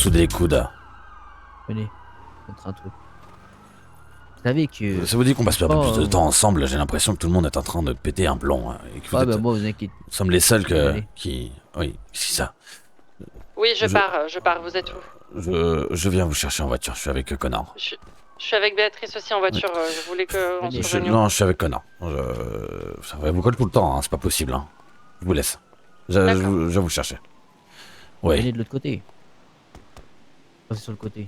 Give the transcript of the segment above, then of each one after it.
souder les coudes. Venez, contre un truc. Vous savez que... Ça vous dit qu'on passe un peu plus de Oh, temps ensemble? J'ai l'impression que tout le monde est en train de péter un plomb. Et que bah moi, vous inquiétez. nous sommes les seuls Allez. qui... Oui, c'est ça. Oui, je pars, vous êtes où? Je viens vous chercher en voiture, je suis avec Connor. Je suis avec Béatrice aussi en voiture, je voulais qu'on se rejoigne. Non, je suis avec Connor. Ça va vous colle tout le temps, hein, c'est pas possible. Hein. Je vous laisse. Je vais vous chercher. Venez Oui. de l'autre côté. Passez sur le côté.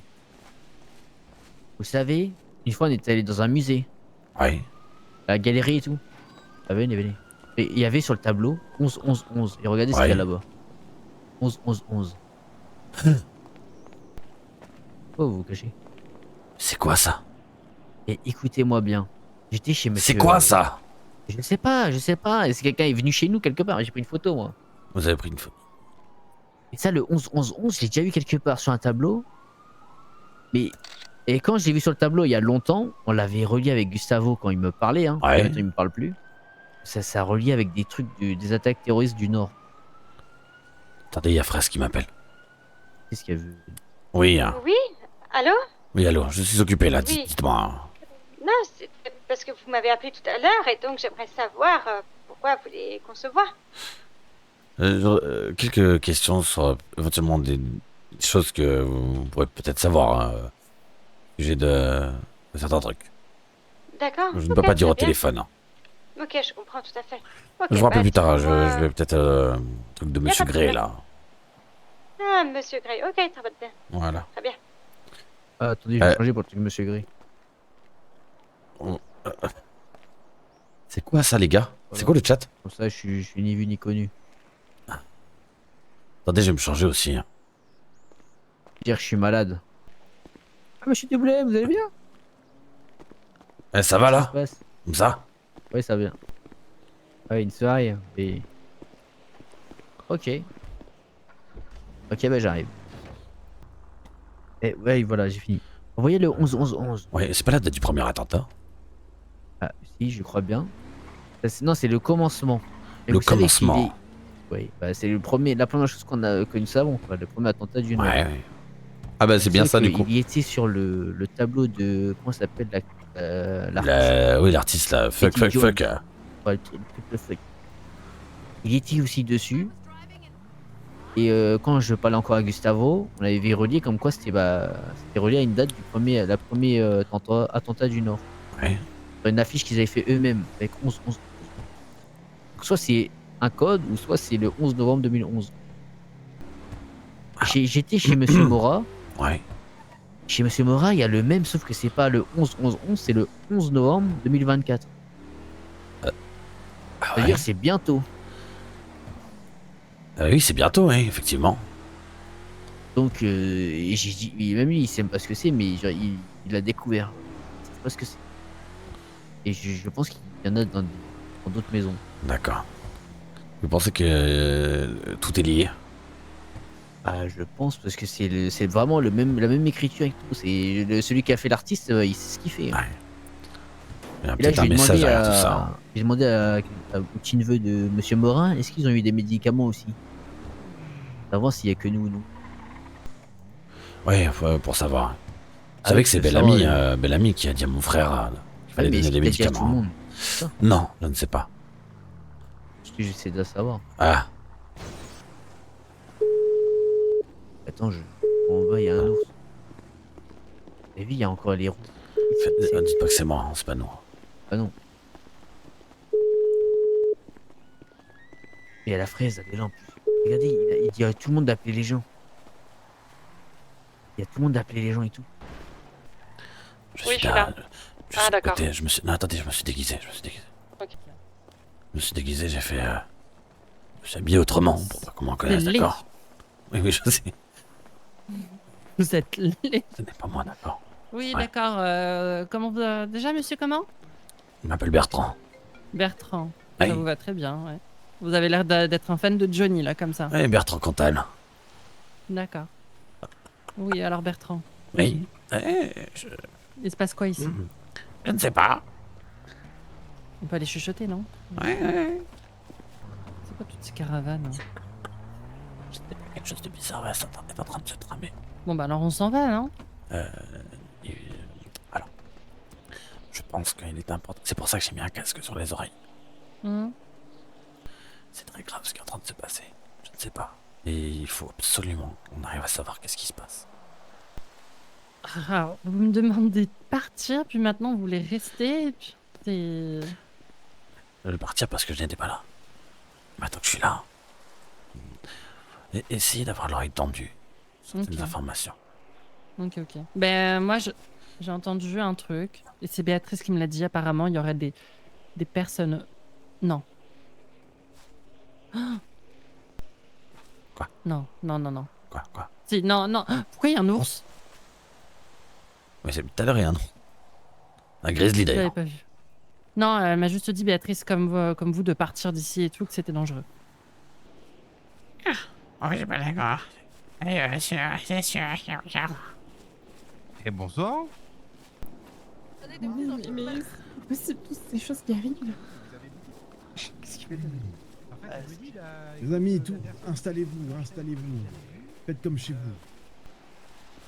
Vous savez, une fois on était allé dans un musée, Oui. la galerie et tout. Ah, venez, venez. Et il y avait sur le tableau 11, 11, 11. Et regardez ce qu'il y a là-bas. 11, 11, 11. Oh, vous vous cachez. C'est quoi ça? Et écoutez-moi bien. J'étais chez monsieur... C'est quoi ça? Je sais pas, je sais pas. Est-ce que quelqu'un est venu chez nous quelque part? J'ai pris une photo, moi. Vous avez pris une photo. Et ça, le 11, 11, 11, je l'ai déjà vu quelque part sur un tableau. Mais... Et quand je l'ai vu sur le tableau il y a longtemps, on l'avait relié avec Gustavo quand il me parlait. Hein. Ouais. Maintenant, il me parle plus. Ça relié avec des trucs des attaques terroristes du Nord. Attendez, il y a Fraisse qui m'appelle. Qu'est-ce qu'il y a vu? Oui, hein. Oui, allô? Oui, allô, je suis occupé là, Oui. dites-moi. Non, c'est parce que vous m'avez appelé tout à l'heure et donc j'aimerais savoir pourquoi vous voulez qu'on se voit. Quelques questions sur éventuellement des choses que vous pourrez peut-être savoir au sujet de certains trucs. D'accord. Je ne ok, peux pas dire très au bien. téléphone. Ok, je comprends tout à fait. Ok, Je vous rappelle bah, plus tard, je dites-moi- vais peut-être truc de Y a Monsieur pas de Gray problème. là. Ah, Monsieur Gray, ok, ça va bien. Voilà. Très bien. Ah, attendez, je vais changer pour le truc de Monsieur Gris. C'est quoi ça les gars? C'est quoi le chat? Comme ça, je suis ni vu ni connu. Attendez, je vais me changer aussi. Hein. Dire que je suis malade. Ah, monsieur Dublé, vous allez bien? Eh, ça va Qu'est-ce qui là? se passe? Comme ça? Ouais, ça va bien. Ouais, une soirée, mais... Ok. Ok, bah j'arrive. Eh, ouais, voilà, j'ai fini. Envoyez le 11, 11, 11. Ouais, c'est pas la date du premier attentat. Ah, si, je crois bien. Non, c'est le commencement. Et Le vous savez commencement. qu'il est- Oui, bah c'est la première chose que nous savons, quoi. Le premier attentat du Nord. Ouais. Ah bah c'est bien ça du coup. Il y était sur le tableau de... Comment ça s'appelle l'artiste. Oui, l'artiste là. Fuck, Eddie fuck, Jones. fuck. Ouais, le triple fuck. Il était aussi dessus. Et quand je parlais encore à Gustavo, on avait relié comme quoi c'était relié à une date la première attentat du Nord. Ouais. Sur une affiche qu'ils avaient fait eux-mêmes avec 11, 11, 11. Donc soit c'est un code ou soit c'est le 11 novembre 2011. J'étais chez Monsieur Mora. Ouais. Chez Monsieur Mora, il y a le même, sauf que c'est pas le 11, 11, 11, c'est le 11 novembre 2024. Ah C'est-à-dire ouais. c'est bientôt. Oui, c'est bientôt, oui, effectivement. Donc et j'ai dit, même lui il sait même pas ce que c'est, mais genre, il l'a découvert. Il sait pas ce que c'est. Et je pense qu'il y en a dans d'autres maisons. D'accord. Vous pensez que tout est lié? Ah, je pense parce que c'est vraiment la même écriture et tout. C'est celui qui a fait l'artiste, il sait ce qu'il fait. Hein. Ouais. Il y a Et là, peut-être un message derrière tout ça. J'ai demandé au petit neveu de Monsieur Morin, est-ce qu'ils ont eu des médicaments aussi? Savoir s'il y a que nous ou non. Ouais, pour savoir. Vous Ah savez oui, que c'est je veux savoir, Bellamy qui a dit à mon frère qu'il fallait mais donner est-ce des qu'il t'a dit à tout le médicaments. monde? C'est ça. Non, je ne sais pas. Parce que j'essaie de savoir. Ah, Attends, en bas, il y a un ours. Et puis, il y a encore les roues. dites pas que c'est moi, hein, c'est pas nous. Ah non. Il y a la fraise, les lampes. Regardez, il dit à tout le monde d'appeler les gens. Il y a tout le monde d'appeler les gens et tout. Oui, je suis là. Je Ah, suis d'accord. côté, non, attendez, je me suis déguisé. Ok. Je me suis déguisé, j'ai fait. Je me suis habillé autrement pour pas qu'on m'en connaisse, laid. d'accord? Oui, oui, je sais. Vous êtes laid. Ce n'est pas moi, d'accord? Oui, Ouais. d'accord. Comment vous... Déjà, monsieur comment? Il m'appelle Bertrand. Bertrand. Oui. Ça vous va très bien, ouais. Vous avez l'air d'être un fan de Johnny, là, comme ça. Oui, Bertrand Cantal. D'accord. Oui, alors Bertrand. Oui. Il se passe quoi ici? Je ne sais pas. On peut aller chuchoter, non? Ouais. C'est quoi toutes ces caravanes? Quelque chose de bizarre est en train de se tramer. Bon bah alors on s'en va, non? Et, alors, je pense qu'il est important. C'est pour ça que j'ai mis un casque sur les oreilles. Hmm. C'est très grave ce qui est en train de se passer. Je ne sais pas. Et il faut absolument qu'on arrive à savoir qu'est-ce qui se passe. Alors, vous me demandez de partir, puis maintenant vous voulez rester, et puis c'est... Je vais partir parce que je n'étais pas là. Maintenant que je suis là, essayez d'avoir l'oreille tendue sur Ok. ces informations. Ok. Ben moi j'ai entendu un truc, et c'est Béatrice qui me l'a dit, apparemment il y aurait des personnes... Non. Ah. Quoi? Non. Quoi? Si, non. Pourquoi il y a un ours? Mais c'est tout à l'heure, il y a un nom. Un grizzly Je l'avais d'ailleurs. pas vu. Non, elle m'a juste dit, Béatrice, comme vous, de partir d'ici et tout, que c'était dangereux. Oui, bah d'accord. C'est sûr. Et bonsoir. Mais c'est toutes ces choses qui arrivent. Les amis, installez-vous. Faites comme chez vous.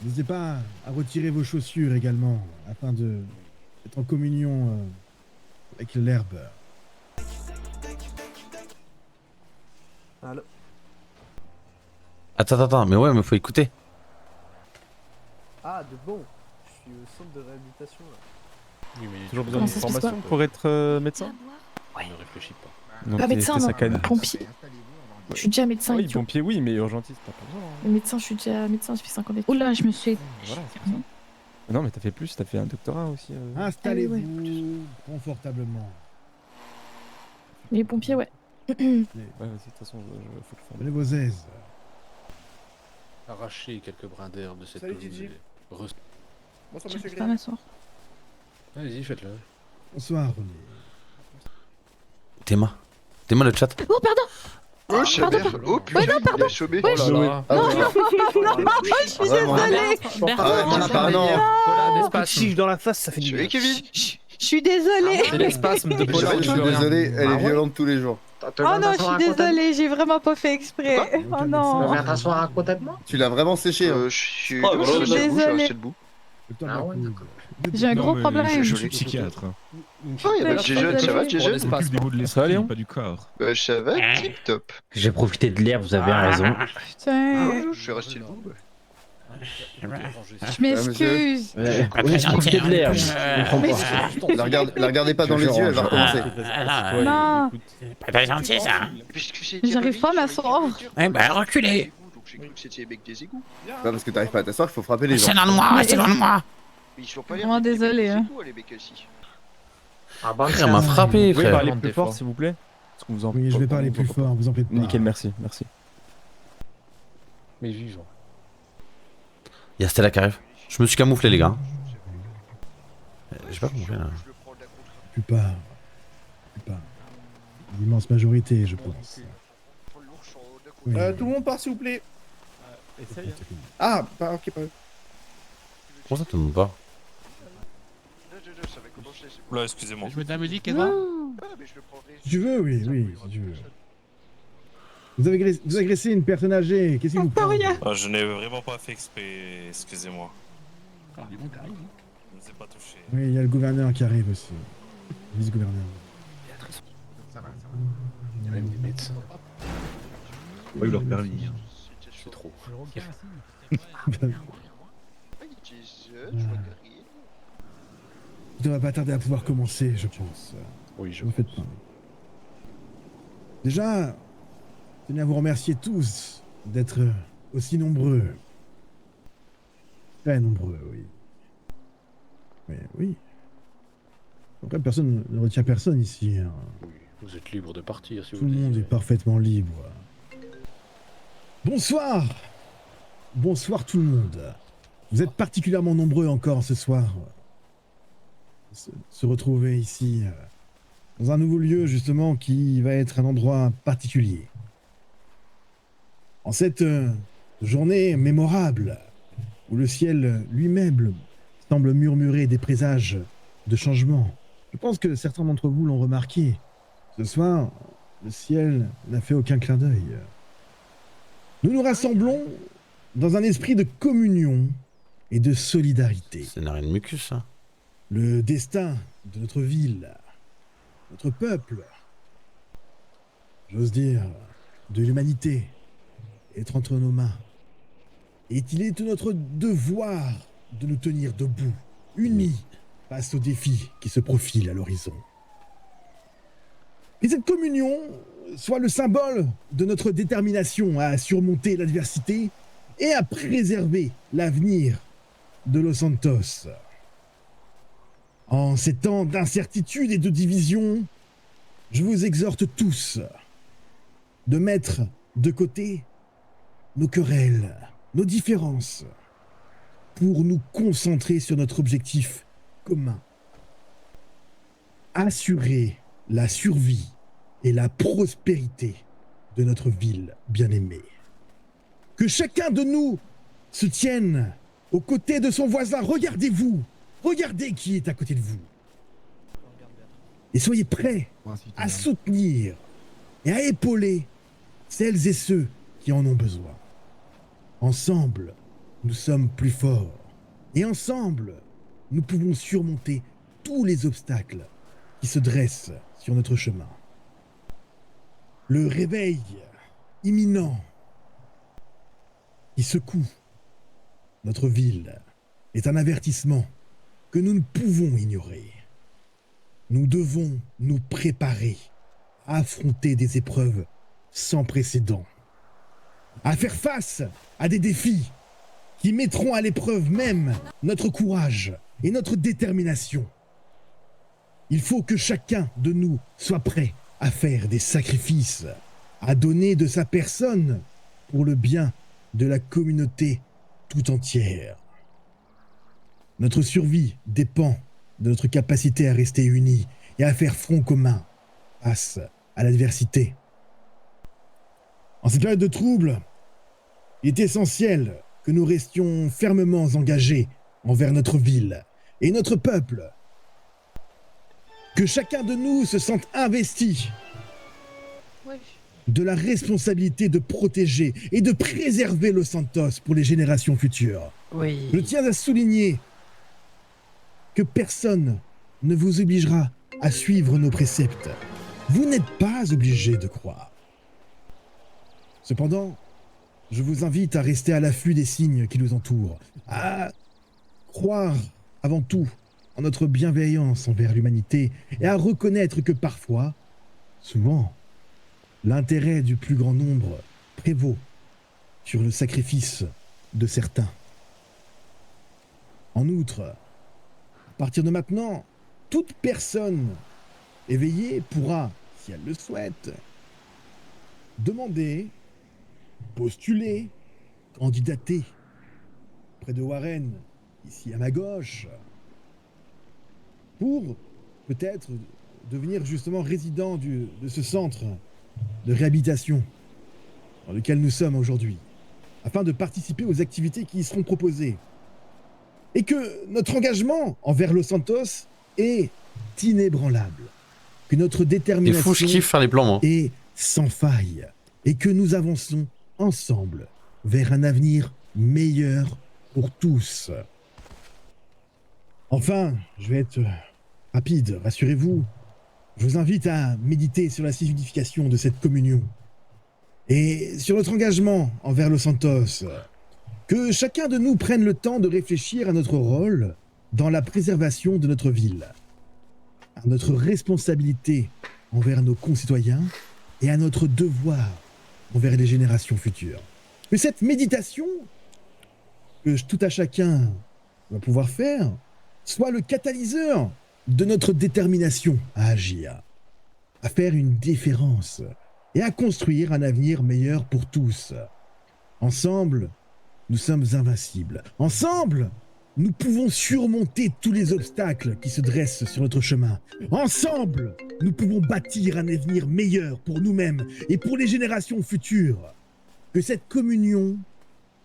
N'hésitez pas à retirer vos chaussures également, afin d'être en communion avec l'herbe. Allô. Attends, mais ouais, mais faut écouter. Ah, de bon. Je suis au centre de réhabilitation là. Toujours besoin Comment d'une ça se passe formation pour être médecin? Ouais. Ne réfléchis pas. Pas médecin, non. Pompier. Je suis déjà médecin. Oui, et tout. pompier, oui, mais urgentiste, t'as pas besoin. hein. Mais médecin, je suis déjà médecin, je fais 5 ans d'études. Oula, je me suis. Voilà, c'est pour ça. Non, mais t'as fait plus, t'as fait un doctorat aussi. Installez-vous confortablement. Les pompiers, ouais. Ouais, vas-y, de toute façon, faut que je Prenez vos aises. Arracher quelques brins d'herbe de cette Salut, pelouse Gigi. et Bonsoir, monsieur J'arrive Gray. pas à m'asseoir. Allez-y, faites-le. Bonsoir, René. Théma le chat. Oh, pardon. Oh, Chabert. Oh, putain, il a chômé. Ouais, Oh là là. je suis désolée. Chiche dans la face, ça fait du bien. Je suis désolée. C'est l'espasme de Paula. Je suis désolé, elle est violente tous les jours. Oh non, je suis désolée, j'ai vraiment pas fait exprès. Oh non. t'asseoir à côté de moi. Tu l'as vraiment séché. Je suis désolée. debout. Le temps de la pause. J'ai un gros problème. Je suis psychiatre. Oh, il y a pas Jason, ça va, Jason? Ça va, Léon? pas du corps. Ça va, tip top. J'ai profité de l'air, vous avez raison. Putain. Je suis resté debout. Je m'excuse. J'ai profité de l'air. Je comprends pas. La regardez pas dans les yeux, elle va recommencer. Non. Pas gentil ça. J'arrive pas à m'asseoir. Eh ben, reculez. Donc j'ai cru que c'était avec des égouts. Pas parce que t'arrives pas à t'asseoir qu'il faut frapper les gens. C'est loin de moi, restez loin de moi. Mais ils sont pas l'air. Vraiment désolée. Hein. Les mecs ici. Frère m'a frappé, Vous pouvez frère. parler plus fort, s'il vous plaît? Parce qu'on vous en... Oui, je vais parler plus fort, vous en faites pas. Nickel, merci. Mais vivant. Il y a Stella qui arrive. Je me suis camouflé, les gars. J'ai pas compris là. Plupart. L'immense majorité, je pense. Oui. Tout le monde part, s'il vous plaît. Essaye. Ah, bah, ok, pas. Comment ça, tout le monde part? Oula, excusez-moi. Je mets de la musique et Non. Si tu veux, oui, si tu veux. Vous agressez une personne âgée, qu'est-ce qui vous prend? Je n'ai vraiment pas fait exprès, excusez-moi. Je ne vous ai pas touché. Oui, il y a le gouverneur qui arrive aussi. Le vice-gouverneur. Il y a même des médecins. Pas eu leur permis. C'est trop. Vous devrait pas tarder à pouvoir commencer, je pense. Oui, je Ne faites pas. Déjà, je tenais à vous remercier tous d'être aussi nombreux. Très nombreux, oui. Oui. Après, personne ne retient personne ici. Hein. Oui, vous êtes libre de partir si Tout vous le le monde est désirez. parfaitement libre. Bonsoir. Bonsoir tout le monde. Vous êtes particulièrement nombreux encore ce soir. Se retrouver ici, dans un nouveau lieu justement qui va être un endroit particulier. En cette journée mémorable, où le ciel lui-même semble murmurer des présages de changement. Je pense que certains d'entre vous l'ont remarqué. Ce soir, le ciel n'a fait aucun clin d'œil. Nous nous rassemblons dans un esprit de communion et de solidarité. C'est n'a rien de mucus, ça. Le destin de notre ville, notre peuple, j'ose dire, de l'humanité, est entre nos mains. Et il est de notre devoir de nous tenir debout, unis, face aux défis qui se profilent à l'horizon. Que cette communion soit le symbole de notre détermination à surmonter l'adversité et à préserver l'avenir de Los Santos. En ces temps d'incertitude et de division, je vous exhorte tous de mettre de côté nos querelles, nos différences, pour nous concentrer sur notre objectif commun. Assurer la survie et la prospérité de notre ville bien-aimée. Que chacun de nous se tienne aux côtés de son voisin. Regardez-vous, regardez qui est à côté de vous. Et soyez prêts à soutenir et à épauler celles et ceux qui en ont besoin. Ensemble, nous sommes plus forts. Et ensemble, nous pouvons surmonter tous les obstacles qui se dressent sur notre chemin. Le réveil imminent qui secoue notre ville est un avertissement que nous ne pouvons ignorer. Nous devons nous préparer à affronter des épreuves sans précédent, à faire face à des défis qui mettront à l'épreuve même notre courage et notre détermination. Il faut que chacun de nous soit prêt à faire des sacrifices, à donner de sa personne pour le bien de la communauté tout entière. Notre survie dépend de notre capacité à rester unis et à faire front commun face à l'adversité. En cette période de trouble, il est essentiel que nous restions fermement engagés envers notre ville et notre peuple. Que chacun de nous se sente investi de la responsabilité de protéger et de préserver Los Santos pour les générations futures. Oui. Je tiens à souligner que personne ne vous obligera à suivre nos préceptes. Vous n'êtes pas obligé de croire. Cependant, je vous invite à rester à l'affût des signes qui nous entourent, à croire avant tout en notre bienveillance envers l'humanité et à reconnaître que parfois, souvent, l'intérêt du plus grand nombre prévaut sur le sacrifice de certains. En outre, à partir de maintenant, toute personne éveillée pourra, si elle le souhaite, demander, postuler, candidater près de Warren, ici à ma gauche, pour peut-être devenir justement résident de ce centre de réhabilitation dans lequel nous sommes aujourd'hui, afin de participer aux activités qui y seront proposées. Et que notre engagement envers Los Santos est inébranlable, que notre C'est détermination fou, je kiffe faire les plans, moi. est sans faille, et que nous avançons ensemble vers un avenir meilleur pour tous. Enfin, je vais être rapide, rassurez-vous. Je vous invite à méditer sur la signification de cette communion et sur notre engagement envers Los Santos. Que chacun de nous prenne le temps de réfléchir à notre rôle dans la préservation de notre ville, à notre responsabilité envers nos concitoyens et à notre devoir envers les générations futures. Que cette méditation, que tout à chacun va pouvoir faire, soit le catalyseur de notre détermination à agir, à faire une différence et à construire un avenir meilleur pour tous. Ensemble, nous sommes invincibles. Ensemble, nous pouvons surmonter tous les obstacles qui se dressent sur notre chemin. Ensemble, nous pouvons bâtir un avenir meilleur pour nous-mêmes et pour les générations futures. Que cette communion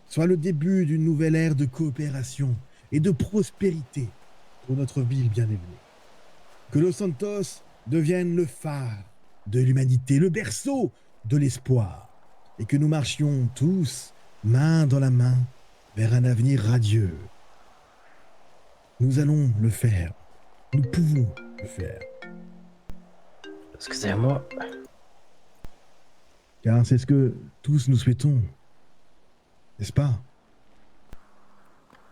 soit le début d'une nouvelle ère de coopération et de prospérité pour notre ville bien-aimée. Que Los Santos devienne le phare de l'humanité, le berceau de l'espoir, et que nous marchions tous main dans la main, vers un avenir radieux. Nous allons le faire. Nous pouvons le faire. Excusez-moi. Car c'est ce que tous nous souhaitons. N'est-ce pas?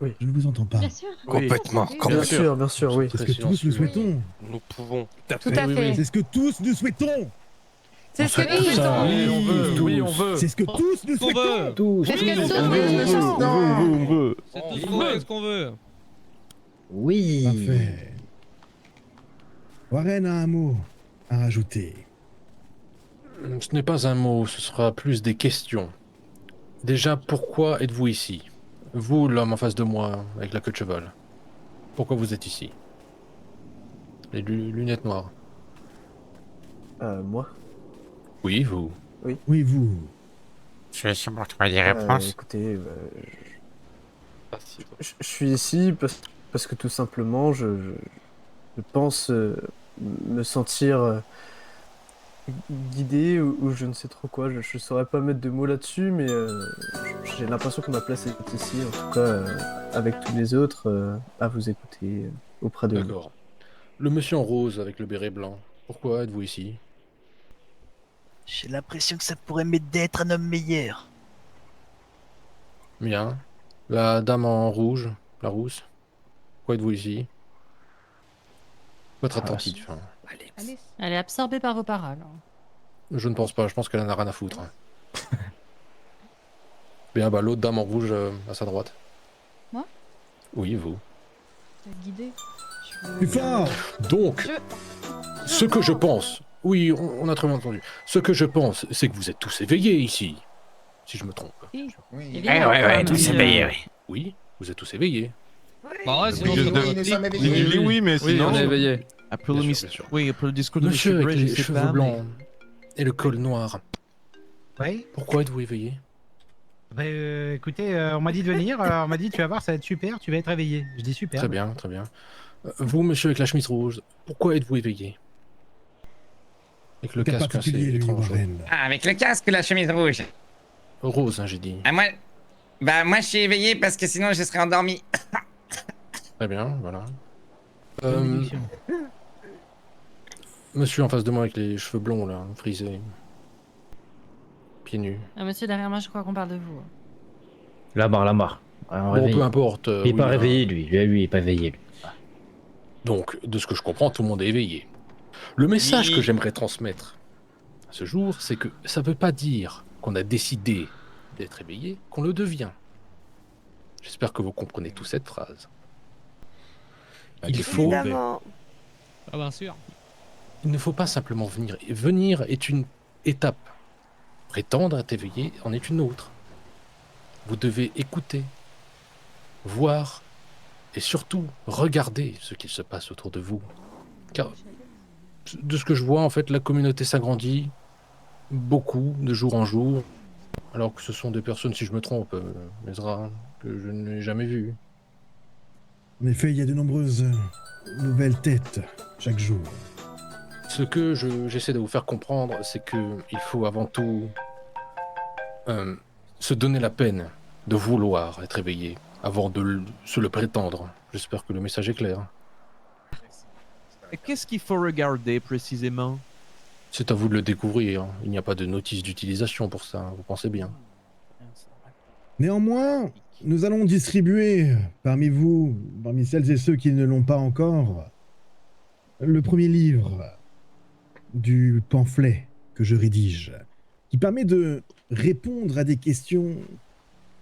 Oui. Je ne vous entends pas. Bien sûr. Complètement, Bien sûr, bien sûr, oui. C'est ce que tous nous souhaitons. Nous pouvons. Tout à fait. C'est ce que tous nous souhaitons. C'est ce que nous souhaitons. Oui, on veut. C'est ce que tous nous souhaitons. Tous. C'est ce que nous On veut. C'est tout ce qu'on veut. Oui. Parfait. Warren a un mot à rajouter. Ce n'est pas un mot, ce sera plus des questions. Déjà, pourquoi êtes-vous ici? Vous, l'homme en face de moi, avec la queue de cheval. Pourquoi vous êtes ici? Les lunettes noires. Moi Oui, vous. Oui, vous. Tu es sûr pour trouver des réponses? Écoutez, je suis ici parce que tout simplement, je pense me sentir guidé ou je ne sais trop quoi. Je saurais pas mettre de mots là-dessus, mais j'ai l'impression que ma place est ici, en tout cas avec tous les autres, à vous écouter auprès de vous. D'accord. Le monsieur en rose avec le béret blanc. Pourquoi êtes-vous ici? J'ai l'impression que ça pourrait m'aider d'être un homme meilleur. Bien. La dame en rouge, la rousse. Pourquoi êtes-vous ici? Votre attentif. Hein. Elle est absorbée par vos paroles. Je ne pense pas, je pense qu'elle en a rien à foutre. Bien, bah l'autre dame en rouge à sa droite. Moi? Oui, vous. Guidé. Plus fort. Donc, ce que je pense, oui, on a très bien entendu. Ce que je pense, c'est que vous êtes tous éveillés ici. Si je me trompe. Ouais, tous éveillés, oui. Oui, vous êtes tous éveillés. Bah ouais, sinon Oui, mais sinon. on est éveillés. Après Bien sûr, bien sûr. Oui, après le discours Monsieur avec les cheveux blancs et le col noir. Oui. Pourquoi êtes-vous éveillé? Bah écoutez, on m'a dit de venir, on m'a dit tu vas voir, ça va être super, tu vas être réveillé. Je dis super. Très bien, très bien. Vous, monsieur avec la chemise rouge, pourquoi êtes-vous éveillé? Avec le Quel casque assez particulier, lui, étrange. Warren. Ah, avec le casque, la chemise rouge. Rose, hein, j'ai dit. Ah, moi je suis éveillé parce que sinon je serais endormi. Très bien, voilà. Bonne émission. Monsieur en face de moi avec les cheveux blonds, là, frisés. Pieds nus. Ah, monsieur, derrière moi, je crois qu'on parle de vous. La barre. Bon, peu importe. Il est oui, pas hein. réveillé, lui. Lui, il est pas éveillé, lui. Donc, de ce que je comprends, tout le monde est éveillé. Le message que j'aimerais transmettre à ce jour, c'est que ça veut pas dire qu'on a décidé d'être éveillé, qu'on le devient. J'espère que vous comprenez tous cette phrase. Il faut... Évidemment. Ah bien sûr. Il ne faut pas simplement venir. Venir est une étape. Prétendre être éveillé en est une autre. Vous devez écouter, voir et surtout regarder ce qu'il se passe autour de vous. Car de ce que je vois, en fait, la communauté s'agrandit beaucoup de jour en jour, alors que ce sont des personnes, si je me trompe, Ezra, que je n'ai jamais vues. En effet, il y a de nombreuses nouvelles têtes chaque jour. Ce que j'essaie de vous faire comprendre, c'est que il faut avant tout se donner la peine de vouloir être éveillé avant de se le prétendre. J'espère que le message est clair. Qu'est-ce qu'il faut regarder précisément? C'est à vous de le découvrir. Il n'y a pas de notice d'utilisation pour ça, vous pensez bien. Néanmoins, nous allons distribuer parmi vous, parmi celles et ceux qui ne l'ont pas encore, le premier livre du pamphlet que je rédige, qui permet de répondre à des questions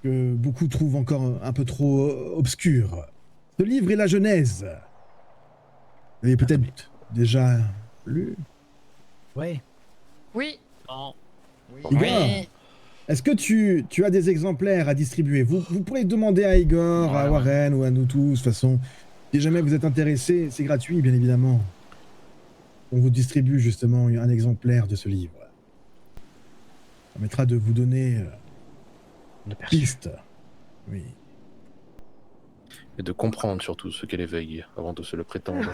que beaucoup trouvent encore un peu trop obscures. Ce livre est la Genèse. Vous l'avez peut-être déjà lu. Ouais. Oui. Igor, est-ce que tu as des exemplaires à distribuer? Vous pourrez demander à Igor, à Warren ou à nous tous, de toute façon. Si jamais vous êtes intéressés, c'est gratuit, bien évidemment. On vous distribue justement un exemplaire de ce livre. Ça permettra de vous donner une piste. Oui. Et de comprendre surtout ce qu'est l'éveil avant de se le prétendre.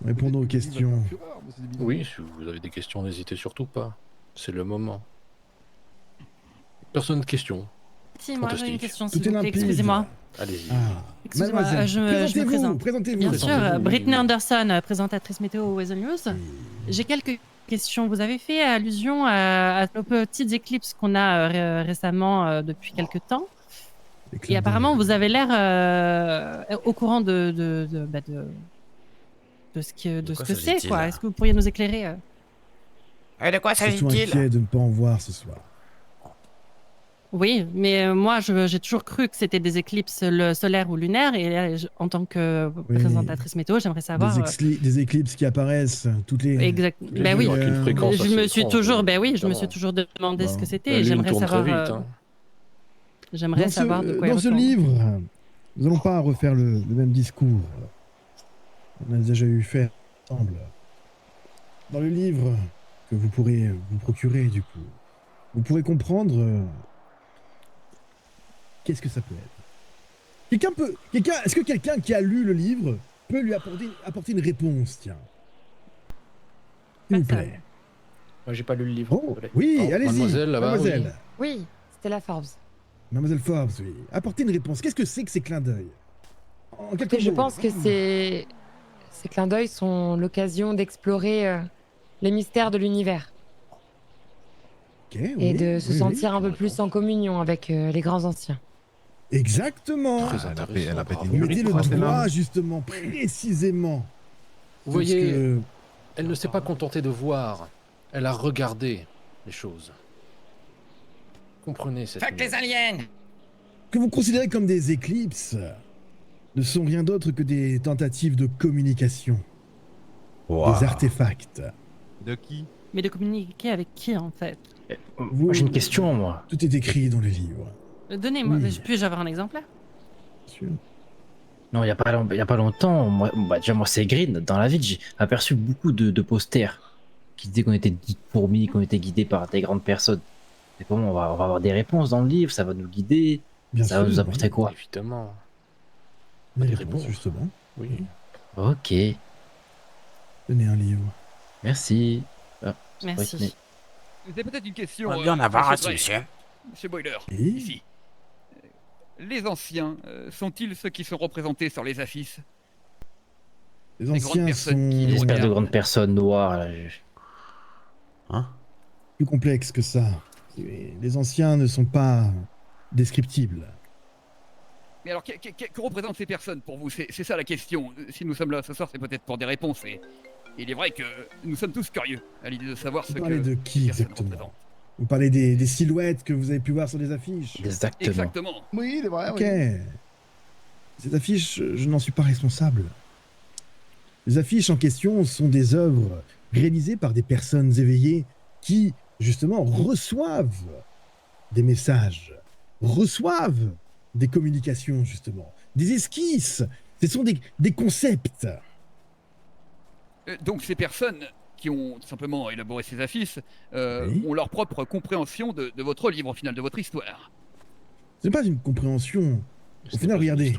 Répondons aux questions. Oui, si vous avez des questions, n'hésitez surtout pas. C'est le moment. Personne de question. Si, moi j'ai une Fantastique. question, Tout s'il est vous plaît, limpide. excusez-moi. Allez-y. Ah, Excusez-moi, mademoiselle, je me présente. présentez-vous. Bien sûr, présentez-vous. Brittany Anderson, présentatrice météo au Weather News. J'ai quelques questions. Vous avez fait allusion à nos petites éclipses qu'on a récemment depuis quelques temps. Et apparemment, vous avez l'air au courant de ce que quoi c'est, s'agit-il, quoi. là Est-ce que vous pourriez nous éclairer De quoi Surtout s'agit-il? inquiet de ne pas en voir ce soir. Oui, mais moi, j'ai toujours cru que c'était des éclipses solaires ou lunaires. Et là, en tant que présentatrice météo, j'aimerais savoir. Des éclipses qui apparaissent toutes les. Exact. Ben oui. Avec une fréquence Je assez me suis étrange, toujours, ben oui, je me évidemment. suis toujours demandé ce que c'était. La Et Lune j'aimerais tourne savoir. très vite, hein. J'aimerais savoir de quoi il Dans ce retourne. livre, nous n'allons pas refaire le même discours. On a déjà eu fait ensemble. Dans le livre que vous pourrez vous procurer, du coup, vous pourrez comprendre qu'est-ce que ça peut être. Est-ce que quelqu'un qui a lu le livre peut lui apporter une réponse, tiens? S'il vous plaît. Moi, j'ai pas lu le livre. Oh, désolé. oui, Oh, allez-y. Mademoiselle, là-bas, Mademoiselle. Oui, c'était la Forbes. Mademoiselle Forbes, oui. Apportez une réponse. Qu'est-ce que c'est que ces clins d'œil? En quelques Écoutez, je mots. pense que ces clins d'œil sont l'occasion d'explorer les mystères de l'univers Ok, et oui, de se oui, sentir oui. un peu plus en communion avec les grands anciens. Exactement. Très intéressant. elle a pété Vous une mettez le bravo. doigt justement, précisément. Vous sur ce voyez, que- elle ne s'est pas contentée de voir, elle a regardé les choses. Comprenez cette. Fuck les aliens! que vous considérez comme des éclipses ne sont rien d'autre que des tentatives de communication, Waouh. des artefacts. De qui? Mais de communiquer avec qui, en fait Vous- J'ai une question, moi. Tout est écrit dans le livre. Donnez-moi, Oui. puis-je avoir un exemplaire? Sûr. Non, il n'y a pas longtemps, déjà moi c'est Green, dans la ville j'ai aperçu beaucoup de posters qui disaient qu'on était dites fourmis, qu'on était guidés par des grandes personnes. Et comment on va avoir des réponses dans le livre, ça va nous guider, Bien ça va sûr, nous apporter oui. quoi? Évidemment. Des Des réponses, réponses. justement. Oui. Ok, Tenez un livre. merci. Ah, Merci. Britney. J'ai peut-être une question. On va bien en avoir un, monsieur. Monsieur Boiler, Oui. ici. Les anciens sont-ils ceux qui sont représentés sur les affiches? Les Les grandes anciens personnes qui sont nous J'espère de regardent. grandes personnes noires. Là, plus complexes que ça. Les anciens ne sont pas descriptibles. Mais alors, que représentent ces personnes pour vous? C'est ça la question. Si nous sommes là ce soir, c'est peut-être pour des réponses. Et il est vrai que nous sommes tous curieux à l'idée de savoir ce Vous que. parlez de qui ces personnes exactement? représentent. Vous parlez des silhouettes que vous avez pu voir sur les affiches? Exactement. Exactement. Oui, il est vrai, Ok. oui. Ces affiches, je n'en suis pas responsable. Les affiches en question sont des œuvres réalisées par des personnes éveillées qui, justement, reçoivent des messages, reçoivent des communications, justement, des esquisses. Ce sont des concepts. Donc ces personnes qui ont tout simplement élaboré ces affiches Oui. ont leur propre compréhension de votre livre, au final, de votre histoire. Ce n'est pas une compréhension. Au final, regardez.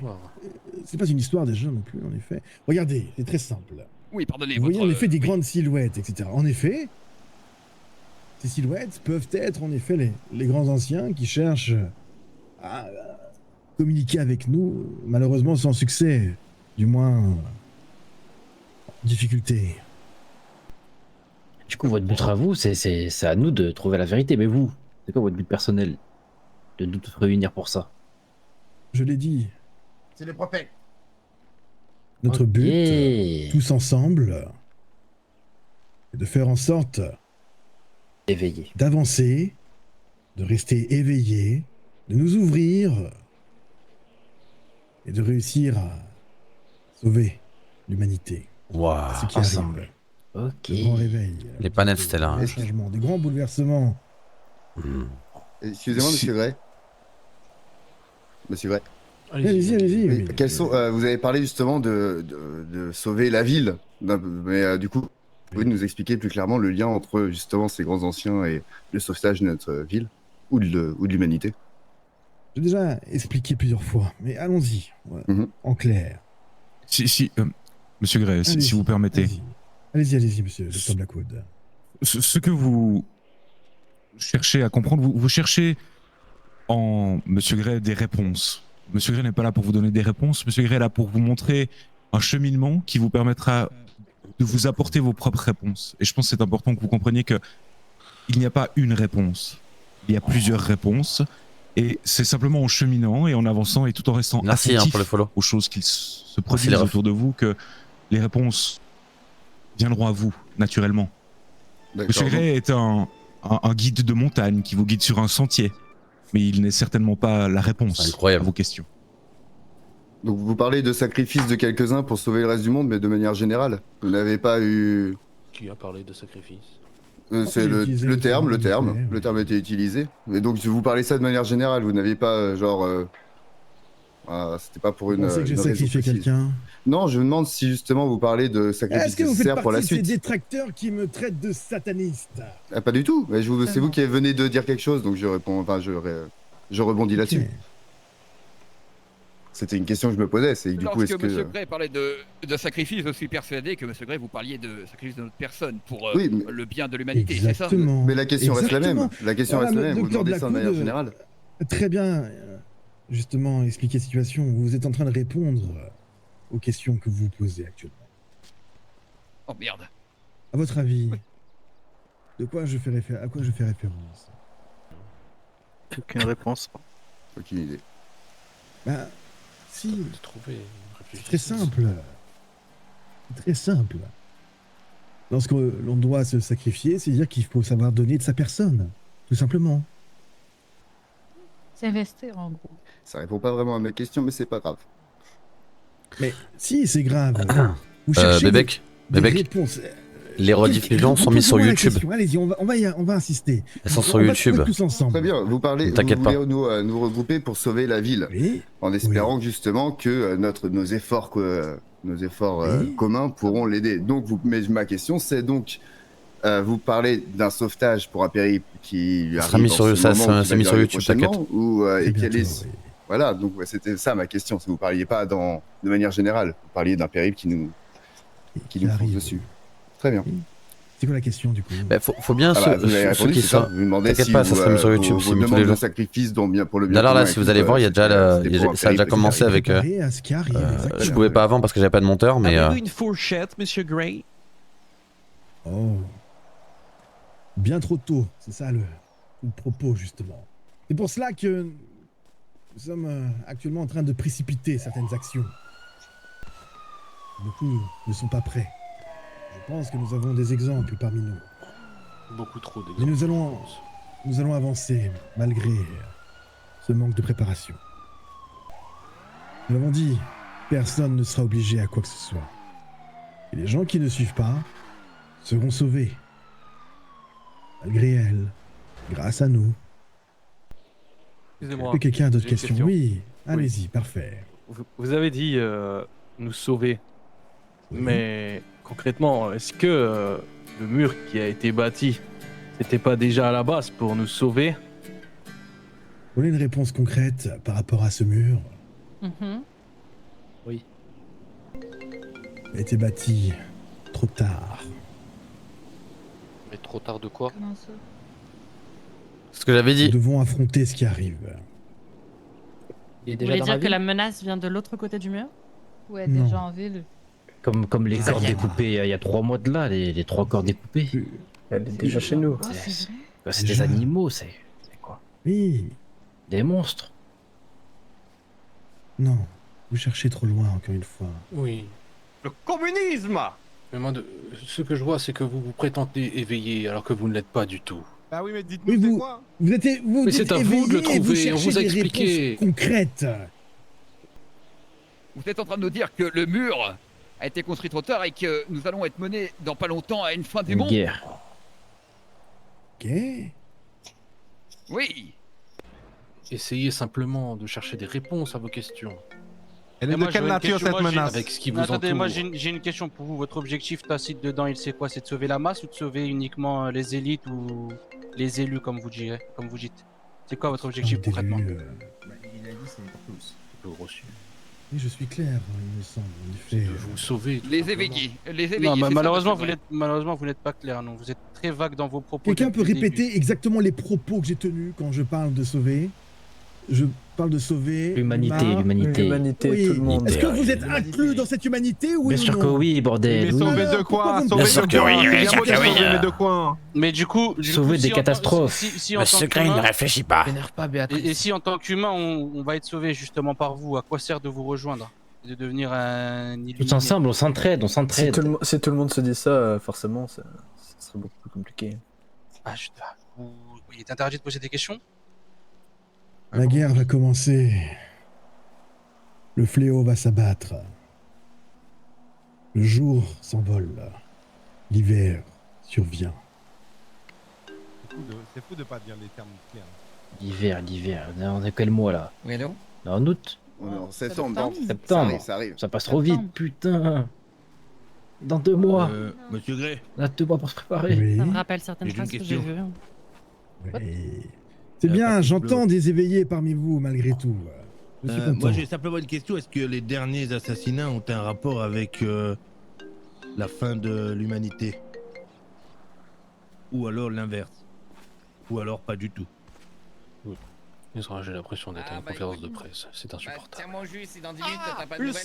C'est pas une histoire déjà non plus, en effet. Regardez, c'est très simple. Oui, pardonnez. Vous voyez votre- en effet des oui. grandes silhouettes, etc. En effet, ces silhouettes peuvent être en effet les grands anciens qui cherchent à communiquer avec nous, malheureusement sans succès, du moins en difficulté. Du coup, votre but à vous, c'est à nous de trouver la vérité. Mais vous, c'est quoi votre but personnel de nous réunir pour ça? Je l'ai dit, C'est les prophètes. notre Ok. but, tous ensemble, est de faire en sorte Éveillé. d'avancer, de rester éveillé, de nous ouvrir et de réussir à sauver l'humanité. Waouh. Ce qui ensemble. arrive. Ok. Le grand réveil. Les planètes stellaires. Des changements, des grands bouleversements. Excusez-moi, monsieur Gray. Monsieur Gray. Allez-y, allez-y. Oui, oui. quels sont, vous avez parlé justement de sauver la ville, mais du coup, vous pouvez nous expliquer plus clairement le lien entre justement ces grands anciens et le sauvetage de notre ville ou de l'humanité? J'ai déjà expliqué plusieurs fois, mais allons-y, ouais, en clair. Monsieur Gray, si Allez-y, vous permettez. Allez-y, monsieur le Dr. Blackwood. Ce que vous cherchez à comprendre, vous cherchez en Monsieur Gray des réponses. Monsieur Gray n'est pas là pour vous donner des réponses. Monsieur Gray est là pour vous montrer un cheminement qui vous permettra de vous apporter vos propres réponses. Et je pense que c'est important que vous compreniez que il n'y a pas une réponse. Il y a plusieurs réponses. Et c'est simplement en cheminant et en avançant et tout en restant Merci attentif pour les follow. aux choses qui se produisent les refs. autour de vous que les réponses viendront à vous naturellement. Monsieur Gray est un guide de montagne qui vous guide sur un sentier, mais il n'est certainement pas la réponse à vos questions. Donc vous parlez de sacrifice de quelques-uns pour sauver le reste du monde, mais de manière générale. Vous n'avez pas eu... Qui a parlé de sacrifice? C'est le terme a été utilisé. Et donc vous parlez ça de manière générale, vous n'avez pas c'était pas pour une... Vous pensez que j'ai une raison sacrifié précise. quelqu'un? Non, je me demande si justement vous parlez de sacrifice Est-ce que vous faites nécessaire pour la partie de ces suite. détracteurs qui me traitent de sataniste? Ah, pas du tout, mais c'est vous qui venez de dire quelque chose, donc je réponds, je rebondis là-dessus. C'était une question que je me posais, c'est du coup est-ce Lorsque que... M. Gray parlait de sacrifice, je suis persuadé que M. Gray, vous parliez de sacrifice de notre personne pour Oui, mais- le bien de l'humanité, c'est ça? Exactement. Mais la question reste la même. La question Voilà, reste la même. Vous docteur demandez ça de manière Blackwood, générale. Très bien, justement, expliquer la situation. Vous êtes en train de répondre aux questions que vous posez actuellement. Oh merde. À votre avis, à quoi je fais référence? Aucune réponse. Aucune idée. Bah, si. C'est C'est très simple. C'est très simple. Lorsque l'on doit se sacrifier, c'est dire qu'il faut savoir donner de sa personne. Tout simplement. S'investir en gros. Ça répond pas vraiment à ma question, mais c'est pas grave. Mais si, c'est grave. Vous cherchez Bébek, des Bébek, réponses. les rediffusions sont mises sur Posez-moi la YouTube. question. Allez-y, on va insister. Elles sont On sur va YouTube. trouver tous ensemble. Très bien, vous parlez, Ne vous t'inquiète voulez nous regrouper pour sauver la ville, en espérant justement que nos efforts communs pourront l'aider. Donc, mais ma question, c'est donc, vous parlez d'un sauvetage pour un périple qui Ça arrive sera mis en sur- ce ça moment, sera- qui c'est va mis sur arriver YouTube, prochainement, t'inquiète. ou Très et quel bientôt, est... Voilà, donc c'était ça ma question. Vous parliez pas de manière générale. Vous parliez d'un périple qui nous fonce dessus. Très bien. C'est quoi la question du coup? Faut bien Ah bah, vous avez ceux répondu, qui c'est ça. sont. Vous me demandez T'inquiète si pas, ça sera mis sur YouTube. vos C'est mis tous demandes les de jours. sacrifice pour le bien D'ailleurs là, commun si et vous tout, allez voir, il y a déjà, c'était pour un ça a déjà périple commencé avec. Préparé à ce qui arrive, exactement. Je pouvais pas avant parce que j'avais pas de monteur, mais. Avez-vous une fourchette, Monsieur Gray? Oh. Bien trop tôt, c'est ça le propos justement. C'est pour cela que nous sommes actuellement en train de précipiter certaines actions. Beaucoup ne sont pas prêts. Je pense que nous avons des exemples parmi nous. Beaucoup trop Mais d'exemples. nous allons avancer malgré ce manque de préparation. Nous l'avons dit, personne ne sera obligé à quoi que ce soit. Et les gens qui ne suivent pas seront sauvés. Malgré elle, grâce à nous. Excusez-moi. Est-ce que quelqu'un a d'autres j'ai une questions? question. Oui, allez-y, parfait. Vous avez dit nous sauver. Mais concrètement, est-ce que le mur qui a été bâti, c'était pas déjà à la base pour nous sauver? Vous voulez une réponse concrète par rapport à ce mur? Oui. Il a été bâti trop tard. Mais trop tard de quoi? Comment ça? Ce que j'avais dit. Nous devons affronter ce qui arrive. Il est Vous déjà voulez dans dire la que ville la menace vient de l'autre côté du mur? Ouais, Non. déjà en ville. Comme les corps découpés il y a 3 mois de là, les 3 corps découpés. Elle est déjà chez nous. C'est des Déjà. animaux, c'est quoi? Oui. Des monstres. Non, vous cherchez trop loin encore une fois. Oui. Le communisme! Mais moi, ce que je vois, c'est que vous vous prétendez éveillé alors que vous ne l'êtes pas du tout. Bah oui, mais dites-nous Oui, c'est vous, quoi? vous êtes, vous Mais dites c'est à vous de le éveillé et trouver, cherchez on vous a des expliqué. réponses concrètes. Vous êtes en train de nous dire que le mur a été construit trop tard et que nous allons être menés dans pas longtemps à une fin du Une monde? guerre. Ok. Oui. Essayez simplement de chercher des réponses à vos questions. Elle est de quelle nature cette menace? Avec ce qui vous Attendez, moi entoure. j'ai une question pour vous. Votre objectif tacite dedans, il c'est quoi? C'est de sauver la masse ou de sauver uniquement les élites ou les élus, comme vous dites? C'est quoi votre objectif concrètement? Il a dit c'est pour tous. Peu reçu. Oui, je suis clair, il me semble, en effet. De vous sauver. tout Les simplement. éveillés. Les éveillés. Non, c'est ça, malheureusement, monsieur vous n'êtes pas clair. Non, vous êtes très vague dans vos propos. Quelqu'un peut depuis le répéter exactement les propos que j'ai tenus quand je parle de sauver? Je parle de sauver L'humanité, l'humanité. Oui. tout le monde. Est-ce que vous êtes inclus dans cette humanité, oui Bien ou sûr non que oui, bordel. Mais sauver oui. de quoi? Bien Sauver sûr de que quoi? oui, bien C'est sûr bien que beau de oui. sauver, mais de quoi? Mais du coup, Sauver des catastrophes. Si en tant Monsieur Grey ne qu'humain, réfléchit pas. Vénère pas, Béatrice. et si en tant qu'humain, on va être sauvé justement par vous, à quoi sert de vous rejoindre? De devenir un illuminé? Tous ensemble, on s'entraide, on s'entraide. Si tout le monde se dit ça, forcément, ça serait beaucoup plus compliqué. Ah, il est interdit de poser des questions? La guerre va commencer. Le fléau va s'abattre. Le jour s'envole. L'hiver survient. C'est fou de pas dire les termes clairs. L'hiver. On est quel mois là? Oui, non. En août? On est en septembre. Septembre. Ça arrive. Ça passe trop vite, putain. Dans 2 mois. Monsieur Gray. On a 2 mois pour se préparer. Oui. Ça me rappelle certaines J'ai une phrases que j'ai question. vues. C'est bien, j'entends des éveillés parmi vous malgré tout. Je suis content. Moi j'ai simplement une question, est-ce que les derniers assassinats ont un rapport avec la fin de l'humanité? Ou alors l'inverse? Ou alors pas du tout? J'ai l'impression d'être à une conférence de presse, c'est insupportable. Tiens-moi juste, si dans 10 minutes t'as pas de nouvelles.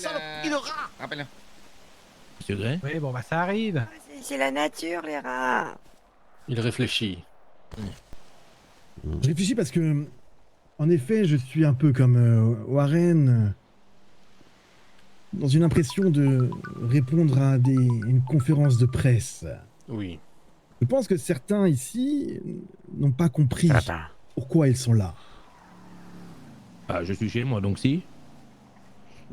Rappelle-le. Monsieur Gray? Oui, bon, bah ça arrive. C'est la nature, les rats. Il réfléchit. Je réfléchis parce que, en effet, je suis un peu comme Warren, dans une impression de répondre à une conférence de presse. Oui. Je pense que certains ici n'ont pas compris pourquoi ils sont là. Ah, je suis chez moi, donc si.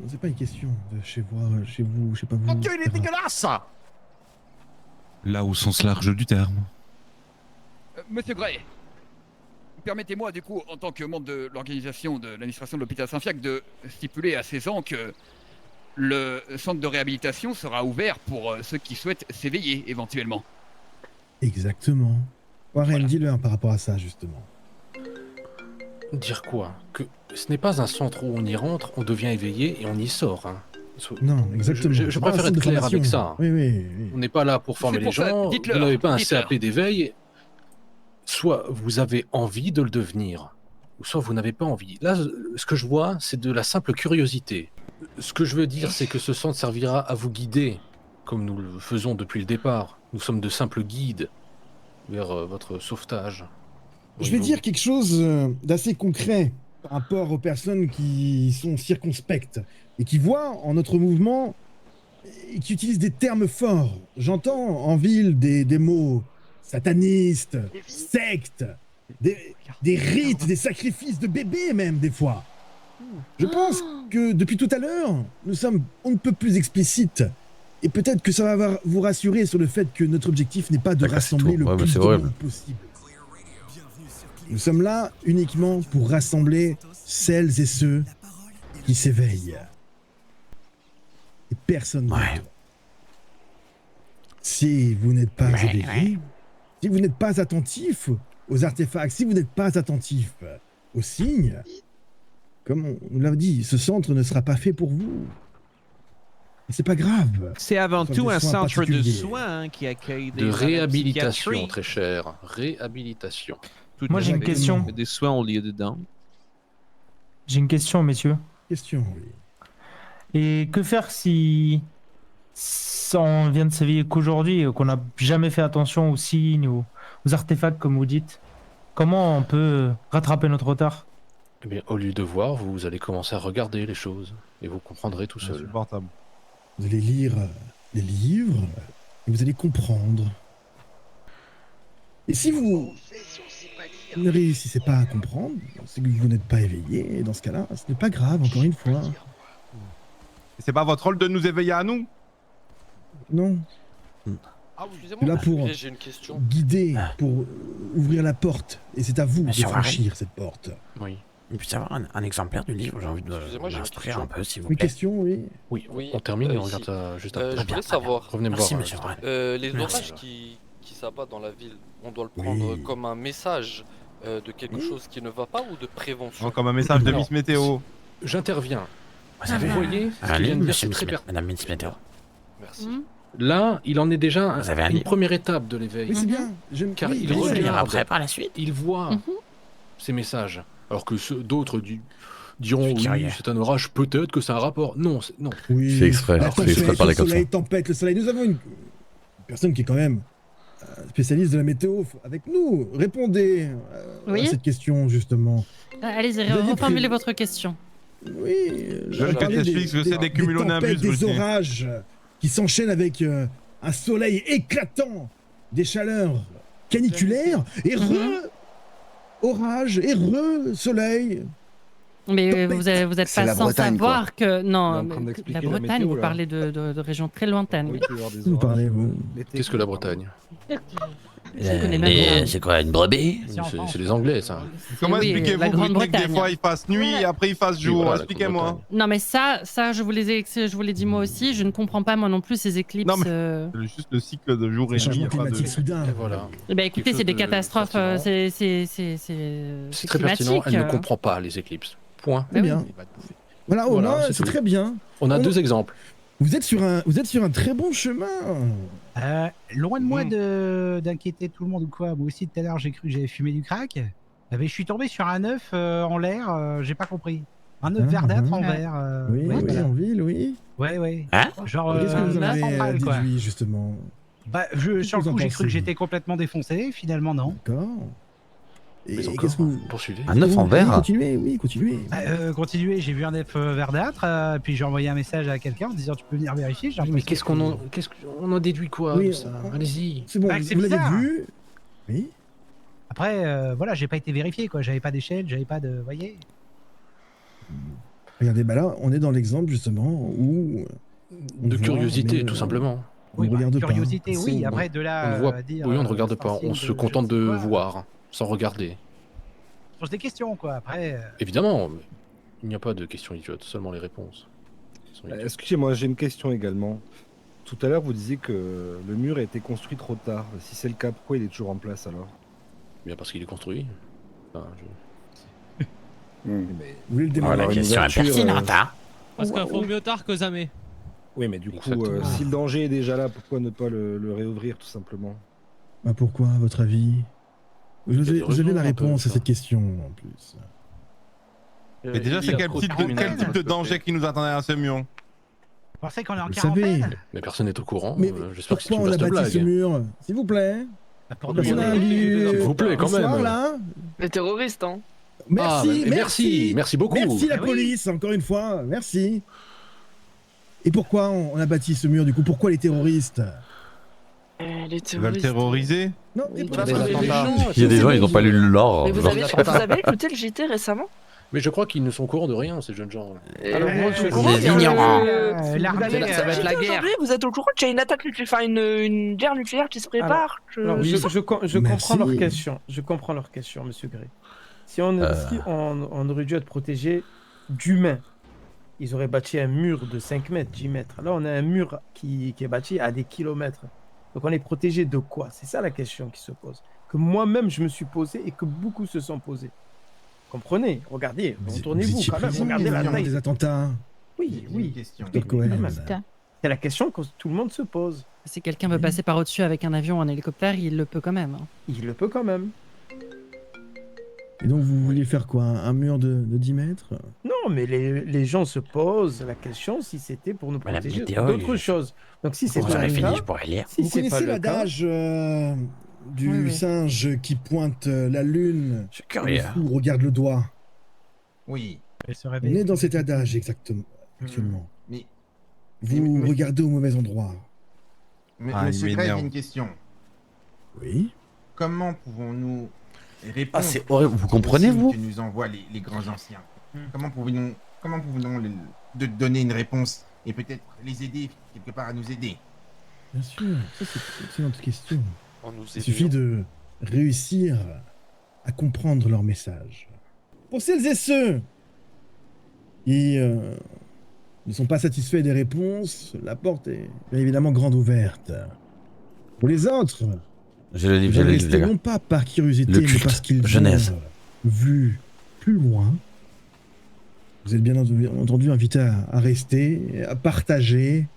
C'est pas une question de chez vous, je sais pas vous. Mon Dieu, il est dégueulasse ça! Là au sens large du terme. Monsieur Gray, permettez-moi du coup, en tant que membre de l'organisation de l'administration de l'hôpital Saint-Fiac, de stipuler à 16 ans que le centre de réhabilitation sera ouvert pour ceux qui souhaitent s'éveiller éventuellement. Exactement. Warren, dis-le par rapport à ça, justement. Dire quoi? Que ce n'est pas un centre où on y rentre, on devient éveillé et on y sort. Hein. Non, exactement. Je préfère être clair avec ça. Oui. On n'est pas là pour former les gens, vous n'avez pas un CAP d'éveil. Soit vous avez envie de le devenir, ou soit vous n'avez pas envie. Là, ce que je vois, c'est de la simple curiosité. Ce que je veux dire, c'est que ce centre servira à vous guider, comme nous le faisons depuis le départ. Nous sommes de simples guides vers votre sauvetage. Je vais dire quelque chose d'assez concret par rapport aux personnes qui sont circonspectes et qui voient en notre mouvement et qui utilisent des termes forts. J'entends en ville des mots satanistes, sectes, des rites, des sacrifices de bébés même des fois. Je pense que depuis tout à l'heure, nous sommes on ne peut plus explicites. Et peut-être que ça va vous rassurer sur le fait que notre objectif n'est pas de rassembler le plus de monde possible. Nous sommes là uniquement pour rassembler celles et ceux qui s'éveillent. Et personne d'autre. Si vous n'êtes pas éveillé, si vous n'êtes pas attentif aux artefacts, si vous n'êtes pas attentif aux signes, comme on l'a dit, ce centre ne sera pas fait pour vous. Et c'est pas grave. C'est avant tout un centre de soins qui accueille des de réhabilitation, psychiatrie. très cher. Réhabilitation. Moi, j'ai une question. Des soins au lieu dedans. J'ai une question, messieurs. Question, oui. Et que faire si on vient de s'éveiller qu'aujourd'hui et qu'on n'a jamais fait attention aux signes, aux artefacts, comme vous dites? Comment on peut rattraper notre retard? Eh bien, au lieu de voir, vous allez commencer à regarder les choses et vous comprendrez tout seul. Vous allez lire les livres et vous allez comprendre. Et si vous ne réussissez pas à comprendre, c'est que vous n'êtes pas éveillé, et dans ce cas-là, ce n'est pas grave, encore une fois. C'est pas votre rôle de nous éveiller à nous? Non. Je suis là pour j'ai une question. guider, pour ouvrir la porte, et c'est à vous de Monsieur franchir Warren. cette porte. Oui. Il peut y avoir un exemplaire du livre, j'ai envie de Excusez-moi, j'ai une m'instruire question. un peu, s'il vous Une plaît. question, oui. Oui, on termine et on regarde ça juste après. Je voulais savoir. Revenez me Merci, voir. monsieur Warren. Les Merci. orages qui s'abattent dans la ville, on doit le prendre comme un message de quelque chose qui ne va pas ou de prévention? Comme un message de Non. Miss Météo. J'interviens. Vous avez voyez ce qu'il un vient de livre, dire, monsieur c'est très Miss- Madame Miss Météo. Merci. Là, il en est déjà Vous avez un une livre première étape de l'éveil. Oui, c'est bien. Car oui, il oui, regarde, lire après, par la suite. il voit ces messages. Alors que d'autres diront oui, c'est un orage, peut-être que c'est un rapport. Non, non. Oui. C'est exprès, La c'est exprès de parler comme ça. soleil, tempête, le soleil. Nous avons une personne qui est quand même spécialiste de la météo avec nous. Répondez Oui. à cette question, justement. Allez-y, Vous aviez reformulez prévu- votre question. Oui, Je veux que t'expliques ce que c'est des tempêtes, cumulonimbus, des Bruce. orages qui s'enchaînent avec un soleil éclatant, des chaleurs caniculaires, et orage, et soleil. Mais vous êtes C'est pas la sans Bretagne, savoir que... On est Non, en train mais d'expliquer la la Bretagne, météo, vous là. parlez de régions très lointaines. oui. Vous parlez, vous. Qu'est-ce que la Bretagne? C'est quoi, une brebis? C'est les Anglais, ça. Comment Oui, expliquez-vous la que vous dites que des Grande-Bretagne. fois il fasse nuit et après il fasse Oui, jour? voilà, la Expliquez-moi. Non, mais ça je vous l'ai dit moi aussi, je ne comprends pas moi non plus ces éclips. Non, mais juste le cycle de jour et nuit. Changement y a pas de- climatique soudain. Voilà. Eh ben, écoutez, Quelque c'est des chose de catastrophes, pertinent. c'est très pertinent, climatique. elle ne comprend pas les éclipses. Point. Très bien. Voilà, au Voilà, moins, c'est c'est tout. très bien. On a deux exemples. Vous êtes sur un très bon chemin. Loin de moi d'inquiéter tout le monde ou quoi. Moi aussi, tout à l'heure, j'ai cru que j'avais fumé du crack. Je suis tombé sur un œuf en l'air, j'ai pas compris. Un œuf verdâtre en verre. Oui, ouais, oui, voilà. en ville, oui. Ouais. Hein Genre, Qu'est-ce que vous en la avez centrale, quoi. déduit, justement? Bah, Qu'est-ce que sur le vous en coup, j'ai cru pensez que j'étais complètement défoncé. Finalement, non. D'accord. Et Mais encore, qu'est-ce que vous... poursuivez. Un œuf en verre? Continuez, oui, continuez. Continuez, j'ai vu un œuf verdâtre, puis j'ai envoyé un message à quelqu'un en disant tu peux venir vérifier. J'ai Mais l'impression qu'est-ce qu'on en déduit quoi Oui, de ça Allez-y. C'est bon, Bah, c'est vous l'avez bizarre. vu? Oui. Après, voilà, j'ai pas été vérifié, quoi. J'avais pas d'échelle, j'avais pas de. Vous voyez. Regardez, bah là, on est dans l'exemple, justement, où... on De voit, curiosité, mais, tout simplement. On ne regarde pas. Curiosité, oui. Si, Après, de là. On ne voit, dire, oui, on ne regarde pas. sorcier On de se je contente ne sais de quoi. voir, sans regarder. Je pose des questions, quoi. Après. Évidemment, mais il n'y a pas de questions idiotes, seulement les réponses. sont idiotes. Excusez-moi, j'ai une question également. Tout à l'heure, vous disiez que le mur a été construit trop tard. Si c'est le cas, pourquoi il est toujours en place alors? Bien parce qu'il est construit. Enfin, Vous voulez le Ah, démolir? alors, une ouverture, Parce qu'il faut mieux tard que jamais. Oui, mais du coup, Exactement. si le danger est déjà là, pourquoi ne pas le réouvrir tout simplement? Bah pourquoi, à votre avis? Vous Il y a avez, des vous avez raisons, la un peu, réponse à ça. cette question, en plus. Mais déjà, c'est quel type de danger qui nous attendait à ce mur? Vous pensez qu'on est en Vous savez, quarantaine? mais personne n'est au courant. mais J'espère que c'est pourquoi une on a vaste bâti ce blague. mur? S'il vous plaît. Pour Personne n'a lu S'il vous plaît, quand l'histoire, même. là. Les terroristes, hein. Merci, mais merci beaucoup. Merci la Ah oui. police, encore une fois, merci. Et pourquoi on a bâti ce mur, du coup? Pourquoi les terroristes? Les Ils veulent terroristes. terroriser? Non, Oui, pourquoi parce que les gens, Il y a des gens, ils n'ont pas lu le lore. Mais vous avez écouté le JT récemment? Mais je crois qu'ils ne sont au courant de rien, ces jeunes gens. Alors, moi, je suis au courant, des ignorants. L'armée, ça va être la guerre. Vous êtes au courant qu'il y a une attaque nucléaire, enfin une guerre nucléaire qui se prépare? Alors, je comprends Merci. leur question. Je comprends leur question, monsieur Gray. Si on aurait dû être protégé d'humains, ils auraient bâti un mur de 5 mètres, 10 mètres. Là, on a un mur qui est bâti à des kilomètres. Donc, on est protégé de quoi? C'est ça la question qui se pose. Que moi-même, je me suis posé et que beaucoup se sont posés. Comprenez, regardez, Vous retournez-vous étiez quand même, présent regardez la lors taille. des attentats. Oui, oui. Dr. Cohen. C'est la question que tout le monde se pose. Si quelqu'un veut passer par au-dessus avec un avion ou un hélicoptère, il le peut quand même. hein. Il le peut quand même. Et donc, vous vouliez faire quoi? Un mur de 10 mètres? Non, mais les gens se posent la question si c'était pour nous Mais la protéger météo, d'autres il- choses. Donc si c'est Bon, pas j'en ai le fini, cas, je pourrais lire. si Vous c'est pas connaissez le cas, l'adage du Oui, oui. singe qui pointe la lune Je suis et curieux. le fou regarde le doigt? Oui, Elle se On réveille. est dans cet adage, exactement, actuellement. mais, Vous mais- regardez au mauvais endroit. Monsieur il Gray, j'ai m'énerve. une question. Oui. Comment pouvons-nous répondre Ah, c'est horrible. Vous aux comprenez, signes vous? que nous envoient les grands anciens? Comment pouvons-nous de donner une réponse et peut-être les aider quelque part à nous aider? Bien sûr, ça c'est une excellente question. En nous Il suffit de réussir à comprendre leur message. Pour celles et ceux qui ne sont pas satisfaits des réponses, la porte est bien évidemment grande ouverte. Pour les autres, J'ai le livre, vous j'ai le allez livre, les rester gars. non pas par curiosité, Le mais culte, parce qu'ils Genèse. ont vu plus loin. Vous êtes bien entendu invité à rester, à partager,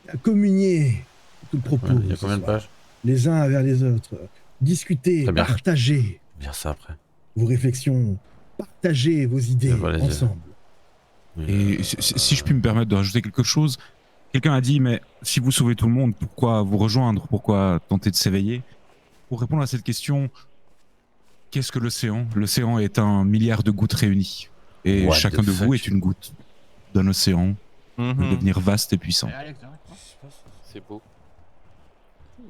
à communier tout le propos. Il y a ce combien de soir. pages? Les uns vers les autres. Discuter, Très bien. partager Bien ça après. vos réflexions partager vos idées ensemble. Et si je puis me permettre de rajouter quelque chose, quelqu'un a dit, mais si vous sauvez tout le monde, pourquoi vous rejoindre? Pourquoi tenter de s'éveiller? Pour répondre à cette question, qu'est-ce que l'océan? L'océan est 1 milliard de gouttes réunies. Et What chacun the de vous fuck? est une goutte d'un océan de devenir vaste et puissant. C'est beau.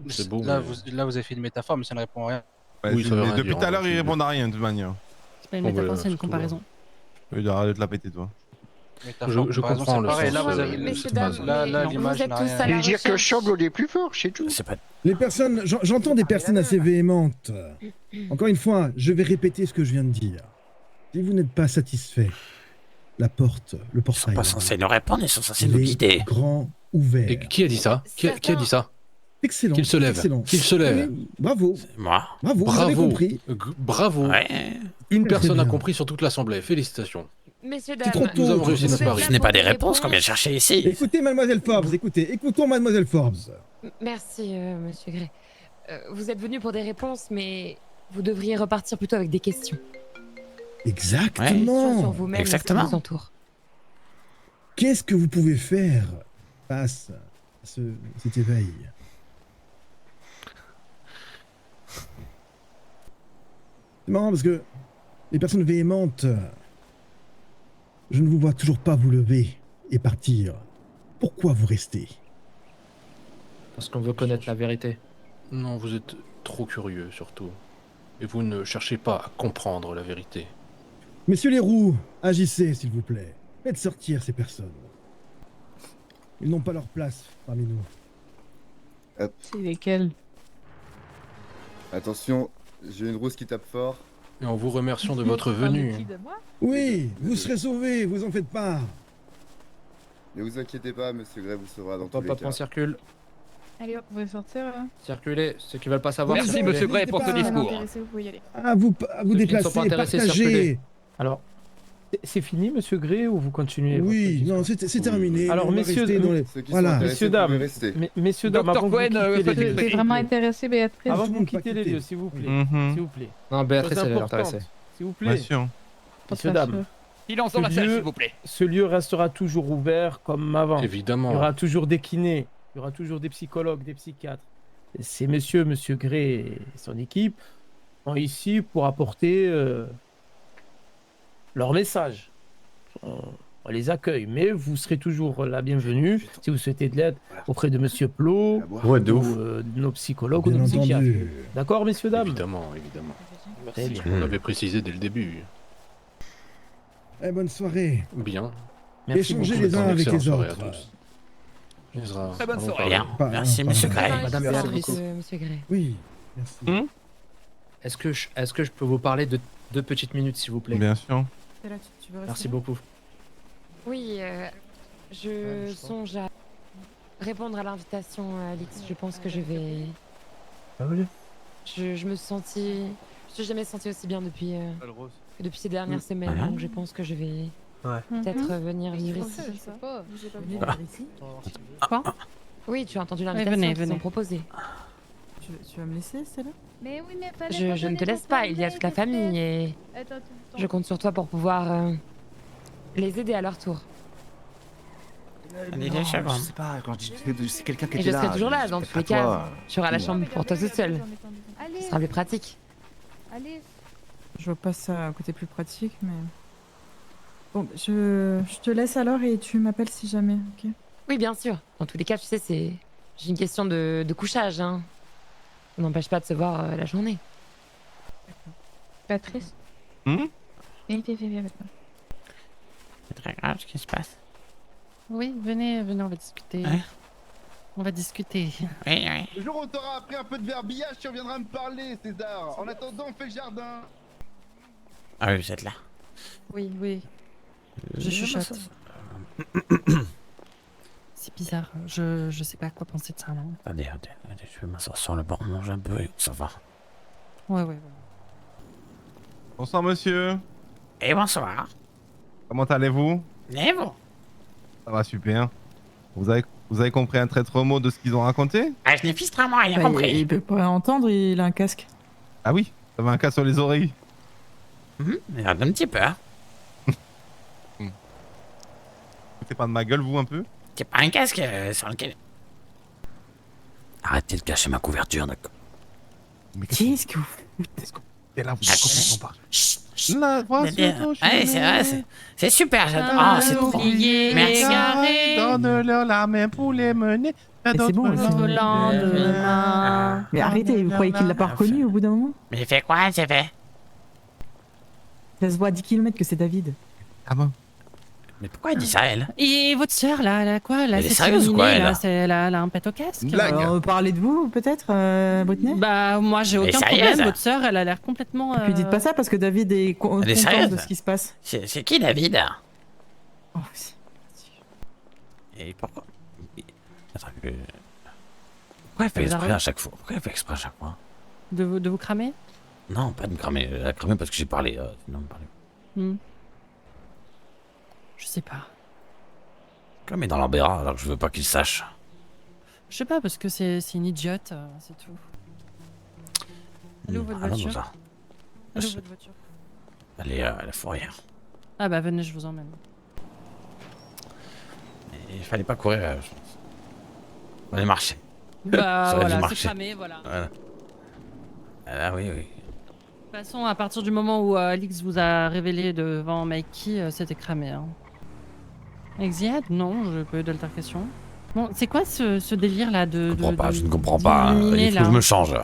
C'est beau. Là, mais- là, vous avez fait une métaphore, mais ça ne répond à rien. Ouais, Oui, ça veut rien depuis dire, tout à l'heure, hein, il c'est- répond à rien de toute manière. C'est pas une métaphore, c'est une comparaison. Il doit arrêter de la péter, toi. Je comprends le pareil, là, sens, vous avez messieurs, dames, là, mais l'image vous êtes n'a tous rien. à la dire que Chamblot est plus fort, c'est tout. C'est pas... Les personnes, j'entends des personnes assez véhémentes. Encore une fois, je vais répéter ce que je viens de dire. Si vous n'êtes pas satisfait, le portail. Pas censés nous répondre, ils sont censés il nous est guider. grand ouvert. Et qui a dit ça? Qui a dit ça? Excellent. Qu'il se lève. Excellent. Qu'il se lève. Oui, bravo. Moi. Bravo. Vous avez compris. Bravo. Ouais. Une Très personne a bien. compris sur toute l'assemblée. Félicitations. Messieurs, C'est trop dames, tôt. Nous avons réussi notre pari. Ce n'est pas des réponses qu'on vient chercher ici. Écoutez, mademoiselle Forbes, écoutons mademoiselle Forbes. Merci, monsieur Gray. Vous êtes venu pour des réponses, mais vous devriez repartir plutôt avec des questions. Exactement. Sur vous-même et ce qui vous entoure. Qu'est-ce que vous pouvez faire face à cet éveil? C'est marrant parce que les personnes véhémentes, je ne vous vois toujours pas vous lever et partir. Pourquoi vous restez? Parce qu'on veut connaître la vérité. Non, vous êtes trop curieux surtout. Et vous ne cherchez pas à comprendre la vérité. Messieurs les roues, agissez s'il vous plaît. Faites sortir ces personnes. Ils n'ont pas leur place parmi nous. C'est lesquels? Attention, j'ai une rousse qui tape fort. Et en vous remerciant de votre venue. Oui, vous serez sauvés, vous en faites pas. Ne vous inquiétez pas, monsieur Gray vous sauvera dans tous les Papa, cas. on circule. Allez hop, vous pouvez sortir là. Circulez, ceux qui veulent pas savoir. Merci, circulez. monsieur Gray, pour ce discours. Vous pouvez y aller. Ah, vous Ceux qui ne sont déplacez, pas intéressés, partagez. circulez. Alors, c'est fini, monsieur Gray, ou vous continuez? Oui, non, c'est terminé. Alors, On va messieurs, rester dans les- Ceux qui Voilà. sont intéressés, Messieurs, vous dames, pouvez rester. messieurs, dames, Dr. avant que vous Gwen, quittiez les faites-le lieux, Vous êtes vraiment intéressé, Béatrice? avant que Tout le vous monde quittiez les pas lieux, s'il vous plaît. Mhm. S'il vous plaît. Non, Béatrice, Chose elle est importante, intéressée. s'il vous Bien plaît. sûr. Messieurs, dames, Silence dans la Ce salle, lieu- s'il vous plaît. ce lieu restera toujours ouvert comme avant. Évidemment. Il y aura toujours des kinés, il y aura toujours des psychologues, des psychiatres. Et ces monsieur Gray et son équipe sont ici pour apporter leur message. On les accueille, mais vous serez toujours la bienvenue si vous souhaitez de l'aide auprès de monsieur Plot Ouais, de ou ouf. de nos psychologues ou Bien nos psychiatres. entendu. D'accord, messieurs, dames? Évidemment, évidemment. Très bien. On l'avait précisé dès le début. Eh, bonne soirée. Bien. Merci Échangez beaucoup. les uns avec Excellente les soirée à autres. tous. Ezra, Très bonne allons soirée. parler. Bien. Merci, monsieur Gray. Madame Merci, Béatrice. monsieur Gray. Oui, merci. Est-ce que je peux vous parler de 2 petites minutes, s'il vous plaît? Bien sûr. T'es là, tu veux rester Merci là? beaucoup. Oui, je songe à répondre à l'invitation, Alix. Je pense que je vais. Ah oui. Je me sentis. Je me jamais senti aussi bien depuis ces dernières semaines, Voilà. donc je pense que je vais Ouais. peut-être venir vivre ici. Je sais pas. J'ai pas venu Ah. vivre ici. Quoi? Oui, tu as entendu Oui, l'invitation venez, qu'ils venez. ont proposée. Tu vas me laisser, c'est là? Mais oui, mais fallait Je ne te laisse pas, il y a toute la famille et je compte sur toi pour pouvoir les aider à leur tour. Allez, deux secondes. Je sais pas, quand c'est quelqu'un qui Et était je là. serai toujours là, dans c'était tous les pas cas. toi. Tu auras la chambre pour toi toute seule. Allez, Ce sera plus pratique. allez. Je vois pas ça à côté plus pratique, mais. Bon, je te laisse alors et tu m'appelles si jamais, ok? Oui, bien sûr. Dans tous les cas, tu sais, j'ai une question de couchage. Hein. Ça n'empêche pas de se voir la journée. Patrice? Hmm? Viens avec moi. C'est très grave ce qui se passe. Oui, venez, on va discuter. Hein? On va discuter. Oui, oui. Le jour où t'auras appris un peu de verbillage, tu reviendras me parler, César. En attendant, on fait le jardin. Ah oui, vous êtes là. Oui, oui. Je chuchote. C'est bizarre. Je sais pas quoi penser de ça, non? Attendez, je vais m'asseoir sur le banc, manger un peu et ça va. Ouais. Bonsoir, monsieur. Et bonsoir. Comment allez-vous? Et vous? Ça va super. Vous avez compris un traître mot de ce qu'ils ont raconté? Ah, je n'ai fistrement rien Bah, compris. il peut pas entendre, il a un casque. Ah oui, ça avait un cas sur les oreilles. Regarde un petit peu. Hein. Foutez pas de ma gueule, vous, un peu? C'est pas un casque sur lequel... Arrêtez de cacher ma couverture, d'accord. Qu'est-ce que vous foutez? Et là, vous Ah, comprenez pas. La voiture, c'est vrai, c'est super, j'adore. Ah, c'est trop. oublié, Merci. égaré. Donne-leur la main pour les mener. C'est bon, c'est bon. Lendemain. Mais arrêtez, vous croyez qu'il l'a pas reconnu au bout d'un moment? Mais il fait quoi, c'est fait? Ça se voit à 10 km que c'est David. Ah bon? Mais pourquoi elle dit ça, elle? Et votre sœur, là, elle a quoi là? Elle est c'est sérieuse ou quoi, terminé, elle, là, là elle a un pet au casque. On parlait de vous, peut-être, Britney? Bah, moi, j'ai Elle est aucun sérieuse? problème. Votre sœur, elle a l'air complètement. Puis dites pas ça parce que David est content Elle est sérieuse? de ce qui se passe. C'est qui, David? Oh, Et pourquoi... Attends, pourquoi elle fait exprès à chaque fois? Pourquoi elle fait exprès à chaque fois? De vous cramer? Non, pas de me cramer. Elle a cramé parce que j'ai parlé. Sinon, me parler. Je sais pas. Comme est dans l'embéras alors que je veux pas qu'il sache. Je sais pas, parce que c'est une idiote, c'est tout. Elle est où votre Allons voiture? ça. Elle est où votre voiture? Elle est à la fourrière. Ah bah venez, je vous emmène. Il fallait pas courir, je pense. On allait marcher. Bah J'aurais dû voilà, c'est marcher. cramé, voilà. Ah oui, oui. De toute façon, à partir du moment où Alix vous a révélé devant Mikey, c'était cramé. Hein. Exiad? Non, je peux d'altercation. Bon, c'est quoi ce délire là de. Je ne comprends pas. Il faut que je me change.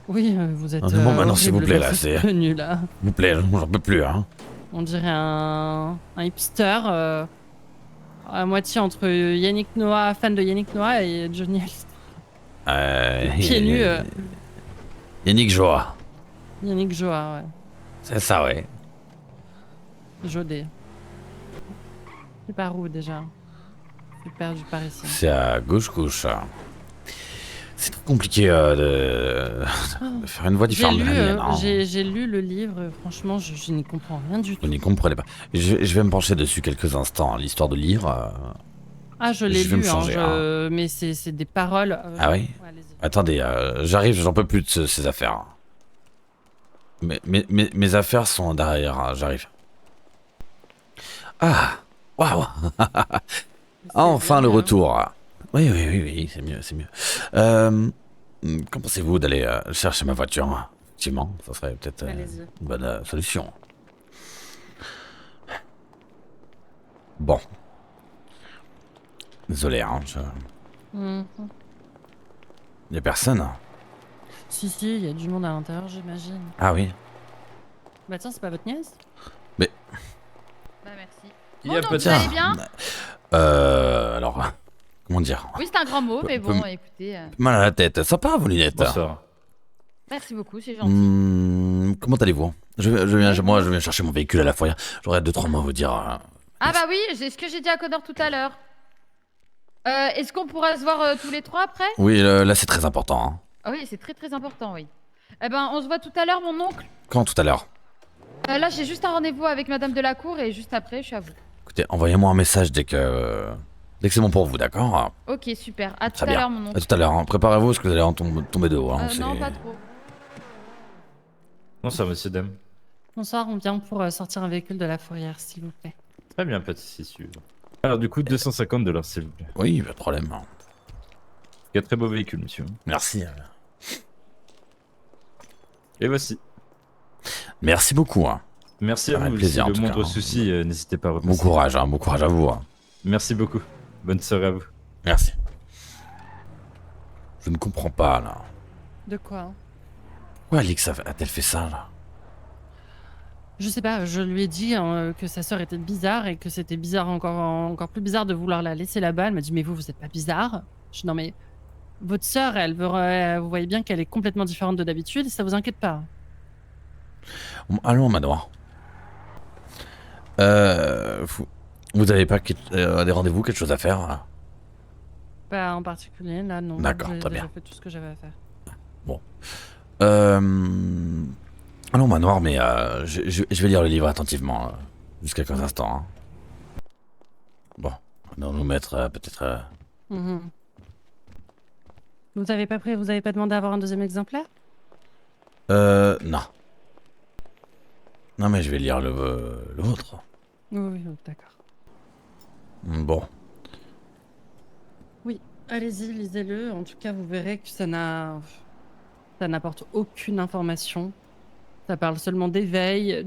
Oui, vous êtes. Bon, maintenant, s'il vous plaît, là, c'est. Venu, là. S'il vous plaît, j'en peux plus, hein. On dirait un hipster à moitié entre Yannick Noah, fan de Yannick Noah, et Johnny Hallyday. Pieds nus. Yannick Joa. Yannick Joa, ouais. C'est ça, ouais. Jodé. C'est par où déjà? J'ai perdu par ici. C'est à gauche. C'est trop compliqué de faire une voix différente de la mienne. Hein. J'ai lu le livre, franchement, je n'y comprends rien du tout. Vous n'y comprenez pas. Je vais me pencher dessus quelques instants, l'histoire de lire. Ah, je l'ai vais me lu, changer, mais c'est des paroles. Ah oui? Attendez, j'arrive, j'en peux plus de ces affaires. Mes affaires sont derrière, j'arrive. Ah! Waouh! Enfin le retour. Oui, c'est mieux. Qu'en pensez-vous d'aller chercher ma voiture? Effectivement, ça serait peut-être une bonne solution. Bon. Désolé, hein, Y'a personne? Si, il y a du monde à l'intérieur, j'imagine. Ah oui. Bah tiens, c'est pas votre nièce? Mais... Bah merci. Il y a donc, peut-être... vous allez bien? Alors... Comment dire? Oui, c'est un grand mot, mais bon, écoutez... Mal à la tête. Sympa, vos lunettes. Bonsoir. Merci beaucoup, c'est gentil. Comment allez-vous? Je viens chercher mon véhicule à la fourrière. J'aurais 2-3 mots à vous dire. Ah bah oui, c'est ce que j'ai dit à Connor tout à l'heure. Est-ce qu'on pourra se voir tous les trois après? Oui, là c'est très important. Hein. Ah oui, c'est très important, oui. Eh ben, on se voit tout à l'heure, mon oncle. Quand tout à l'heure? Là, j'ai juste un rendez-vous avec Madame de la Cour et juste après, je suis à vous. Écoutez, envoyez-moi un message dès que c'est bon pour vous, d'accord? Ok, super. À tout Très à bien. l'heure, mon oncle. À tout à l'heure. Hein. Préparez-vous parce que vous allez en tomber de haut. Hein. Non, pas trop. Bonsoir, monsieur, dame. Bonsoir, on vient pour sortir un véhicule de la fourrière, s'il vous plaît. Très bien, pas de soucis. Alors, du coup, 250 $, s'il vous plaît. Oui, pas de problème. Il y a très beau véhicule, monsieur. Merci. Et voici. Merci beaucoup. Hein. Merci à Avec vous. plaisir, Si en le tout cas, moindre hein. souci, n'hésitez pas à repasser. Bon courage à vous. Hein. Merci beaucoup. Bonne soirée à vous. Merci. Je ne comprends pas, là. De quoi? Pourquoi Alix a-t-elle fait ça, là? Je sais pas, je lui ai dit que sa sœur était bizarre et que c'était bizarre, encore plus bizarre de vouloir la laisser là-bas. Elle m'a dit, mais vous êtes pas bizarre? Je dis, non, mais votre sœur, vous voyez bien qu'elle est complètement différente de d'habitude, ça vous inquiète pas? Allons, Manoir. Vous avez pas des rendez-vous, quelque chose à faire? Pas en particulier, là, non. D'accord, J'ai très déjà bien. fait tout ce que j'avais à faire. Bon. Allons, Manoir, mais je vais lire le livre attentivement, jusqu'à quelques instants. Hein. Bon, on va nous mettre peut-être... Mhm. Vous avez pas demandé à avoir un deuxième exemplaire? Non. Non mais je vais lire le vôtre. Oui, d'accord. Bon. Oui, allez-y, lisez-le. En tout cas, vous verrez que ça n'apporte aucune information. Ça parle seulement d'éveil,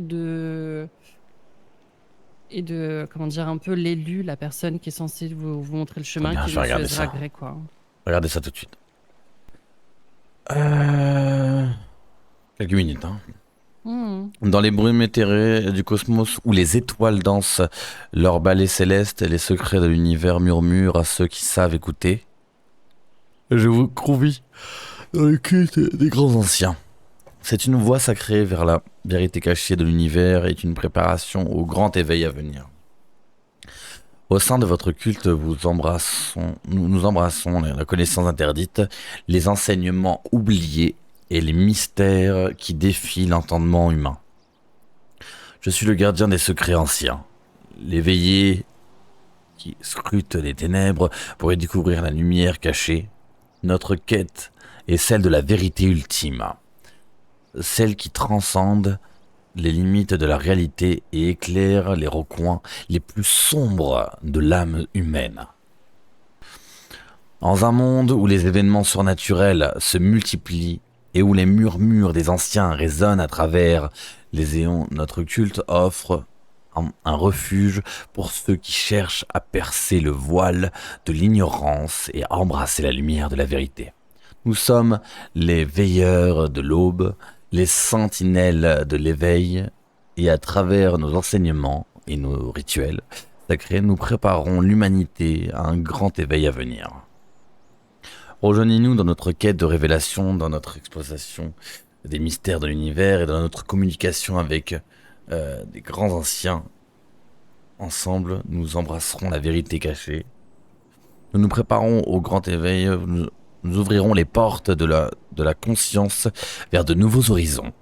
et de, comment dire, un peu l'élu, la personne qui est censée vous montrer le chemin, bien, qui je vais est regarder Ezra ça. Grey, quoi. Regardez ça tout de suite. Quelques minutes, hein. Dans les brumes éthérées du cosmos où les étoiles dansent leur ballet céleste et les secrets de l'univers murmurent à ceux qui savent écouter, je vous convie dans le culte des grands anciens. C'est une voie sacrée vers la vérité cachée de l'univers et une préparation au grand éveil à venir. Au sein de votre culte, nous embrassons la connaissance interdite, les enseignements oubliés et les mystères qui défient l'entendement humain. Je suis le gardien des secrets anciens, l'éveillé qui scrute les ténèbres pour y découvrir la lumière cachée. Notre quête est celle de la vérité ultime, celle qui transcende les limites de la réalité et éclaire les recoins les plus sombres de l'âme humaine. Dans un monde où les événements surnaturels se multiplient et où les murmures des anciens résonnent à travers les éons, notre culte offre un refuge pour ceux qui cherchent à percer le voile de l'ignorance et à embrasser la lumière de la vérité. Nous sommes les veilleurs de l'aube, les sentinelles de l'éveil, et à travers nos enseignements et nos rituels sacrés, nous préparons l'humanité à un grand éveil à venir. Rejoignez-nous dans notre quête de révélation, dans notre exploration des mystères de l'univers et dans notre communication avec des grands anciens. Ensemble, nous embrasserons la vérité cachée. Nous nous préparons au grand éveil. Nous ouvrirons les portes de la conscience vers de nouveaux horizons,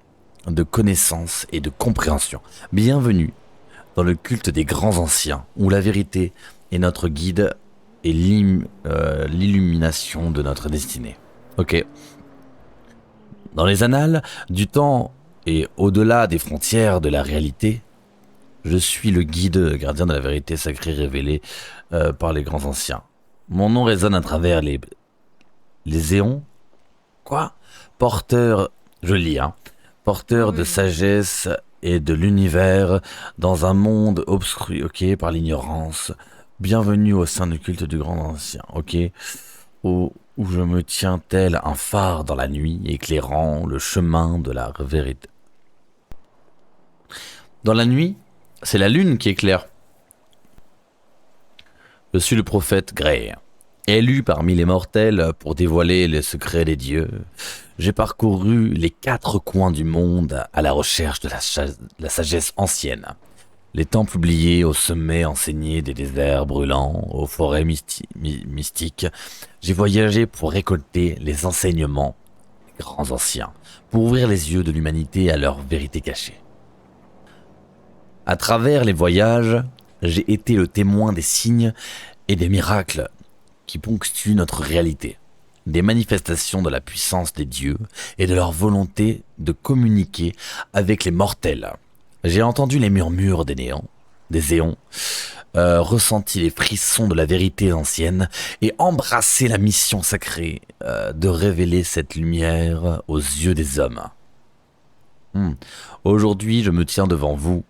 de connaissance et de compréhension. Bienvenue dans le culte des grands anciens, où la vérité est notre guide et l'illumination de notre destinée. Ok. Dans les annales du temps et au-delà des frontières de la réalité, je suis le guide gardien de la vérité sacrée révélée par les grands anciens. Mon nom résonne à travers les éons. Quoi? Porteur, je lis, hein. Porteur de sagesse et de l'univers dans un monde obscur, ok, par l'ignorance. Bienvenue au sein du culte du grand ancien, ok, où je me tiens tel un phare dans la nuit, éclairant le chemin de la vérité. Dans la nuit, c'est la lune qui éclaire. Je suis le prophète Grey, élu parmi les mortels pour dévoiler les secrets des dieux. J'ai parcouru les 4 coins du monde à la recherche de la sagesse ancienne. Les temples oubliés au sommet enseignés des déserts brûlants, aux forêts mystiques. J'ai voyagé pour récolter les enseignements des grands anciens, pour ouvrir les yeux de l'humanité à leur vérité cachée. À travers les voyages, j'ai été le témoin des signes et des miracles qui ponctuent notre réalité, des manifestations de la puissance des dieux et de leur volonté de communiquer avec les mortels. J'ai entendu les murmures des éons, ressenti les frissons de la vérité ancienne et embrassé la mission sacrée de révéler cette lumière aux yeux des hommes. Aujourd'hui, je me tiens devant vous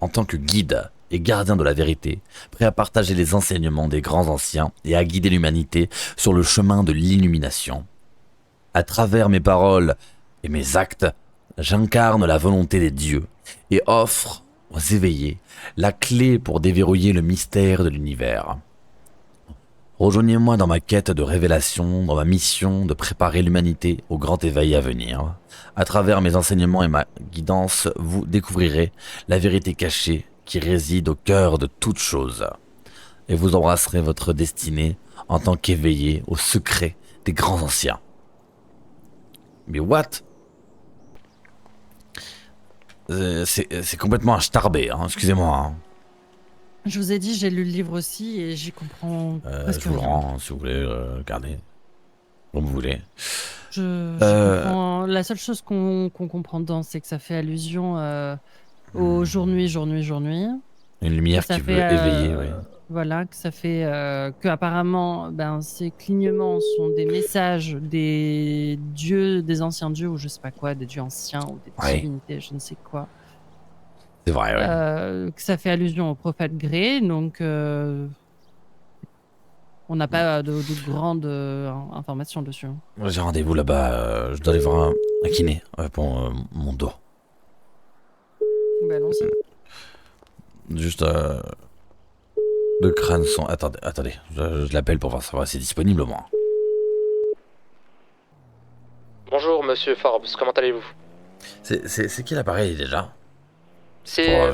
en tant que guide et gardien de la vérité, prêt à partager les enseignements des grands anciens et à guider l'humanité sur le chemin de l'illumination. À travers mes paroles et mes actes, j'incarne la volonté des dieux et offre aux éveillés la clé pour déverrouiller le mystère de l'univers. Rejoignez-moi dans ma quête de révélation, dans ma mission de préparer l'humanité au grand éveil à venir. À travers mes enseignements et ma guidance, vous découvrirez la vérité cachée qui réside au cœur de toute chose. Et vous embrasserez votre destinée en tant qu'éveillé au secret des grands anciens. Mais what? C'est complètement un starbé, hein, excusez-moi. Hein. Je vous ai dit, j'ai lu le livre aussi et j'y comprends presque Je vous le rien. rends, si vous voulez, regardez. Comme vous voulez. Je comprends... La seule chose qu'on comprend dedans, c'est que ça fait allusion au jour-nuit, jour-nuit, jour-nuit. Une lumière Ça qui veut fait, éveiller, oui. Voilà, que ça fait que apparemment, ben, ces clignements sont des messages des dieux, des anciens dieux ou je sais pas quoi, des dieux anciens ou des Ouais. divinités, je ne sais quoi. C'est vrai, ouais. Que ça fait allusion au prophète Grey, donc on n'a pas de grandes informations dessus. Moi, j'ai rendez-vous là-bas. Je dois aller voir un kiné pour mon dos. Ben, allons-y. Juste. Le crâne sont. Attendez. Je l'appelle pour voir si c'est disponible au moins. Bonjour Monsieur Forbes, comment allez-vous? C'est qui l'appareil déjà? C'est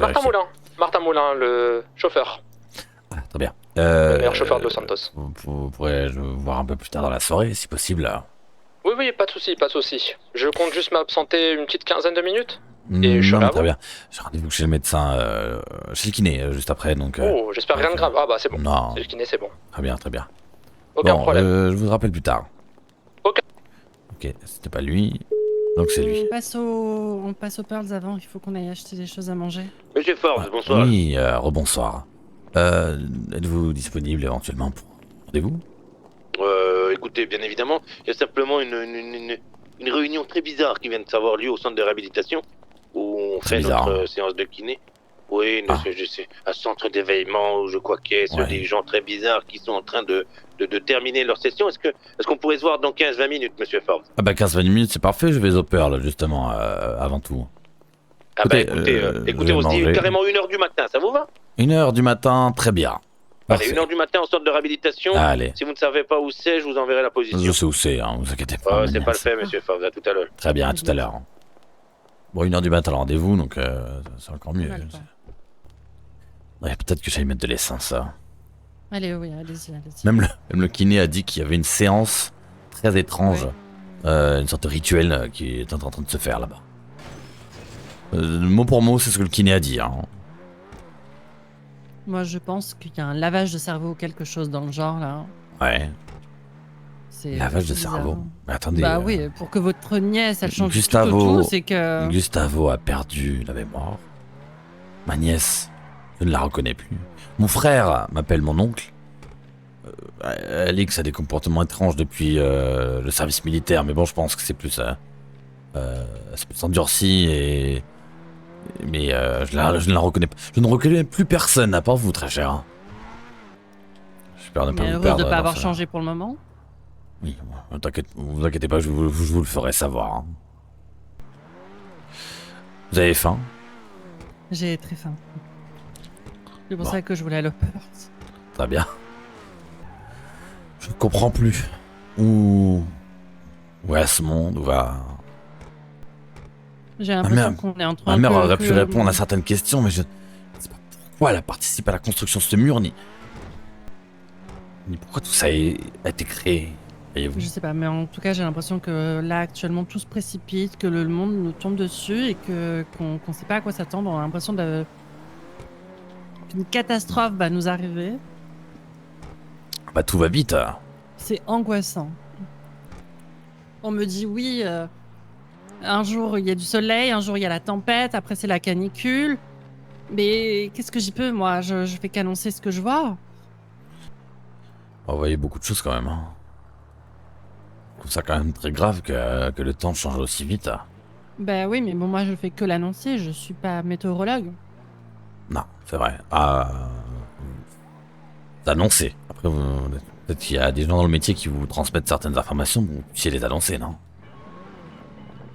Martin Moulin, le chauffeur. Ah, très bien. Le meilleur chauffeur de Los Santos. Pourrais-je voir un peu plus tard dans la soirée, si possible? Oui, pas de souci. Je compte juste m'absenter une petite quinzaine de minutes. Et je serai Non, à très vous. bien. J'ai rendez-vous chez le médecin, chez le kiné, juste après, donc... Oh, j'espère rien de grave. Ah bah c'est bon. Non. C'est le kiné, c'est bon. Très bien. Aucun problème. Je vous rappelle plus tard. Ok. Ok, c'était pas lui, donc c'est lui. On passe aux Pearls avant, il faut qu'on aille acheter des choses à manger. Monsieur Forbes, bonsoir. Oui, rebonsoir. Êtes-vous disponible éventuellement pour rendez-vous? Écoutez, bien évidemment, il y a simplement une réunion très bizarre qui vient de s'avoir lieu au centre de réhabilitation, où on Très fait bizarre, notre séance de kiné. Oui, je sais, un centre d'éveillement, ou je crois qu'est-ce Ouais. des gens très bizarres qui sont en train de terminer leur session. Est-ce qu'on pourrait se voir dans 15-20 minutes, monsieur Forbes? Ah bah 15-20 minutes, c'est parfait, je vais au Pearl, justement, avant tout. Ah bah Écoutez, écoutez, on je se vais dit manger. carrément 1h du matin, ça vous va? 1h du matin, très bien. Allez, 1h du matin au centre de réhabilitation. Allez. Si vous ne savez pas où c'est, je vous enverrai la position. Je sais où c'est, vous inquiétez pas. C'est ma pas le nièce. fait, monsieur Forbes, à tout à l'heure. Très bien, à tout à l'heure. Bon, 1h du matin, le rendez-vous, donc c'est encore mieux. Ouais, peut-être que j'allais mettre de l'essence, ça. Allez, oui, allez-y. Même le kiné a dit qu'il y avait une séance très étrange, une sorte de rituel qui est en train de se faire là-bas. Mot pour mot, c'est ce que le kiné a dit. Hein. Moi, je pense qu'il y a un lavage de cerveau ou quelque chose dans le genre, là. Ouais. C'est Lavage de bizarre. cerveau. Mais attendez. Bah oui, pour que votre nièce, elle change Gustavo, du tout au tout, c'est que... Gustavo a perdu la mémoire. Ma nièce, je ne la reconnais plus. Mon frère m'appelle mon oncle. Alix a des comportements étranges depuis le service militaire, mais bon, je pense que c'est plus endurci et... Mais je ne la reconnais pas. Je ne reconnais plus personne à part vous, très cher. J'ai peur de ne pas Mais vous heureuse perdre. de pas dans avoir ça. changé pour le moment. Oui, vous inquiétez pas, je vous le ferai savoir. Hein. Vous avez faim? J'ai très faim. C'est pour Bon. ça que je voulais aller au Pearls. Très bien. Je ne comprends plus. Où est ce monde? Où va... J'ai Ma l'impression mère, qu'on est entre ma un mère peu aurait pu que- répondre à certaines questions, mais je ne sais pas pourquoi elle a participé à la construction de ce mur, ni pourquoi tout ça a été créé. Voyez-vous. Je sais pas, mais en tout cas, j'ai l'impression que là, actuellement, tout se précipite, que le monde nous tombe dessus et qu'on sait pas à quoi s'attendre. On a l'impression qu'une catastrophe va nous arriver. Bah tout va vite. Hein. C'est angoissant. On me dit oui, un jour il y a du soleil, un jour il y a la tempête, après c'est la canicule. Mais qu'est-ce que j'y peux, moi? Je fais qu'annoncer ce que je vois. On voyait beaucoup de choses quand même. Hein. Je trouve ça quand même très grave que le temps change aussi vite. Hein. Ben oui, mais bon, moi je fais que l'annoncer, je suis pas météorologue. Non, c'est vrai. D'annoncer. Après, peut-être qu'il y a des gens dans le métier qui vous transmettent certaines informations, vous puissiez les annoncer, non?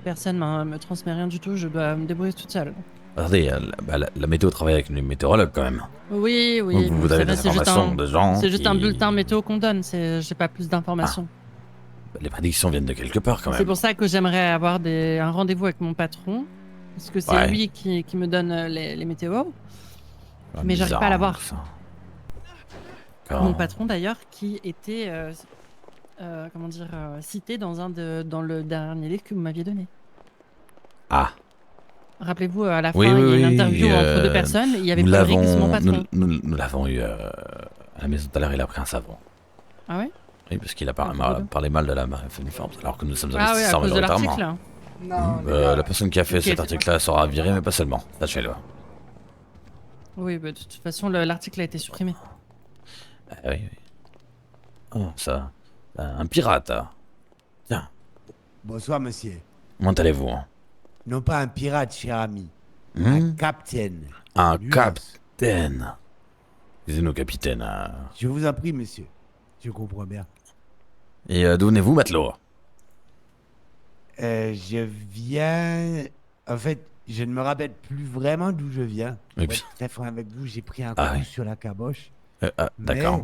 Personne me transmet rien du tout, je dois me débrouiller toute seule. Regardez, la météo travaille avec les météorologues quand même. Oui, oui. Donc, vous mais avez ça des va, c'est juste informations de gens C'est juste un qui- bulletin météo qu'on donne, j'ai pas plus d'informations. Les prédictions viennent de quelque part quand C'est même. pour ça que j'aimerais avoir un rendez-vous avec mon patron, parce que c'est Ouais. lui qui me donne les météos. Ah, Mais j'arrive bizarre, pas à hein, l'avoir. ça. Mon patron d'ailleurs, qui était cité dans le dernier livre que vous m'aviez donné. Ah. Rappelez-vous, à la fin, Oui, il y a oui, une oui, interview entre deux personnes, et il y avait nous Paul Rick, l'avons- mon patron. Nous l'avons eu à la maison tout à l'heure, il a pris un savon. Ah ouais? Oui, parce qu'il a parlé mal de la famille Forbes, alors que nous sommes Ah oui, à investisseurs cause de majoritairement. l'article. Non, La personne qui a fait Ok, cet c'est article-là sera virée, mais pas seulement. Sachez-le. Oui, bah, de toute façon, l'article a été supprimé. Ah oui, oui. Oh, ça. Un pirate. Tiens, Bonsoir, monsieur. comment allez-vous? Non pas un pirate, cher ami. Hmm? Un capitaine. Un Lui. capitaine. Excusez-nous, capitaine. Je vous en prie, monsieur. Je comprends bien. Et d'où venez-vous, matelot? Je viens... En fait, je ne me rappelle plus vraiment d'où je viens. Et Pour puis- être très franc avec vous, j'ai pris un coup Ah oui. sur la caboche. D'accord. Mais,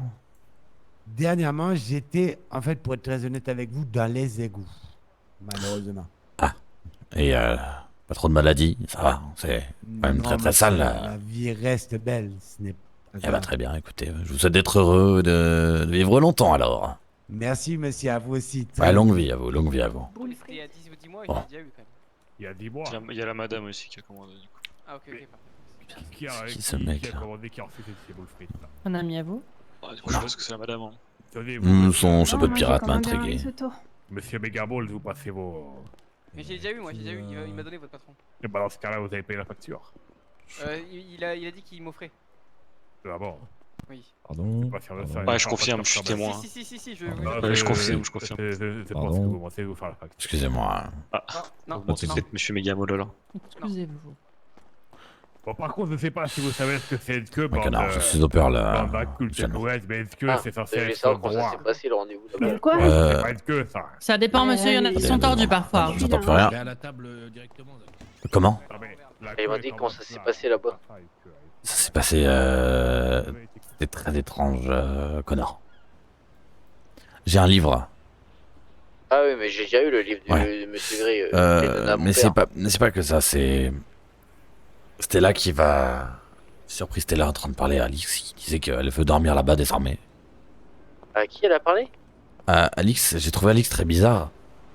dernièrement, j'étais, en fait, pour être très honnête avec vous, dans les égouts. Malheureusement. Et pas trop de maladies, ça va. C'est quand même Non, très très monsieur, sale. La vie reste belle. Ce n'est pas Eh ben grave. très bien, écoutez, je vous souhaite d'être heureux, de vivre longtemps alors. Merci, monsieur, à vous aussi. Ouais, longue vie à vous, longue vie à vous. Il y a 10 mois, Bon. il y a déjà eu quand même. Il y a 10 mois. Il y a la madame aussi qui a commandé du coup. Ah, ok, ok. Qui ce mec qui a là? commandé, qui a refusé ces boules frites là. Un ami à vous? Ouais, du coup, je pense que c'est la madame. Hein. Tenez, Son chapeau de pirate m'a intrigué. Monsieur Megabold, vous passez vos... Mais j'ai déjà eu, moi, j'ai déjà eu. Il m'a donné votre patron. Et bah dans ce cas-là, vous avez payé la facture. Il a dit qu'il m'offrait. D'abord. Oui. Pardon. Ouais, je confirme, je suis témoin. Si, je... Je confirme, je confirme. C'est pas ce que vous pensez vous faire la facture. Excusez-moi. Non, Bon, c'est peut-être Monsieur Megamolo là. Excusez-vous. Bon, par contre, je sais pas si vous savez ce que c'est que Un canard, je suis au peur là. mais est-ce que c'est censé Je voulais être savoir comment ça droit? s'est passé le rendez-vous C'est là-bas. quoi Euh, C'est pas être que ça. Ça dépend, monsieur, il y en a qui sont tordus parfois. J'entends plus rien. à la table directement. Comment? Il m'a dit comment ça s'est passé là-bas. Ça s'est passé. C'était très étrange, Connor. J'ai un livre. Ah oui, mais j'ai déjà eu le livre de Monsieur Gray. je l'ai donné à mon Mais père. c'est pas que ça, c'est. Stella qui va. Surprise Stella en train de parler à Alix, qui disait qu'elle veut dormir là-bas désormais. À qui elle a parlé? Alix, j'ai trouvé Alix très bizarre.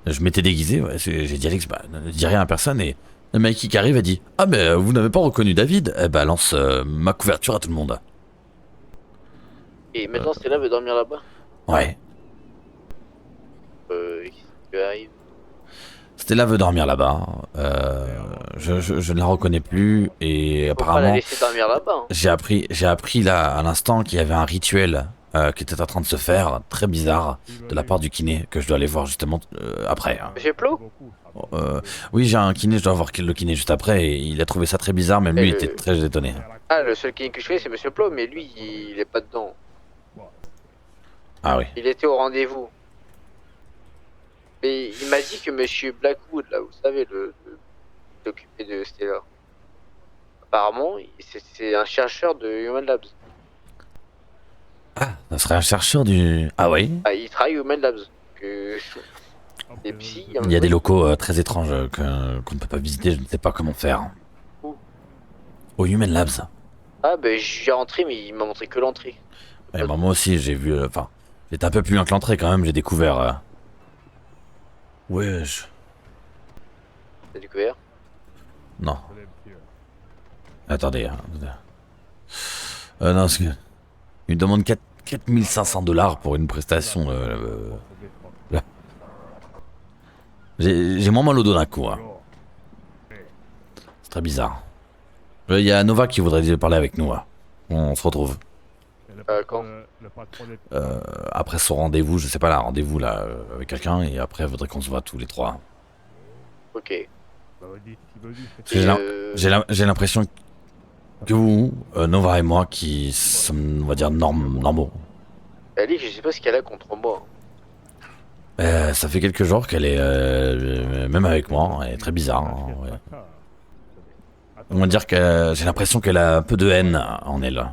Je m'étais déguisé, ouais, j'ai dit Alix, bah, ne dis rien à personne, et le mec qui arrive a dit ah, mais vous n'avez pas reconnu David? Eh ben, lance ma couverture à tout le monde. Et maintenant Stella veut dormir là-bas? Ouais. Qu'est-ce qui lui arrive? Stella veut dormir là-bas. Je ne la reconnais plus, et Faut pas la apparemment. laisser dormir là-bas. Hein. J'ai appris là, à l'instant, qu'il y avait un rituel qui était en train de se faire, très bizarre, de la part du kiné, que je dois aller voir justement après. Hein. Monsieur Plot? Oui, j'ai un kiné, je dois voir le kiné juste après, et il a trouvé ça très bizarre, même lui Et était très étonné. Ah, le seul kiné que je fais, c'est Monsieur Plot, mais lui, il est pas dedans. Ah oui. Il était au rendez-vous. Mais il m'a dit que Monsieur Blackwood, là, vous savez, l'occupé de Stella. Apparemment, c'est un chercheur de Human Labs. Ça serait un chercheur du... Ah oui. Ah, il travaille au Human Labs. Que... Des psys, Il y a des locaux très étranges qu'on ne peut pas visiter, je ne sais pas comment faire. Où? Au Human Labs. Ah, ben j'ai rentré, mais il m'a montré que l'entrée. Et bah, moi aussi, j'ai vu... Enfin, j'étais un peu plus loin que l'entrée quand même, j'ai découvert... Wesh. T'as découvert? Non. Attendez. Non, parce que... Il me demande 4500 $ pour une prestation. Là. J'ai moins mal au dos d'un coup. Hein. C'est très bizarre. Il y a Nova qui voudrait parler avec nous. Hein. On se retrouve. Quand? Après son rendez-vous, je sais pas là, rendez-vous là avec quelqu'un, et après il faudrait qu'on se voit tous les trois. Ok. J'ai l'impression que vous, Nova et moi, qui sommes, on va dire, normaux. Ali, je sais pas ce qu'elle a contre moi. Ça fait quelques jours qu'elle est, même avec moi, elle est très bizarre. Hein, ouais. On va dire que j'ai l'impression qu'elle a un peu de haine en elle.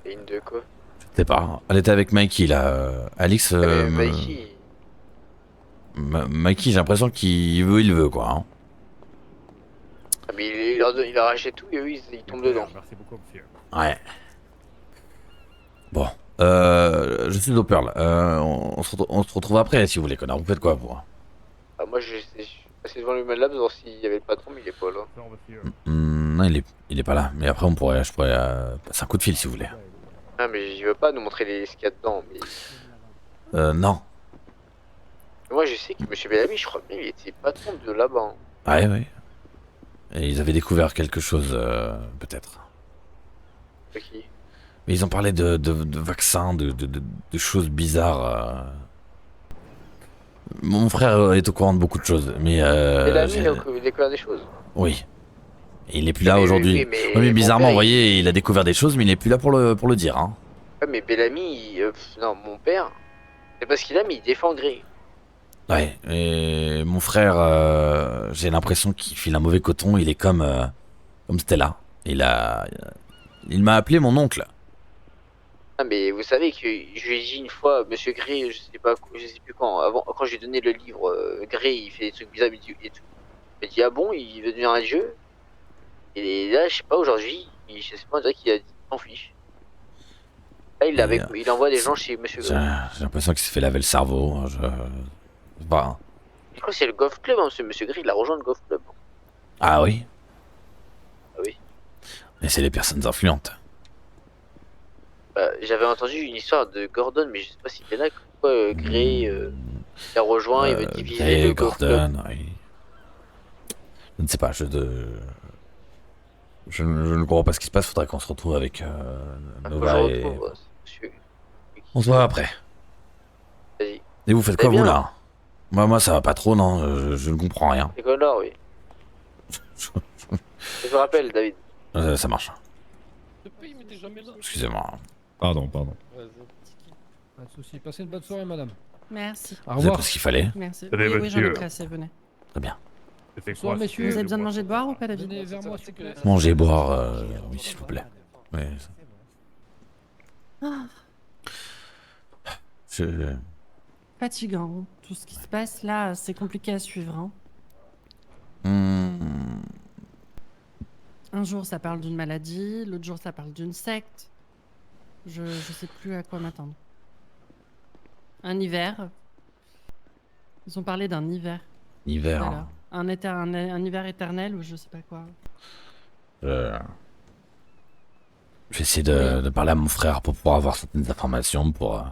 Haine de quoi? Je sais pas. Elle était avec Mikey là. Alix. Mikey. Mikey, j'ai l'impression qu'il veut quoi. Hein. Ah, mais il a racheté tout et eux ils tombent dedans. Merci beaucoup, monsieur. Ouais. Bon. Je suis au Pearl. On se retrouve après si vous voulez, connard. Vous faites quoi, vous? Ah, moi je suis passé devant le Human Labs voir s'il y avait le patron, mais il est pas là. Non, il est pas là. Mais après, je pourrais passer un coup de fil si vous voulez. Ah, mais il veut pas nous montrer ce qu'il y a dedans. Mais... Non. Moi je sais que M. Bellamy, je crois bien, il était patron de là-bas. Ouais, ouais. Et ils avaient découvert quelque chose, peut-être. De qui? Mais ils ont parlé de vaccins, de choses bizarres. Mon frère est au courant de beaucoup de choses, mais... Bellamy, j'ai- il a découvert des choses. Oui. Et il est plus là Oui, aujourd'hui. oui, mais Ouais, mais mon bizarrement, père, vous voyez, il a découvert des choses, mais il est plus là pour le dire. Hein. Ouais, mais Bellamy, non, mon père, c'est parce qu'il a, mais il défend Gray. Ouais, et mon frère, j'ai l'impression qu'il file un mauvais coton, il est comme Stella. Il m'a appelé mon oncle. Ah, mais vous savez que je lui ai dit une fois, Monsieur Gray, je sais plus quand, avant, quand j'ai donné le livre, Gray, il fait des trucs bizarres et tout. Il m'a dit, ah bon, il veut devenir un dieu? Et là, je sais pas, aujourd'hui, je sais pas, on dirait qu'il s'en fiche. Là, il envoie des gens chez Monsieur Gray. J'ai l'impression qu'il s'est fait laver le cerveau. Bah. Je crois que c'est le Golf Club, hein, Monsieur Gray, il a rejoint le Golf Club. Ah oui. Ah oui. Mais c'est les personnes influentes. J'avais entendu une histoire de Gordon, mais je sais pas si c'est là, quoi, Gray, il a rejoint, il veut diviser le Golf Club. Gordon, oui. Je ne sais pas, je ne comprends pas ce qui se passe, faudrait qu'on se retrouve avec Nova et... Monsieur. On se voit après. Vas-y. Et vous faites Très quoi vous bien. là? Moi ça va pas trop, non, je ne comprends rien. C'est Connor, oui. Je te rappelle, David. Ça marche. Excusez-moi. Pardon. Pas de soucis. Passez une bonne soirée, madame. Merci. Au Vous revoir. avez pris ce qu'il fallait? Merci. Allez, Oui, j'en ai monsieur. pris assez, venez. Très bien. Vous Bonsoir, messieurs. avez besoin de manger et de boire ou pas, David? Venez vers moi, s'il vous plaît. Manger et boire, oui s'il vous plaît. Ouais, Ah, fatigant. Tout ce qui se passe là, c'est compliqué à suivre. Hein. Un jour, ça parle d'une maladie, l'autre jour, ça parle d'une secte. Je sais plus à quoi m'attendre. Un hiver. Ils ont parlé d'un hiver. Hiver. Tout à l'heure. Un hiver éternel ou je sais pas quoi. Je vais essayer de parler à mon frère pour pouvoir avoir certaines informations, pour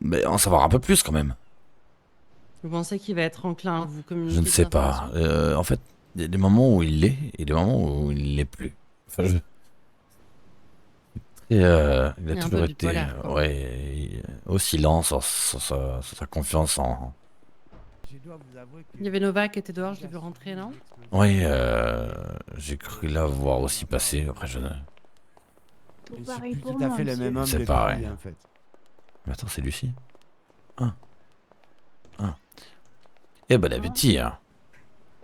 mais en savoir un peu plus quand même. Vous pensez qu'il va être enclin à vous communiquer Je ne sais des pas. informations En fait, il y a des moments où il l'est et des moments où il l'est plus. Enfin, il a Il est un toujours peu été bipolaire, quoi. ouais, oscillant sur sa confiance en... Il y avait Nova qui était dehors, je l'ai vu rentrer, non? Oui, j'ai cru la voir aussi passer. Après, je ne... Je suis plus tout à fait le même homme C'est de pareil. vie, en fait. Mais attends, c'est Lucie. Eh bon appétit. Hein.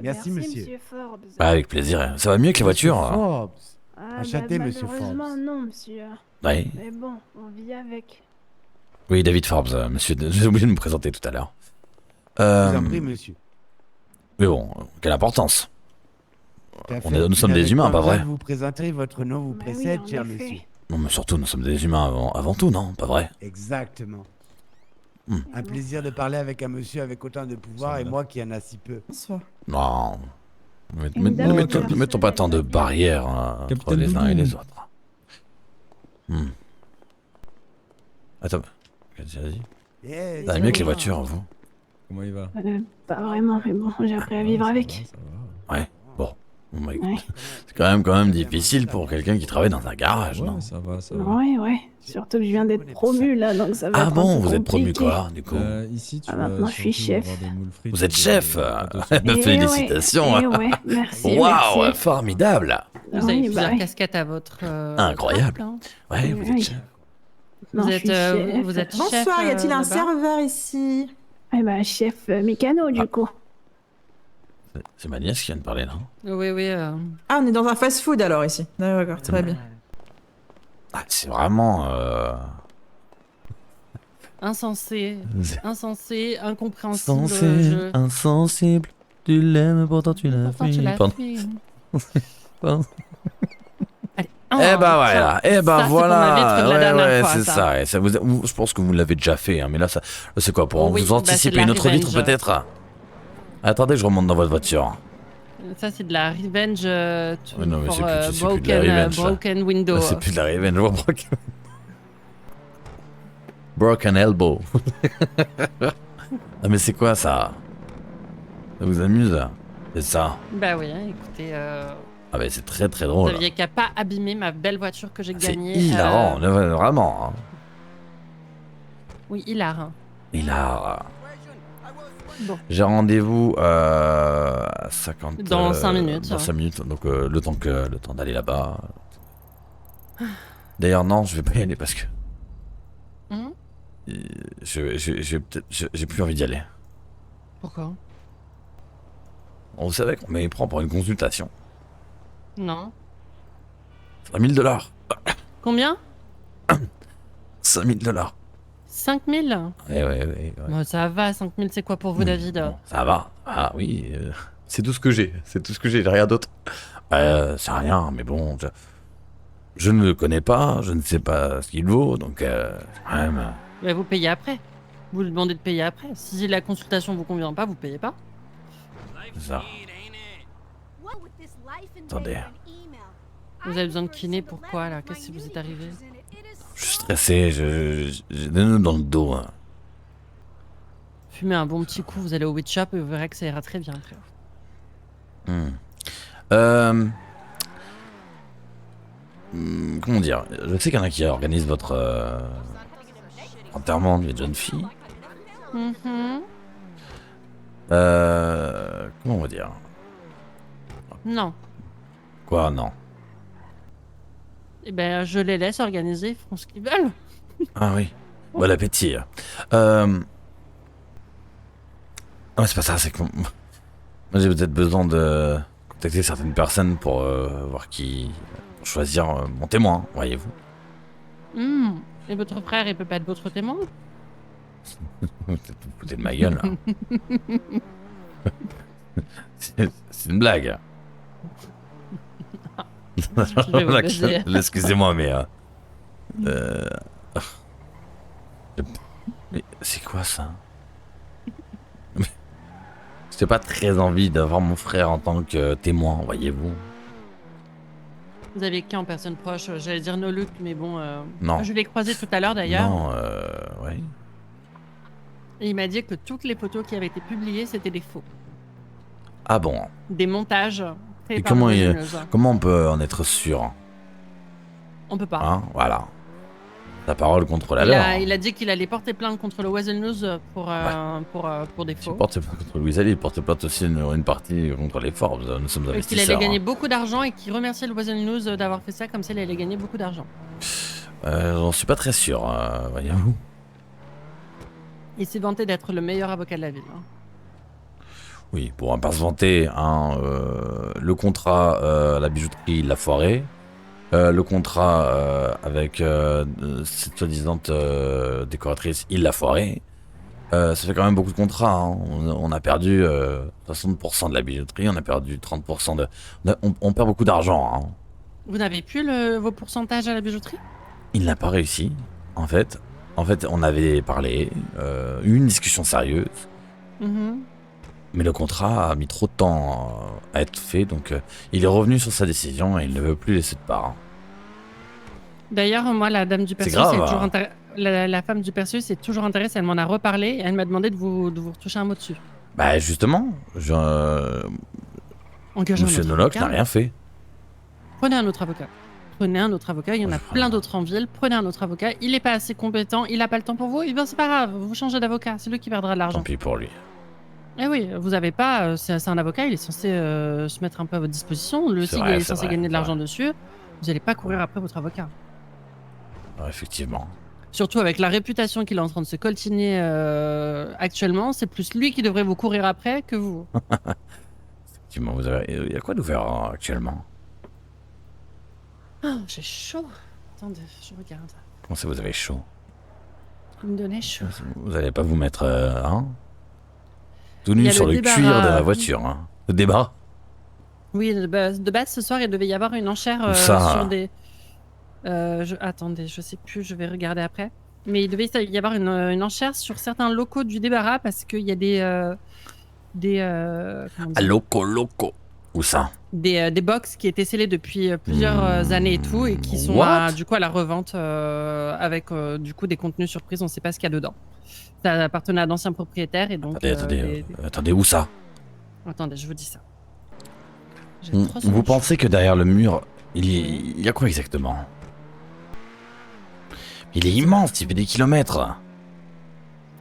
Merci, monsieur. Forbes. Bah, avec plaisir. Hein. Ça va mieux que la voiture. Monsieur hein. Forbes. Ah, Enchanté, monsieur malheureusement, Forbes. non, monsieur. Oui. Mais bon, on vit avec. Oui, David Forbes, monsieur. J'ai oublié de me présenter tout à l'heure. Je vous en prie, monsieur. Mais bon, quelle importance. Tout à fait. Nous sommes Vous des n'avez humains, pas pas vrai? besoin de vous présenter, votre nom vous précède, en cher effet. monsieur. Non, mais surtout, nous sommes des humains avant tout, non? Pas vrai? Exactement. Hmm. Un plaisir de parler avec un monsieur avec autant de pouvoir et moi qui en a si peu. Bonsoir. Non. Une dame Ne mettons pas tant de barrières hein, entre Capitaine les uns et Doudou. les autres. Attends. Vas-y. Yes. Ça va mieux que les voitures, vous? Comment il va? Pas vraiment, mais bon, j'ai appris à vivre avec. Ouais. Bon. Bon, bah, écoute, Ouais. c'est quand même difficile pour quelqu'un qui travaille dans un garage, non? Ça va. Ouais. Surtout que je viens d'être promu là, donc ça va Ah être un bon, peu vous êtes promu compliqué. quoi, du coup? Ici, tu maintenant, je suis chef. Vous êtes chef Eh Félicitations ouais, eh ouais, merci, Waouh, merci. formidable Vous avez Oui, plusieurs bah oui. casquettes à votre. Incroyable. hein. Ouais, vous êtes Oui. chef. Non, Vous je êtes, suis chef. vous êtes Bonsoir, chef, y a-t-il un là-bas serveur ici? Eh bah, chef mécano, du coup. C'est ma nièce qui vient de parler, non? Oui. Ah, on est dans un fast-food alors ici. D'accord, très bien. Ah, c'est vraiment... Incompréhensible. Sensible, insensible, tu l'aimes, pourtant tu l'as Pourtant, tu fui. l'as Pardon. fui. Pardon. Allez, Eh ben voilà, ça, c'est qu'on avait voilà, fait la dernière fois, c'est ça. ça. Et ça je pense que vous l'avez déjà fait, hein, mais là, c'est quoi pour Oui, vous bah, anticiper c'est une la autre vitre revenge. peut-être? Attendez, je remonte dans votre voiture. Ça, c'est de la revenge Ouais, non, mais pour c'est plus de la revenge, ça. broken window. Là, c'est plus de la revenge. Broken elbow. Ah mais c'est quoi ça? Ça vous amuse? C'est ça? Bah oui, écoutez, Ah bah c'est très très vous drôle. aviez qu'à pas abîmer ma belle voiture que j'ai C'est gagnée. hilarant, vraiment. Hein. Oui, hilarant. Hilarant. Bon. J'ai rendez-vous à 50... Dans 5 minutes. Dans 5 minutes, donc le temps d'aller là-bas. D'ailleurs non, je vais pas y aller parce que... Hum J'ai plus envie d'y aller. Pourquoi? Vous savez qu'on m'y prend pour une consultation. Non. 5 000 $. Combien? 5 000 $. 5 000? Ouais. Bon, ça va, 5 000 c'est quoi pour vous, David? Bon, ça va. Ah oui, c'est tout ce que j'ai. C'est tout ce que j'ai, rien d'autre. C'est rien, mais bon, je ne le connais pas, je ne sais pas ce qu'il vaut, donc quand même... Mais vous payez après. Vous lui demandez de payer après. Si la consultation vous convient pas, vous payez pas. C'est ça. Attendez. Vous avez besoin de kiné, pourquoi là? Qu'est-ce qui vous est arrivé? Je suis stressé, j'ai des nœuds dans le dos. Hein. Fumez un bon petit coup, vous allez au witch shop et vous verrez que ça ira très bien après. Comment dire? Je sais qu'il y en a qui organisent votre enterrement de jeune fille. Comment on va dire? Non. Quoi, non? Eh ben, je les laisse organiser, ils feront ce qu'ils veulent. Ah oui. Bon appétit. Non, c'est pas ça, c'est que... Moi, j'ai peut-être besoin de contacter certaines personnes pour voir qui... pour choisir mon témoin, voyez-vous. Et votre frère, il peut pas être votre témoin? Vous êtes foutez de ma gueule, là. C'est une blague. Excusez-moi, mais... Mais c'est quoi ça? J'ai pas très envie d'avoir mon frère en tant que témoin, voyez-vous. Vous avez qui en personne proche? J'allais dire Noluc, mais bon... Non. Je l'ai croisé tout à l'heure d'ailleurs. Non, ouais. Et il m'a dit que toutes les photos qui avaient été publiées, c'était des faux. Ah bon? Des montages. Et comment on peut en être sûr? On peut pas. Hein, voilà. La parole contre la loi. Il a dit qu'il allait porter plainte contre le Weasel News pour des faux. Il porte plainte contre Louis Ali, il porte plainte aussi une partie contre les Forbes. Nous sommes investisseurs. Qu'il allait gagner beaucoup d'argent et qu'il remerciait le Weasel News d'avoir fait ça, comme ça il allait gagner beaucoup d'argent. J'en suis pas très sûr, voyez-vous. Il s'est vanté d'être le meilleur avocat de la ville. Hein. Oui, pour ne pas se vanter, hein, le contrat, la bijouterie, il l'a foiré. Le contrat avec cette soi-disant décoratrice, il l'a foiré. Ça fait quand même beaucoup de contrats. Hein. On a perdu 60% de la bijouterie, on a perdu 30% de... On perd beaucoup d'argent. Hein. Vous n'avez plus vos pourcentages à la bijouterie? Il n'a pas réussi, en fait. En fait, on avait parlé, eu une discussion sérieuse. Mais le contrat a mis trop de temps à être fait, donc il est revenu sur sa décision et il ne veut plus laisser de part. D'ailleurs, moi, la dame du Perseus, la femme du Perseus est toujours intéressée, elle m'en a reparlé et elle m'a demandé de vous retoucher un mot dessus. Bah justement, Monsieur Noloc n'a rien fait. Prenez un autre avocat. Prenez un autre avocat, il y en a plein d'autres en ville, prenez un autre avocat, il n'est pas assez compétent, il n'a pas le temps pour vous, et bien c'est pas grave, vous changez d'avocat, c'est lui qui perdra de l'argent. Tant pis pour lui. Eh oui, vous avez pas, c'est un avocat, il est censé se mettre un peu à votre disposition, lui aussi il est censé gagner de l'argent dessus, vous n'allez pas courir après votre avocat. Ouais, effectivement. Surtout avec la réputation qu'il est en train de se coltiner actuellement, c'est plus lui qui devrait vous courir après que vous. Effectivement, il y a quoi d'ouvert actuellement? Oh, j'ai chaud. Attendez, je regarde. Comment ça, vous avez chaud? Vous me donnez chaud. Vous allez pas vous mettre, tout nu sur le cuir de la voiture, hein? Le débat? Oui, de base, ce soir, il devait y avoir une enchère sur des... attendez, je sais plus, je vais regarder après. Mais il devait y avoir une enchère sur certains locaux du débarras parce qu'il y a des... locaux. Où ça? Des box qui étaient scellées depuis plusieurs années et tout, et qui sont What? du coup à la revente avec du coup des contenus surprises. On ne sait pas ce qu'il y a dedans. Ça appartenait à d'anciens propriétaires et donc. Attendez, où ça? Attendez, je vous dis ça. Vous pensez que derrière le mur, il y a quoi exactement? Il est immense, il fait des kilomètres.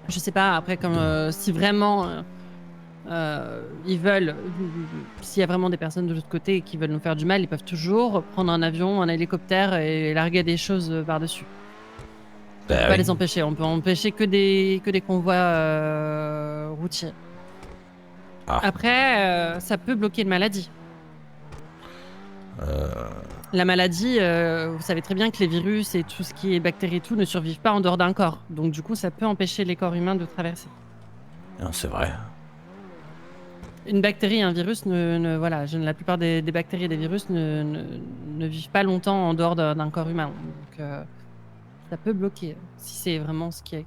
Je sais pas, après, comme si vraiment ils veulent, s'il y a vraiment des personnes de l'autre côté qui veulent nous faire du mal, ils peuvent toujours prendre un avion, un hélicoptère et larguer des choses par-dessus. On peut pas les empêcher, on peut empêcher que des convois routiers. Après, ça peut bloquer une maladie. La maladie, vous savez très bien que les virus et tout ce qui est bactéries et tout ne survivent pas en dehors d'un corps. Donc du coup, ça peut empêcher les corps humains de traverser. C'est vrai. Une bactérie et un virus, voilà, la plupart des bactéries et des virus ne vivent pas longtemps en dehors d'un corps humain. Donc ça peut bloquer, si c'est vraiment ce qui est.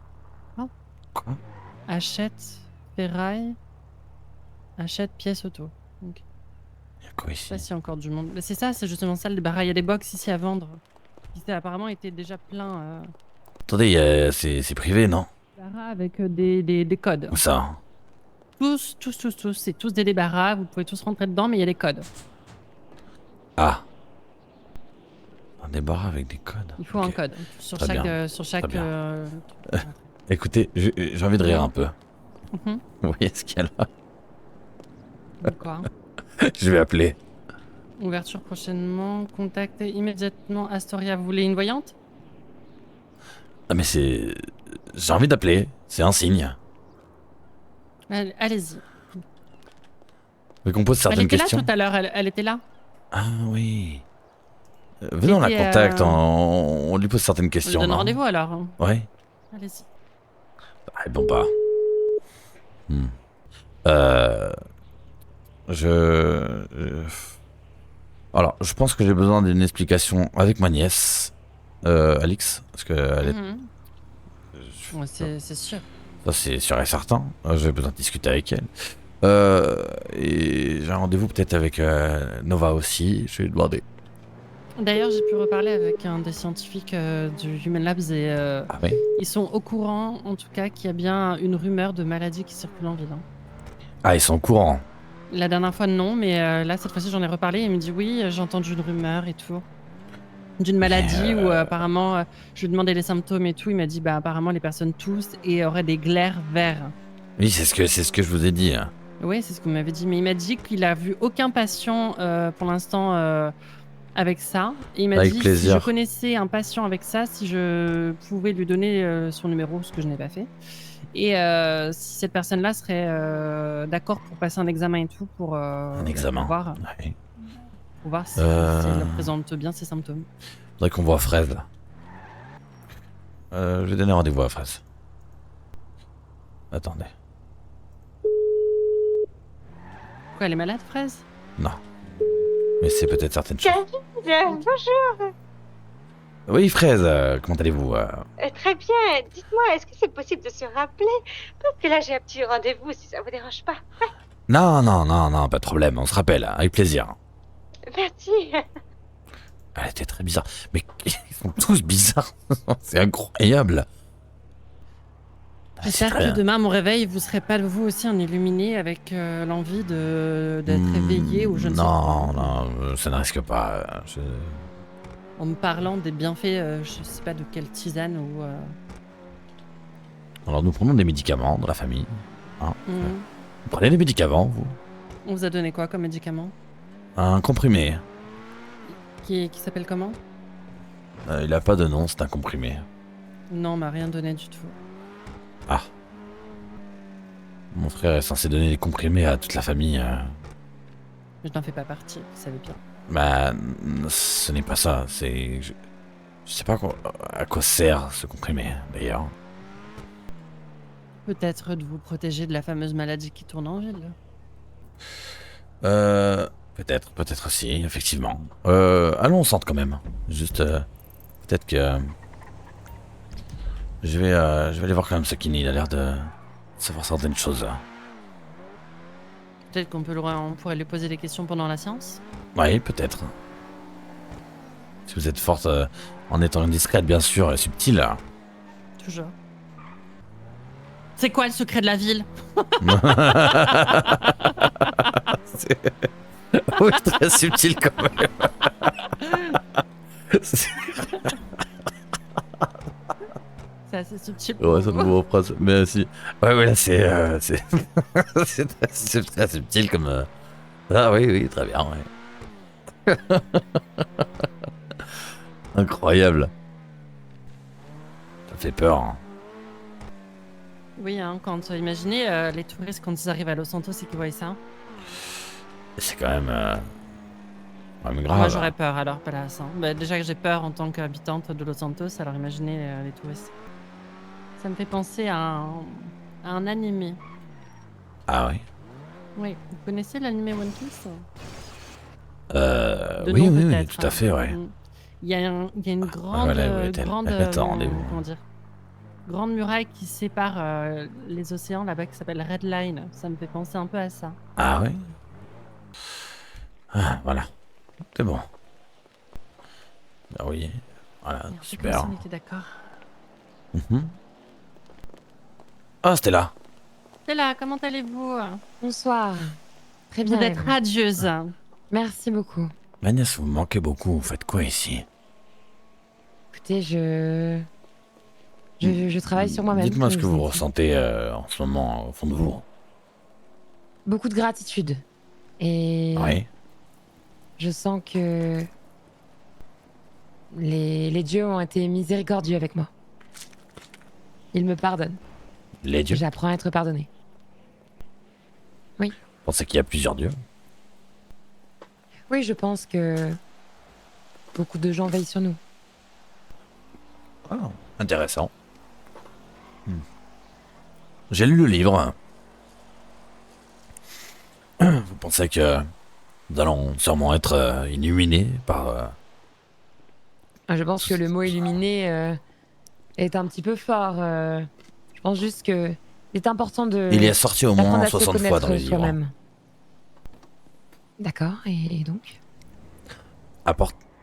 Oh. Quoi? Achète ferraille, achète pièce auto. Okay. Il y a quoi ici? Je sais pas s'il y a encore du monde. Mais c'est ça, c'est justement ça le débarras. Il y a des box ici à vendre. Qui apparemment était déjà plein. Attendez, c'est privé, non? Débarras avec des codes. Où ça? Tous. C'est tous des débarras. Vous pouvez tous rentrer dedans, mais il y a des codes. Ah. Un débarras avec des codes. Il faut un code sur chaque. Écoutez, j'ai envie de rire un peu. Mhm. Vous voyez ce qu'il y a là? Quoi? Je vais appeler. Ouverture prochainement. Contactez immédiatement Astoria. Vous voulez une voyante? Ah mais c'est... J'ai envie d'appeler. C'est un signe. Allez-y. Vous voulez qu'on pose certaines questions? Elle était là tout à l'heure. Elle était là. Ah oui. Venez, on la contacte. On lui pose certaines questions. On donne rendez-vous alors. Ouais. Allez-y. Ah, bon bah. Alors, je pense que j'ai besoin d'une explication avec ma nièce, Alix, parce que elle est... Ouais, c'est sûr. Ça c'est sûr et certain. J'ai besoin de discuter avec elle. Et j'ai un rendez-vous peut-être avec Nova aussi. Je vais lui demander. D'ailleurs, j'ai pu reparler avec un des scientifiques du Human Labs et ils sont au courant, en tout cas, qu'il y a bien une rumeur de maladie qui circule en ville. Hein. Ah, ils sont au courant. La dernière fois, non, mais là, cette fois-ci, j'en ai reparlé et il me dit oui, j'ai entendu une rumeur et tout. D'une maladie où apparemment, je lui ai demandé les symptômes et tout, il m'a dit bah apparemment les personnes toussent et auraient des glaires verts. Oui, c'est ce que je vous ai dit. Hein. Oui, c'est ce que vous m'avez dit, mais il m'a dit qu'il a vu aucun patient pour l'instant avec ça. Et il m'a dit si je connaissais un patient avec ça, si je pouvais lui donner son numéro, ce que je n'ai pas fait. Et si cette personne-là serait d'accord pour passer un examen et tout pour un examen. Pour voir si elle présente bien ses symptômes. Faudrait qu'on voit Fraise. Je vais donner rendez-vous à Fraise. Attendez. Quoi, elle est malade, Fraise? Non. Mais c'est peut-être certaines choses. Bonjour. Oui, Fraise, comment allez-vous? Très bien. Dites-moi, est-ce que c'est possible de se rappeler? Parce que là, j'ai un petit rendez-vous, si ça vous dérange pas. Non, pas de problème. On se rappelle, avec plaisir. Merci. Elle était très bizarre. Mais ils sont tous bizarres. C'est incroyable. J'espère que demain, à mon réveil, vous serez pas vous aussi en illuminé avec l'envie d'être éveillé ou je ne sais pas. Non, ça ne risque pas. En me parlant des bienfaits, je sais pas de quelle tisane ou... Alors nous prenons des médicaments dans la famille. Hein. Vous prenez des médicaments, vous? On vous a donné quoi comme médicament? Un comprimé. Qui s'appelle comment? Il a pas de nom, c'est un comprimé. Non, on m'a rien donné du tout. Ah. Mon frère est censé donner des comprimés à toute la famille. Je n'en fais pas partie, vous savez bien. Bah, ce n'est pas ça, c'est... Je sais pas à quoi sert ce comprimé, d'ailleurs. Peut-être de vous protéger de la fameuse maladie qui tourne en ville. Peut-être aussi, effectivement. Allons, on sente quand même. Juste, peut-être que... Je vais aller voir quand même Sakini, il a l'air de savoir certaines choses. Peut-être on pourrait lui poser des questions pendant la séance. Oui, peut-être. Si vous êtes forte en étant discrète, bien sûr, et subtile. Toujours. C'est quoi le secret de la ville? Oui, très subtil quand même. C'est assez subtil. Ouais, ça nous phrase. Mais si. Ouais, là, c'est très subtil comme. Ah oui, très bien, ouais. Incroyable. Ça fait peur. Hein. Oui, hein, imaginez les touristes quand ils arrivent à Los Santos et qu'ils voient ça. C'est quand même grave. Moi, j'aurais peur alors, Palace. Hein. Bah, déjà que j'ai peur en tant qu'habitante de Los Santos, alors imaginez les touristes. Ça me fait penser à un animé. Ah oui. Oui, vous connaissez l'animé One Piece? Oui, tout à fait, ouais. Il y a une grande, grande muraille qui sépare les océans là-bas qui s'appelle Red Line. Ça me fait penser un peu à ça. Ah oui. Ah, voilà. C'est bon. Bah oui. Voilà, super. On était d'accord. Ah, Stella. Stella, comment allez-vous? Bonsoir. Très bien. Vous êtes radieuse. Merci beaucoup. Agnès, vous me manquez beaucoup. Vous faites quoi ici? Écoutez, je travaille sur moi-même. Dites-moi ce que vous ressentez en ce moment au fond de vous. Beaucoup de gratitude. Et oui. Je sens que les dieux ont été miséricordieux avec moi. Ils me pardonnent. Les dieux? J'apprends à être pardonné. Oui. Vous pensez qu'il y a plusieurs dieux? Oui, je pense que beaucoup de gens veillent sur nous. Oh, intéressant. J'ai lu le livre. Vous pensez que nous allons sûrement être illuminés par... Je pense que le mot illuminé est un petit peu fort. Je pense juste que c'est important de... Il y est sorti au moins 60 fois dans le livre. D'accord, et donc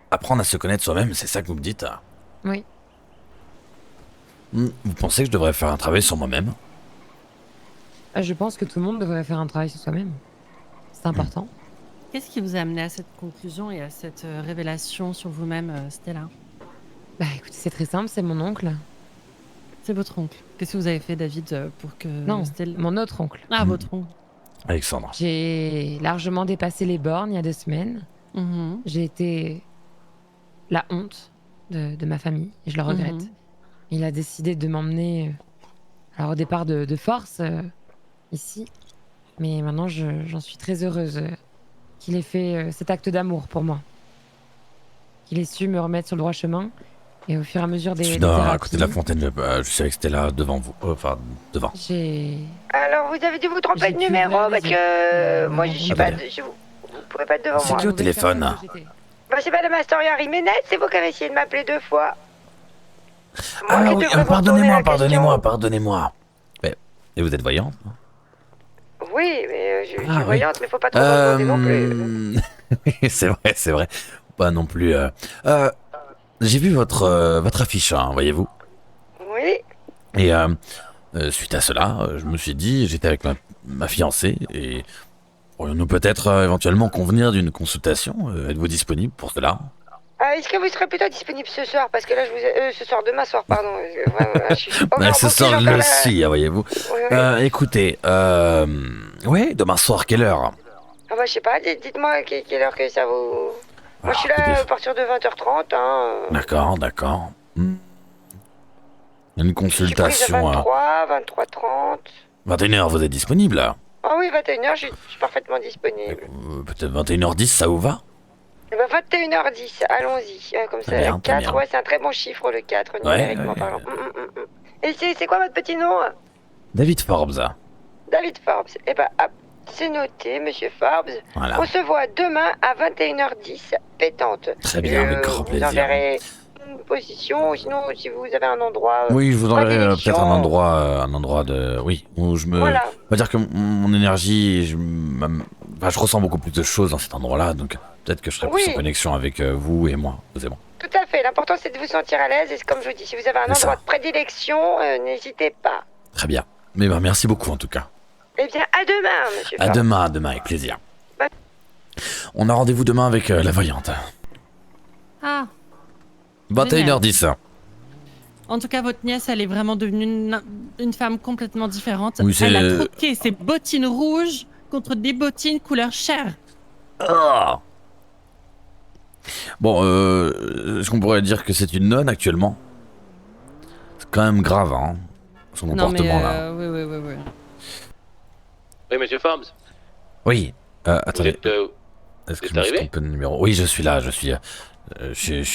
Apprendre à se connaître soi-même, c'est ça que vous me dites? Oui. Vous pensez que je devrais faire un travail sur moi-même? Je pense que tout le monde devrait faire un travail sur soi-même. C'est important. Qu'est-ce qui vous a amené à cette conclusion et à cette révélation sur vous-même, Stella? Bah écoutez, c'est très simple, c'est mon oncle. C'est votre oncle. Qu'est-ce que vous avez fait, David, pour que... Non, mon autre oncle. Ah, votre oncle. Alexandre. J'ai largement dépassé les bornes il y a 2 semaines. J'ai été la honte de ma famille, et je le regrette. Il a décidé de m'emmener, alors au départ de force, ici. Mais maintenant, j'en suis très heureuse qu'il ait fait cet acte d'amour pour moi. Qu'il ait su me remettre sur le droit chemin. Et au fur et à mesure des Je suis à côté de la fontaine, je savais que c'était là, devant vous. Enfin, devant. Alors, vous avez dû vous tromper de numéro, parce que moi, je suis pas... Vous pouvez pas être devant C'est moi. qui au téléphone? Bah, c'est Madame Astoria Jiménez, c'est vous qui avez essayé de m'appeler 2 fois. Ah oui, pardonnez-moi. Et vous êtes voyante? Oui, mais je suis voyante, mais faut pas trop demander non plus. Oui, c'est vrai. Pas non plus... J'ai vu votre affiche, hein, voyez-vous. Oui. Et suite à cela, je me suis dit, j'étais avec ma fiancée et pourrions-nous peut-être éventuellement convenir d'une consultation? Êtes-vous disponible pour cela? Est-ce que vous serez plutôt disponible ce soir? Parce que là, ce soir, demain soir, pardon. Ce soir, je le suis, écoutez, oui, demain soir, quelle heure? Ah bah, je sais pas, dites-moi quelle heure que ça vous... Moi, je suis là à partir de 20h30, hein. D'accord. Une consultation... 23h30. 21h, vous êtes disponible? Ah oui, 21h, je suis parfaitement disponible. Peut-être 21h10, ça vous va? Eh ben 21h10, allons-y. Comme ça, le 4, ouais, c'est un très bon chiffre, le 4, numériquement parlant. Et c'est quoi votre petit nom? David Forbes. David Forbes. Eh ben, c'est noté, monsieur Forbes. On se voit demain à 21h10, pétante. Très bien, avec grand plaisir. Vous enverrez une position, ou sinon si vous avez un endroit. Oui, je vous enverrai prédilection. peut-être un endroit de... Oui, où je me... Voilà. On va dire que mon énergie, je ressens beaucoup plus de choses dans cet endroit-là, donc peut-être que je serai plus Oui. en connexion avec vous et moi, vous et moi. Tout à fait. L'important c'est de vous sentir à l'aise et comme je vous dis, si vous avez un C'est endroit ça. de prédilection, n'hésitez pas. Très bien. Mais ben, merci beaucoup en tout cas. Eh bien, à demain, monsieur. À Ford. demain, avec plaisir. Bye. On a rendez-vous demain avec la voyante. Ah, 21h10. en tout cas, votre nièce, elle est vraiment devenue une femme complètement différente. Oui, c'est- Elle a troqué ses bottines rouges contre des bottines couleur chair. Ah. Bon, est-ce qu'on pourrait dire que c'est une nonne actuellement? C'est quand même grave, hein, son Non, comportement mais là. oui. Oui, monsieur Forbes. Oui, attendez. Vous êtes, Est-ce que vous je me êtes suis arrivé trompé de numéro? Oui, je suis là, je suis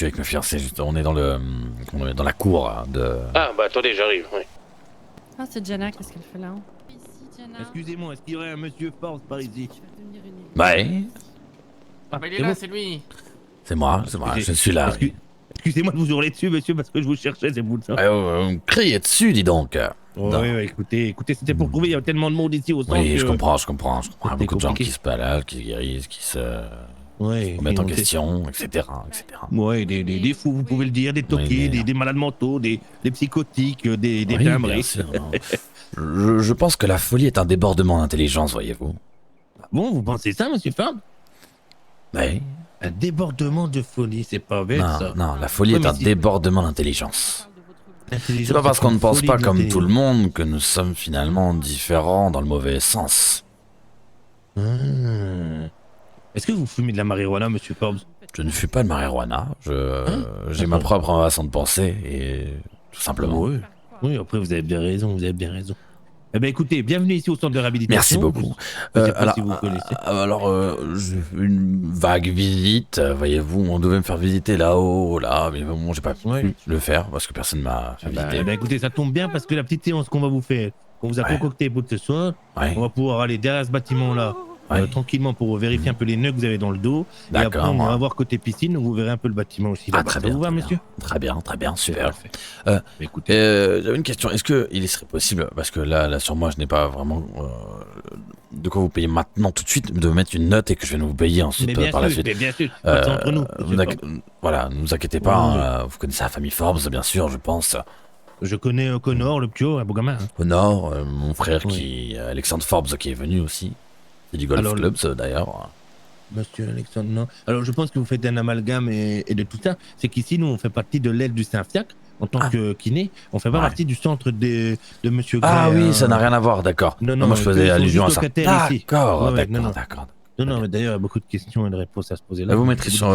avec ma fiancée. On est dans dans la cour hein, de. Ah, bah attendez, j'arrive. Oui. Ah, c'est Jana, qu'est-ce qu'elle fait là? Excusez-moi, est-ce qu'il y aurait un monsieur Forbes par ici? Ouais, Ah, bah, il est là, c'est lui. c'est moi, je suis là. oui. Excusez-moi de vous hurler dessus, monsieur, parce que je vous cherchais, c'est vous ça. On criait dessus, dis donc. Oui, Non. écoutez, c'était pour prouver, il y a tellement de monde ici au centre. Oui, que- je comprends. Il y a beaucoup de gens compliqué. qui se baladent, qui se guérissent, qui se Ouais, remettent en on sait- question, etc. Ouais, des fous, vous pouvez le dire, des toqués, des malades mentaux, des psychotiques, des Oui, timbrés. bien sûr, non. Je pense que la folie est un débordement d'intelligence, voyez-vous. Bon, vous pensez ça, monsieur Ford? Oui. Un débordement de folie, c'est pas bête, ça. Non, la folie Ouais, est mais un si- débordement d'intelligence. L'intelligence, C'est pas parce c'est qu'on ne une pense folie pas de comme tout le l'intelligence. monde que nous sommes finalement différents dans le mauvais sens. Ah. Est-ce que vous fumez de la marijuana, monsieur Forbes? Je ne fume pas de marijuana. J'ai D'accord. ma propre façon de penser et tout simplement. Oui. Oui, après, vous avez bien raison, Eh ben écoutez, bienvenue ici au centre de réhabilitation. Merci beaucoup. Je sais pas alors, si vous connaissez. j'ai fait une vague visite, voyez-vous, on devait me faire visiter là-haut, là, mais bon, j'ai pas pu le faire parce que personne m'a fait visiter. Eh ben, écoutez, ça tombe bien parce que la petite séance qu'on va vous faire, qu'on vous a concoctée pour ce soir, on va pouvoir aller derrière ce bâtiment-là, tranquillement pour vérifier un peu les nœuds que vous avez dans le dos. Et après, D'accord. on va voir côté piscine, vous verrez un peu le bâtiment aussi. Ah, là-bas. très Ça bien, vous va, très monsieur? Très bien, super. Écoutez. J'avais une question. Est-ce qu'il serait possible, parce que là sur moi, je n'ai pas vraiment de quoi vous payer maintenant tout de suite, de mettre une note et que je vais vous payer ensuite Mais bien par la sûr, suite. mais bien sûr, c'est entre nous, monsieur Voilà, ne vous inquiétez pas. Vous connaissez la famille Forbes, bien sûr, je pense. Je connais Connor, le pio, un beau gamin. Hein. Connor, mon frère Alexandre Forbes qui est venu aussi. C'est du golf Alors, club, ça, d'ailleurs. Monsieur Alexandre, non. Alors, je pense que vous faites un amalgame et de tout ça. C'est qu'ici, nous, on fait partie de l'aile du Saint-Fiac en tant que kiné. On fait pas partie du centre de Monsieur Gray. Ah oui, hein. ça n'a rien à voir, d'accord. Non, non, moi je faisais ils sont allusion à juste ça. locataires ici. D'accord, Ouais, non, non. d'accord. Non, mais d'ailleurs, il y a beaucoup de questions et de réponses à se poser là. Vous mettrez sur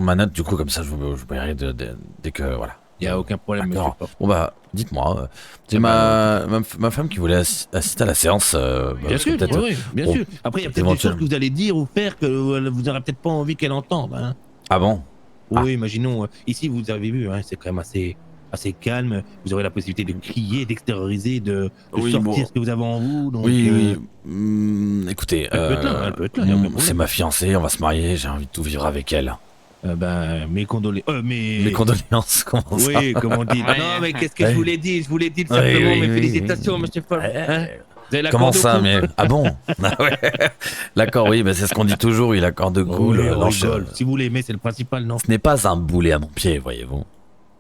ma note, du coup, comme ça, je vous paierai dès que, voilà. Il n'y a aucun problème, monsieur. D'accord. Bon bah, dites-moi, j'ai ma femme qui voulait assister à la séance. Bien sûr, oui, bien sûr. Après, il y a peut-être des choses que vous allez dire ou faire que vous n'aurez peut-être pas envie qu'elle entende. Hein. Ah bon? Oui, imaginons, ici, vous avez vu, hein, c'est quand même assez calme. Vous aurez la possibilité de crier, d'extérioriser, de sortir ce que vous avez en vous. Donc, oui. Écoutez, elle peut être là, y a aucun problème. c'est ma fiancée, on va se marier, j'ai envie de tout vivre avec elle. Mes condoléances. Mes condoléances, comment ça? Oui, comme on dit. Non, mais qu'est-ce que je vous l'ai dit? Je vous l'ai dit simplement, mes félicitations, monsieur Forbes. Hein, vous avez l'accord Comment de ça, coup mais... Ah bon? Ah ouais. L'accord, oui, c'est ce qu'on dit toujours, oui, l'accord de cou. Oui, on rigole. Si vous l'aimez, c'est le principal, non? Ce n'est pas un boulet à mon pied, voyez-vous.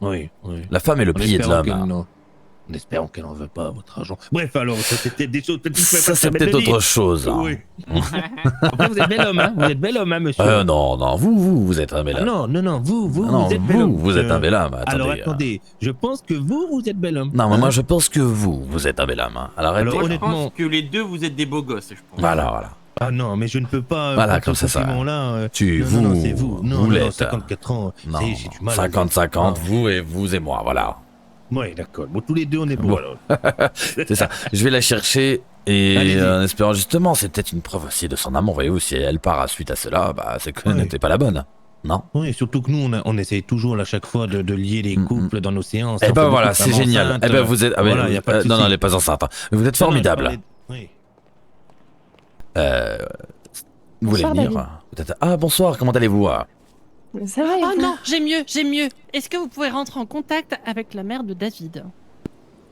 Oui. La femme est le En pied de espérant l'homme. qu'elle En espérant qu'elle n'en veut pas, votre argent. Bref, alors, ça c'était des choses peut-être Ça, c'est peut-être autre chose. Hein. Oui. Après, vous êtes bel homme, hein? Vous êtes bel homme, hein, monsieur? Non, vous êtes un bel homme. Non, vous êtes bel homme. Vous êtes un bel homme. Alors, attendez, je pense que vous êtes bel homme. Non, mais moi, je pense que vous êtes un bel homme. Hein. Alors, Moi, honnêtement... je pense que les deux, vous êtes des beaux gosses, je pense. Voilà. Ah non, mais je ne peux pas... Voilà, comme ça. Là, non, c'est vous. Non, l'êtes. 54 ans, non, j'ai du mal. 50-50, vous et moi, voilà. Oui, d'accord. Bon, tous les deux, on est beaux, bon. alors. C'est ça. Je vais la chercher et Allez-y. en espérant justement, c'est peut-être une preuve aussi de son amour. Voyez-vous, si elle part à suite à cela, bah, c'est qu'elle n'était pas la bonne. Non? Oui, surtout que nous, on essaye toujours à chaque fois de lier les couples dans nos séances. Eh On fait ben beaucoup voilà, de c'est femmes génial. enceintes. Eh ben vous êtes. Voilà, y a pas de non, souci. elle n'est pas enceinte. Hein. Mais vous êtes formidable. Oui. Vous voulez Bonsoir, venir David. peut-être. Ah bonsoir, comment allez-vous? Ça va, Oh non, j'ai mieux, j'ai mieux. Est-ce que vous pouvez rentrer en contact avec la mère de David?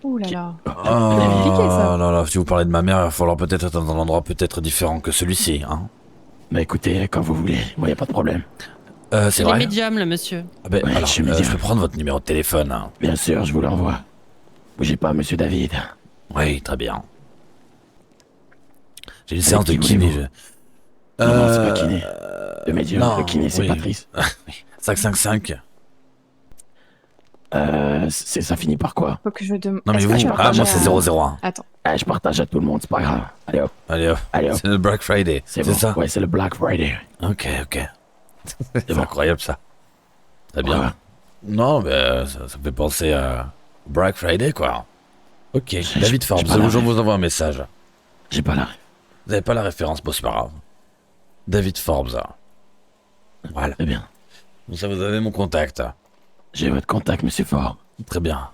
Ouh là là. Ah là là, si vous parlez de ma mère, il va falloir peut-être être dans un endroit peut-être différent que celui-ci, hein. Bah écoutez, quand vous voulez, moi y a pas de problème. C'est Il est vrai. médium, le monsieur. Ah ben, Ouais, alors, je suis médium. je peux prendre votre numéro de téléphone, hein. Bien sûr, je vous l'envoie. Bougez pas, monsieur David. Oui, très bien. J'ai une Avec séance de qui kiné. voulez-vous? Non, c'est pas kiné. Le médium, non, le kiné, c'est oui. Patrice. 555. Ça finit par quoi? Faut que je demande. Non mais vous, moi c'est 001. Attends. Je partage à tout le monde, c'est pas grave. Allez hop. Allez hop. Allez hop. C'est le Black Friday. C'est C'est bon. ça? Ouais, c'est le Black Friday. Ok. C'est bon. incroyable ça. Très bien. Ouais. Non, mais ça me fait penser à Black Friday quoi. Ok. David Forbes, pas la je ref. vous envoie un message. J'ai pas la. Vous avez pas la référence, bon c'est pas grave. David Forbes. Voilà. Très bien. Donc ça vous avez mon contact. J'ai votre contact, monsieur Fort. Très bien.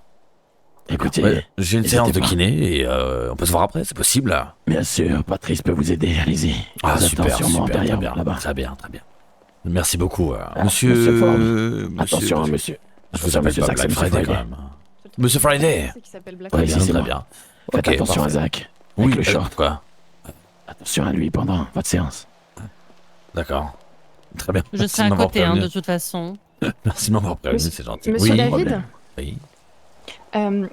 Écoutez, Ouais, j'ai une n'hésitez séance de pas. kiné et on peut se voir après, c'est possible. Bien sûr, Patrice peut vous aider, allez-y. Ah Vous super, attendez sûrement super, très derrière bien, là-bas. très bien. Merci beaucoup, Ah, monsieur. monsieur Forbes. monsieur- Attention, monsieur. Je vous appelle Monsieur pas Zach, Black c'est Friday Monsieur quand même. Monsieur Friday. Qui s'appelle Black Très Ouais, bien, si, c'est très moi. bien. Faites Ok, attention parfait. à Zach. Avec Oui, le short. quoi. Attention à lui pendant votre séance. D'accord. Très bien. Je Merci serai de à m'avoir côté, hein, prévenu. de toute façon. Merci de m'avoir prévenu, Monsieur- c'est gentil. Monsieur Oui, David problème. Oui.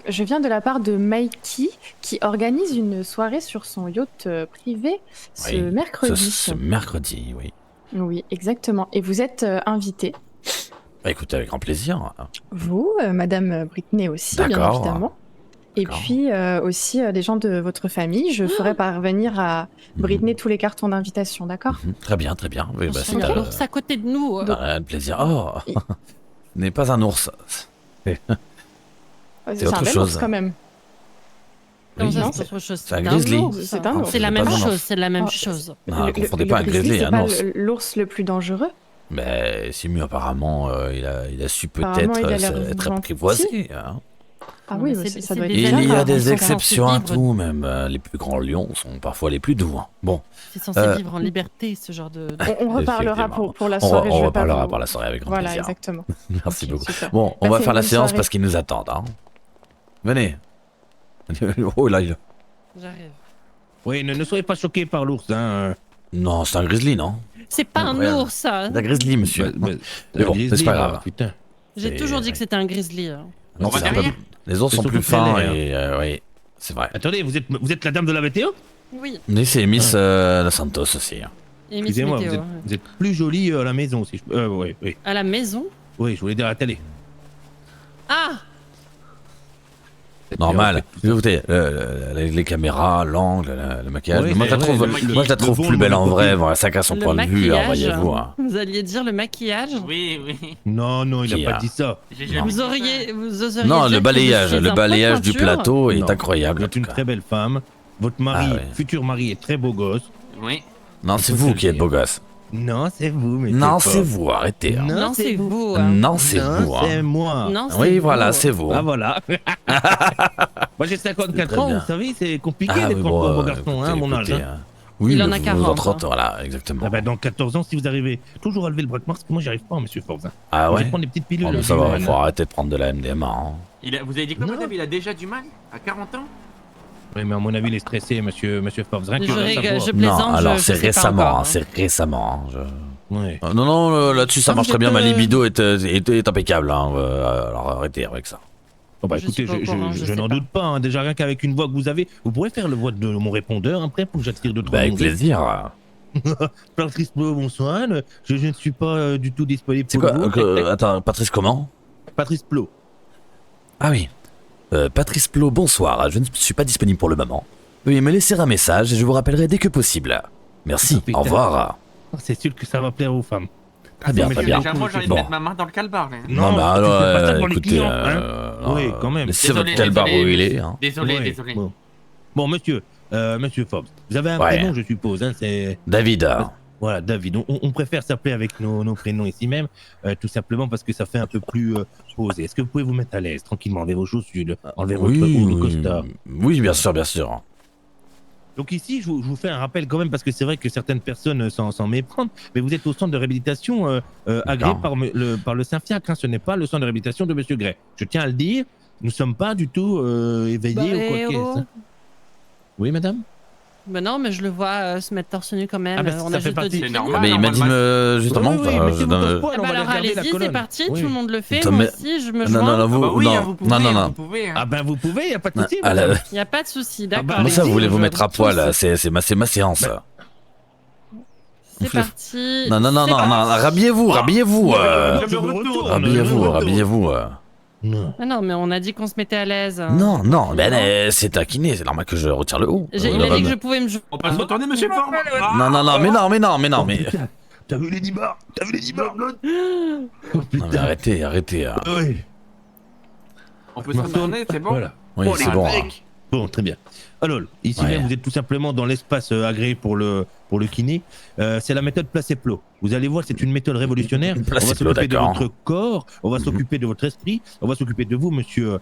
Je viens de la part de Mikey qui organise une soirée sur son yacht privé ce Oui. mercredi. Ce mercredi, oui. Oui, exactement. Et vous êtes invité. Bah, écoutez, avec grand plaisir. Vous, Madame Britney aussi, bien D'accord. évidemment. Et puis aussi les gens de votre famille. Je ferai parvenir à Britney tous les cartons d'invitation, d'accord? Très bien. Oui, bah, Il y a l'ours à côté de nous. un plaisir. Oh, ce n'est pas un ours. C'est autre un bel chose. ours quand même. Comment Oui, ça, non, c'est autre chose? c'est un grizzly. C'est un ours. C'est la C'est même pas un chose, ours. c'est la même Oh, chose. Non, confondez pas un grizzly et c'est un pas ours. l'ours le plus dangereux. Mais c'est mieux, apparemment, il a su Apparemment, peut-être il a l'air être gentil. apprivoisé. Hein. Ah Non, oui, mais bah, c'est- ça c'est doit être des bizarre. Il y a Ils des sont exceptions à censés vivre. tout, même les plus grands lions sont parfois les plus doux. Hein. Bon, C'est censé vivre en liberté, ce genre de... On reparlera Effectivement. pour la on soirée. je vais pas reparlera vous- par la soirée avec grand Voilà, plaisir. exactement. Merci Ok, beaucoup. super. Bon, on va Passez faire une la bonne séance soirée. parce qu'ils nous attendent. Hein. Venez. Oh là, il... J'arrive. Oui, ne soyez pas choqués par l'ours, hein. Non, c'est un grizzly, non? C'est pas un Regarde. ours, ça. C'est un grizzly, monsieur. Mais bon, grizzly, c'est pas là, grave. putain. J'ai C'est- toujours dit que c'était un grizzly. hein. Non, On va c'est un peu... derrière. Les ours C'est sont surtout plus fins derrière. et oui, c'est vrai. Attendez, vous êtes la dame de la météo? Oui. Mais c'est Miss Santos aussi. hein. Et Miss Excusez-moi, Météo, vous êtes plus jolie à la maison, si je peux. Oui. À la maison? Oui, je voulais dire à la télé. Ah! Normal. Écoutez, les caméras, l'angle, le maquillage. Oui, moi, je la c'est trouve, vrai, moi, je la trouve le plus bon, belle le en côté. vrai. Voilà, chacun son Le point de vue, maquillage. voyez-vous. Hein. Vous alliez dire le maquillage? Oui. Non, il Qui a pas a dit ça. J'ai jamais Vous oseriez Non, dire le que balayage, je suis le un balayage peu du peinture plateau est Non. incroyable. Vous en êtes tout une cas. très belle femme. Votre mari, Ah ouais. futur mari, est très beau gosse. Oui. Non, c'est faut vous se qui le êtes dire. beau gosse. Non, c'est vous, mais Non, c'est vous, arrêtez. hein. Non, c'est vous. hein. Non, c'est vous. hein. c'est moi. Non, c'est Oui, vous. voilà, c'est vous. Ah voilà. Moi j'ai 54 Très ans, bien. vous savez, c'est compliqué Ah, d'être oui, encore bon, beau garçon, hein, écoutez, mon âge. écoutez, hein. Oui, Il en mais a vous 40, en 30, hein. voilà, exactement. Ah bah, dans 14 ans, si vous arrivez toujours à lever le bras de Mars, parce que moi j'y arrive pas, monsieur Forbes. hein. Ah Je ouais vais prendre des petites Oh, pilules. mais ça va, il hein. faut arrêter de prendre de la MDMA. Hein. Vous avez dit quoi, Non. madame? Il a déjà du mal? À 40 ans? Oui, mais à mon avis, il est stressé, monsieur Forbes. Rien que Je de rigole, savoir. je plaisante, Non, alors je c'est sais pas récemment, encore, hein, hein. c'est récemment. hein, Ouais. Non, là-dessus ça Ah, marche vous très bien, êtes, ma libido est impeccable. Hein, alors arrêtez avec ça. Bon, bah Je écoutez, suis pas au courant, je je sais n'en pas. doute pas. hein. Déjà, rien qu'avec une voix que vous avez, vous pourrez faire le voix de mon répondeur après pour que j'attire de trop Bah, avec monde. plaisir. Patrice Plot, bonsoir. Je ne suis pas du tout disponible C'est pour quoi vous. Attends, Patrice comment? Patrice Plot. Ah oui. Patrice Plot, bonsoir. Je ne suis pas disponible pour le moment. Veuillez me laisser un message et je vous rappellerai dès que possible. Merci, putain. au revoir. Oh, c'est sûr que ça va plaire aux femmes. Très bien, mais très c'est bien. Déjà, moi, j'ai envie de Bon. mettre ma main dans le calbar. là. Non, mais tu alors, fais pas ça pour les écoutez, clients, hein. non, Oui, quand même. laissez Désolé, votre calbar où désolé. il est. Hein. Désolé, Ouais, désolé. Bon, monsieur Forbes, vous avez un Ouais. prénom, je suppose. Hein, c'est David. Voilà, David. On préfère s'appeler avec nos prénoms ici même, tout simplement parce que ça fait un peu plus posé. Est-ce que vous pouvez vous mettre à l'aise tranquillement, enlever vos chaussures, enlever votre haut de costard? Oui, bien sûr, bien sûr. Donc ici, je vous fais un rappel quand même, parce que c'est vrai que certaines personnes s'en méprennent, mais vous êtes au centre de réhabilitation agréé par le Saint-Fiacre, hein. Ce n'est pas le centre de réhabilitation de Monsieur Gray. Je tiens à le dire, nous ne sommes pas du tout éveillés ou quoi que ce. Oui, madame? Bah non, mais je le vois se mettre torse nu quand même. Ah bah, on ça a fait juste partie- de c'est dire. normal, Mais il m'a dit justement. Oui, oui, mettez-vous dans ce poil, Eh on bah va alors regarder la allez-y, colonne. c'est parti, Oui. tout le monde le fait, Attends, moi mais- aussi, je me Non, non, joins. non, vous, Bah oui, non, hein, vous pouvez, non, non, hein, non. vous pouvez. Hein. Ah ben vous pouvez, y a pas de souci. Ah, madame. là, Il n'y a pas de souci, bah, d'accord. Comment ça, vous voulez vous je- mettre à poil là? C'est ma séance. C'est parti. Non, non, non, c'est non, non, parti. rhabillez-vous, rhabillez-vous. Je me retourne, Rhabillez-vous, rhabillez-vous. Non. Ah non, mais on a dit qu'on se mettait à l'aise. Non, non, ben c'est taquiné, c'est normal que je retire le haut. Il a dit que je pouvais me jouer. On peut se retourner, monsieur Ford? Non, non, non, mais non, mais. T'as vu les 10 bars? T'as vu les 10 bars? Non, mais arrêtez. Hein. Oui. On peut se retourner, c'est bon? Voilà. Oui, c'est bon. Hein. Bon, très bien. Alors, ici Ouais. même, vous êtes tout simplement dans l'espace agréé pour le kiné. C'est la méthode placebo. Vous allez voir, c'est une méthode révolutionnaire. On va Placebo, s'occuper de d'accord. votre corps, on va s'occuper de votre esprit, on va s'occuper de vous, monsieur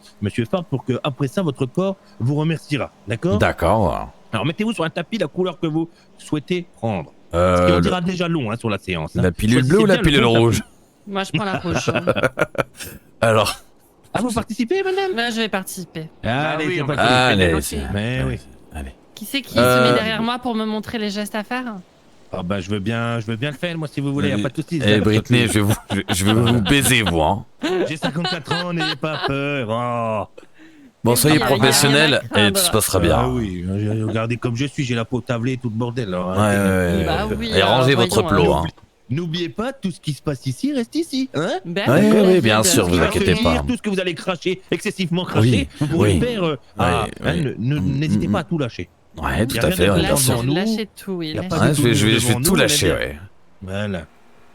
Fard, pour que après ça, votre corps vous remerciera. D'accord? D'accord. Alors, mettez-vous sur un tapis la couleur que vous souhaitez prendre. Parce qu'on dira déjà long sur la séance. Hein. La pilule Choisissez bleue ou la bien le pilule bon rouge? tapis. Moi, je prends la rouge. Alors. Ah, vous participez, madame? Là, je vais participer. Allez, oui, c'est on pas va- Allez, aussi. Mais oui. Qui c'est qui se met derrière moi pour me montrer les gestes à faire? Ah bah je veux bien le faire moi si vous voulez, y a pas de souci. Eh Britney, je vais vous baiser vous hein. J'ai 54 ans, n'ayez pas peur. Oh. Bon, soyez Il y a rien professionnel à et craindre. tout se passera bien. Ah oui, regardez comme je suis, j'ai la peau tablée, tout le bordel. Là, hein. Ouais. Bah oui, Et rangez votre voyons, plot hein. N'oubliez pas, tout ce qui se passe ici reste ici. Hein Ben, Oui, oui, oui, bien sûr, vous Tout ce qui va inquiétez se pas. dire, tout ce que vous allez cracher, excessivement cracher, Oui, vous pourrez oui. faire. N'hésitez pas à tout lâcher. Ouais, tout Y a à rien fait, de ouais, bien devant sûr. nous. Lâchez tout, oui. Y a lâchez pas tout. Ouais, de je vais devant tout nous, lâcher, on est ouais. Voilà.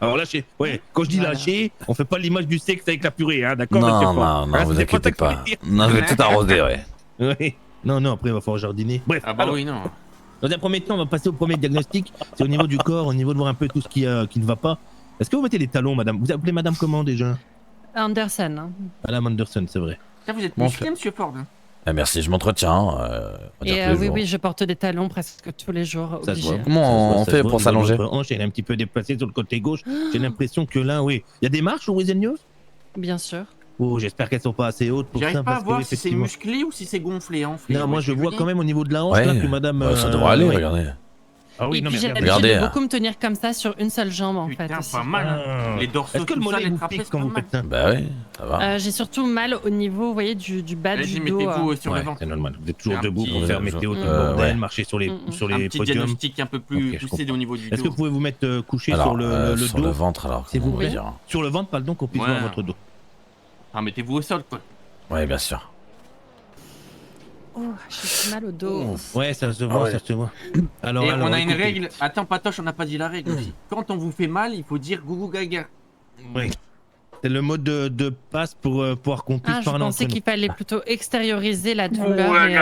Alors lâchez. Ouais, quand je dis Voilà. lâcher, on fait pas l'image du sexe avec la purée, hein, d'accord? monsieur Non, Ford? non, Hein, vous c'est inquiétez ça que je pas. voulais dire. Non, je vais tout arroser, ouais. Oui. Non, après il va falloir jardiner. Bref, Ah bah alors, oui, non. dans un premier temps, on va passer au premier diagnostic. C'est au niveau du corps, au niveau de voir un peu tout ce qui ne va pas. Est-ce que vous mettez des talons, madame? Vous appelez madame comment déjà? Anderson. Hein. Madame Anderson, c'est vrai. Tiens, vous êtes Bon, musclé, monsieur Ford? Hein. Ah, merci, je m'entretiens. On va dire Et tous les oui, jours. oui, je porte des talons presque tous les jours. Ça se voit. Obligé. Comment on Ça se fait voit, pour s'allonger? votre hanche, elle est un petit peu déplacée sur le côté gauche. J'ai l'impression que là, oui. Il y a des marches au Weasel News? Bien sûr. Oh, j'espère qu'elles sont pas assez hautes pour ça. J'arrive pas à parce que, voir si c'est effectivement- musclé ou si c'est gonflé, enflé. Non, moi je vois quand même au niveau de la hanche Ouais, là que madame. ça devrait aller, ouais. regardez. Ah oui, Et non, puis mais j'ai regardez. l'habitude Regardez, de hein. beaucoup me tenir comme ça sur une seule jambe en fait. Putain, aussi. pas mal. Hein. Ah. Les dorsaux, Est-ce que le tout ça, mollet les vous trapèzes, pique quand pas vous mal. faites ça? Bah oui, ça va. J'ai surtout mal au niveau, vous voyez, du bas Allez-y, du dos. mettez-vous sur le Ouais, ventre. c'est normal. Vous êtes toujours Un debout petit- pour faire météo tout le ouais. bordel, marcher sur les Un petit podiums. diagnostic un peu plus Ok, je poussé au niveau du Est-ce que dos. vous pouvez vous mettre couché Alors, sur le sur dos le ventre alors. S'il comment vous on va plaît. dire. Sur le ventre, pardon, qu'on puisse Ouais. voir votre dos. Ah, mettez-vous au sol, quoi. Ouais, bien sûr. Oh, j'ai mal au dos. Ouais, ça se voit, Ouais. ça se voit. Alors, Et alors, on a une écoutez. règle. Attends, Patoche, on n'a pas dit la règle aussi. Quand on vous fait mal, il faut dire gougou gaga. Oui. C'est le mode de passe pour pouvoir qu'on puisse Ah, je parler entre pensais nous. qu'il fallait plutôt extérioriser la douleur. Et,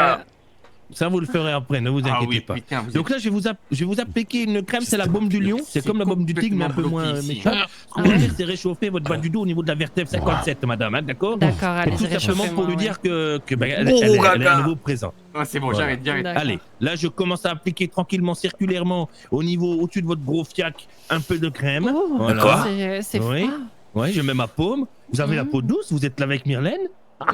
Ça, vous le ferez après, ne vous Ah inquiétez oui, pas. putain, vous Donc là, je vais vous appliquer une crème, c'est la baume du lion. C'est comme la baume du tigre, mais un peu moins complètement bloqué méchant. Ce qu'on va faire, c'est réchauffer votre bas du dos au niveau de la vertèbre 57, madame, hein, d'accord? D'accord, allez, Tout j'ai simplement réchauffé, pour moi, lui ouais. dire que elle est à nouveau présente. Ah, c'est bon, Voilà. j'arrête. D'accord. Allez, là, je commence à appliquer tranquillement, circulairement, au-dessus de votre gros fiac, un peu de crème. Oh, Voilà. c'est Oui. froid. Ouais, je mets ma paume. Vous avez la peau douce, vous êtes là avec Myrlène?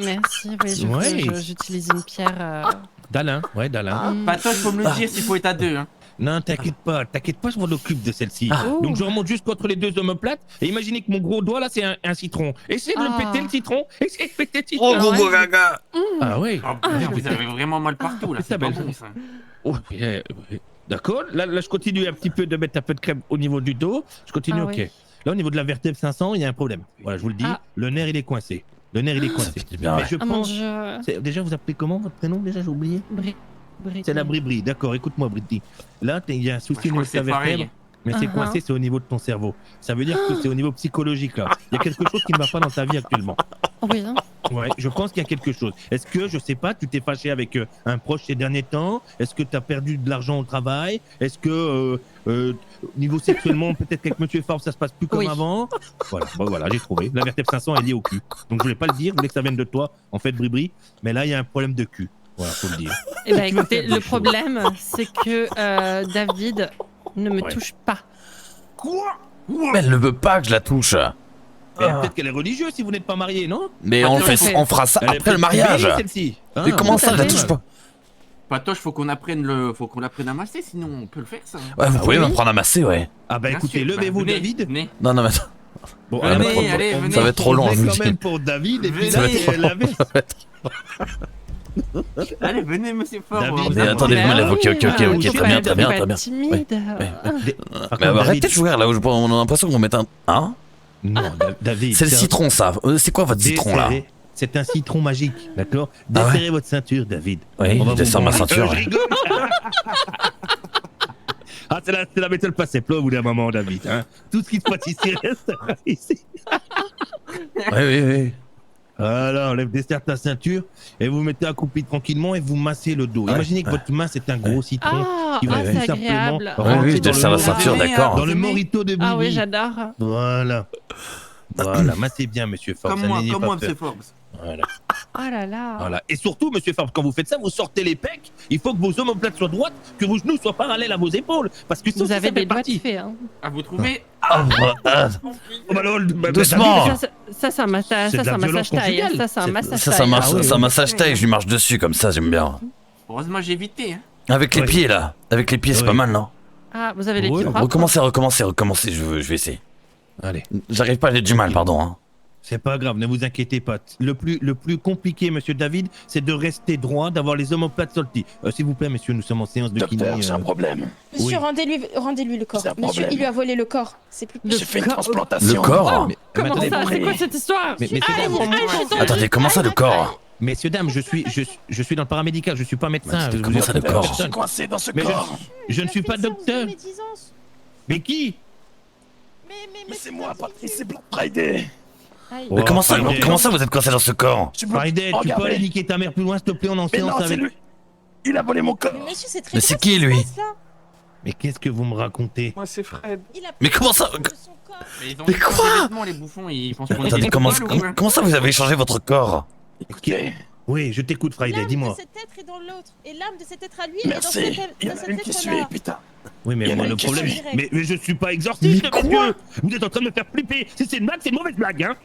Merci, oui, Ouais. j'utilise une pierre. D'Alain, ouais, d'Alain. Patoche, faut me le dire s'il faut être à deux. Hein. Non, t'inquiète pas, je m'en occupe de celle-ci. Donc je remonte juste contre les deux omoplates et imaginez que mon gros doigt là c'est un citron. Essayez de le péter le citron. Essayez de péter le citron. Oh, gogo gaga. Ah ouais. Oh, putain, vous avez vraiment mal partout là. Ah, C'est pas belle. bon ça. Oh, d'accord. Là, je continue un petit peu de mettre un peu de crème au niveau du dos. Je continue, Ah ok. oui. Là au niveau de la vertèbre 500, il y a un problème. Voilà, je vous le dis, Ah. le nerf il est coincé. Le nerf il est coincé. bien, Mais ouais. je Oh mon pense. dieu. Déjà vous appelez comment votre prénom déjà j'ai oublié. C'est la Bribri, d'accord, écoute-moi Britney. Là, il y a un souci au niveau de ta vertèbre, mais c'est coincé, c'est au niveau de ton cerveau. Ça veut dire que c'est au niveau psychologique là. Il y a quelque chose qui ne va pas dans ta vie actuellement. Oui. Hein. Ouais, je pense qu'il y a quelque chose. Est-ce que, je sais pas, tu t'es fâché avec un proche ces derniers temps? Est-ce que tu as perdu de l'argent au travail? Est-ce que, niveau sexuellement, peut-être qu'avec Monsieur Forbes, ça se passe plus comme Oui. avant? Voilà, bon, voilà, j'ai trouvé. La vertèbre 500 est liée au cul. Donc je voulais pas le dire, je voulais que ça vienne de toi, en fait, Bribri. Mais là, il y a un problème de cul. Voilà, faut le dire. Eh ben écoutez, le problème, c'est que David ne me touche pas. Quoi? Mais elle ne veut pas que je la touche. Peut-être qu'elle est religieuse si vous n'êtes pas marié, non? Mais on fera ça après le mariage. Celle-ci. Mais comment ça, je la touche pas? Patoche, faut qu'on apprenne à masser, sinon on peut le faire ça. Ouais, vous pouvez m'apprendre à masser, ouais. Ah bah écoutez, levez-vous David. Non, mais attends. Bon, allez, venez. Ça va être trop long, je vous quand dis. même pour David et puis Ça va être trop long. Allez, venez, monsieur Fort. David, Mais attendez, je me lève. Ok, très bien. Timide. Mais arrêtez de jouer là, on a l'impression qu'on met un. Hein? Non, David. C'est le citron, ça. C'est quoi votre citron là? C'est un citron magique, d'accord? Desserrez votre ceinture, David. Oui, je desserre ma ceinture. Je rigole. Ah, c'est la méthode pas simple au bout d'un moment, David. Hein. Tout ce qui se passe ici reste ici. Oui. Voilà, on dessert ta ceinture et vous mettez accroupi tranquillement et vous massez le dos. Imaginez que votre main c'est un gros citron qui va tout simplement rentrer dans la ceinture, d'accord. Dans le morito de Bibi. Ah oui, j'adore. Voilà, massez bien, monsieur Forbes. Comme moi, monsieur Forbes. Voilà. Oh là là. Voilà. Et surtout, monsieur Forbes, quand vous faites ça, vous sortez les pecs. Il faut que vos omoplates soient droites, que vos genoux soient parallèles à vos épaules. Parce que vous avez des doigts de fée, hein. Ah, vous trouvez? Doucement. Ça, c'est un massage taille. Ça, c'est un massage taille. Ça massage taille, je lui marche dessus comme ça, j'aime bien. Heureusement, j'ai évité. Avec les pieds là. Avec les pieds, c'est pas mal, non? Ah, vous avez les pieds propres. Recommencez, je vais essayer. Allez. J'arrive pas, j'ai du mal, pardon. Hein. C'est pas grave, ne vous inquiétez pas. Le plus compliqué, monsieur David, c'est de rester droit, d'avoir les omoplates sorties. S'il vous plaît, monsieur, nous sommes en séance de kiné. Docteur, c'est un problème. Monsieur, rendez-lui le corps. Monsieur, il lui a volé le corps. C'est plus J'ai fait une transplantation. Le corps? Comment ça? C'est quoi cette histoire? Attendez, comment ça, le corps? Messieurs, dames, je suis dans le paramédical, je suis pas médecin. Comment ça, le corps? Je suis coincé dans ce Mais corps. je ne suis pas docteur. Mais qui? Mais c'est moi, Patrice, c'est Black Friday. Mais comment ça vous êtes coincé dans ce corps? Friday, tu peux aller niquer ta mère plus loin, s'il te plaît, on en séance avec... lui. Il a volé mon corps. Mais monsieur, c'est très Mais c'est qui, lui? Mais qu'est-ce que vous me racontez? Moi, c'est Fred. Mais comment ça? Mais quoi? Les bouffons, ils pensent qu'on est des comment ça vous avez échangé votre corps? Écoutez. Oui, je t'écoute, Friday, dis-moi. L'âme de cet être est dans l'autre, et l'âme de cet être à lui Merci. est dans Il y en a une qui suit, putain. Oui, mais moi, le problème... Mais je suis pas exorciste, monsieur. Vous êtes en train de me faire flipper. Si c'est une blague, c'est une mauvaise blague, hein.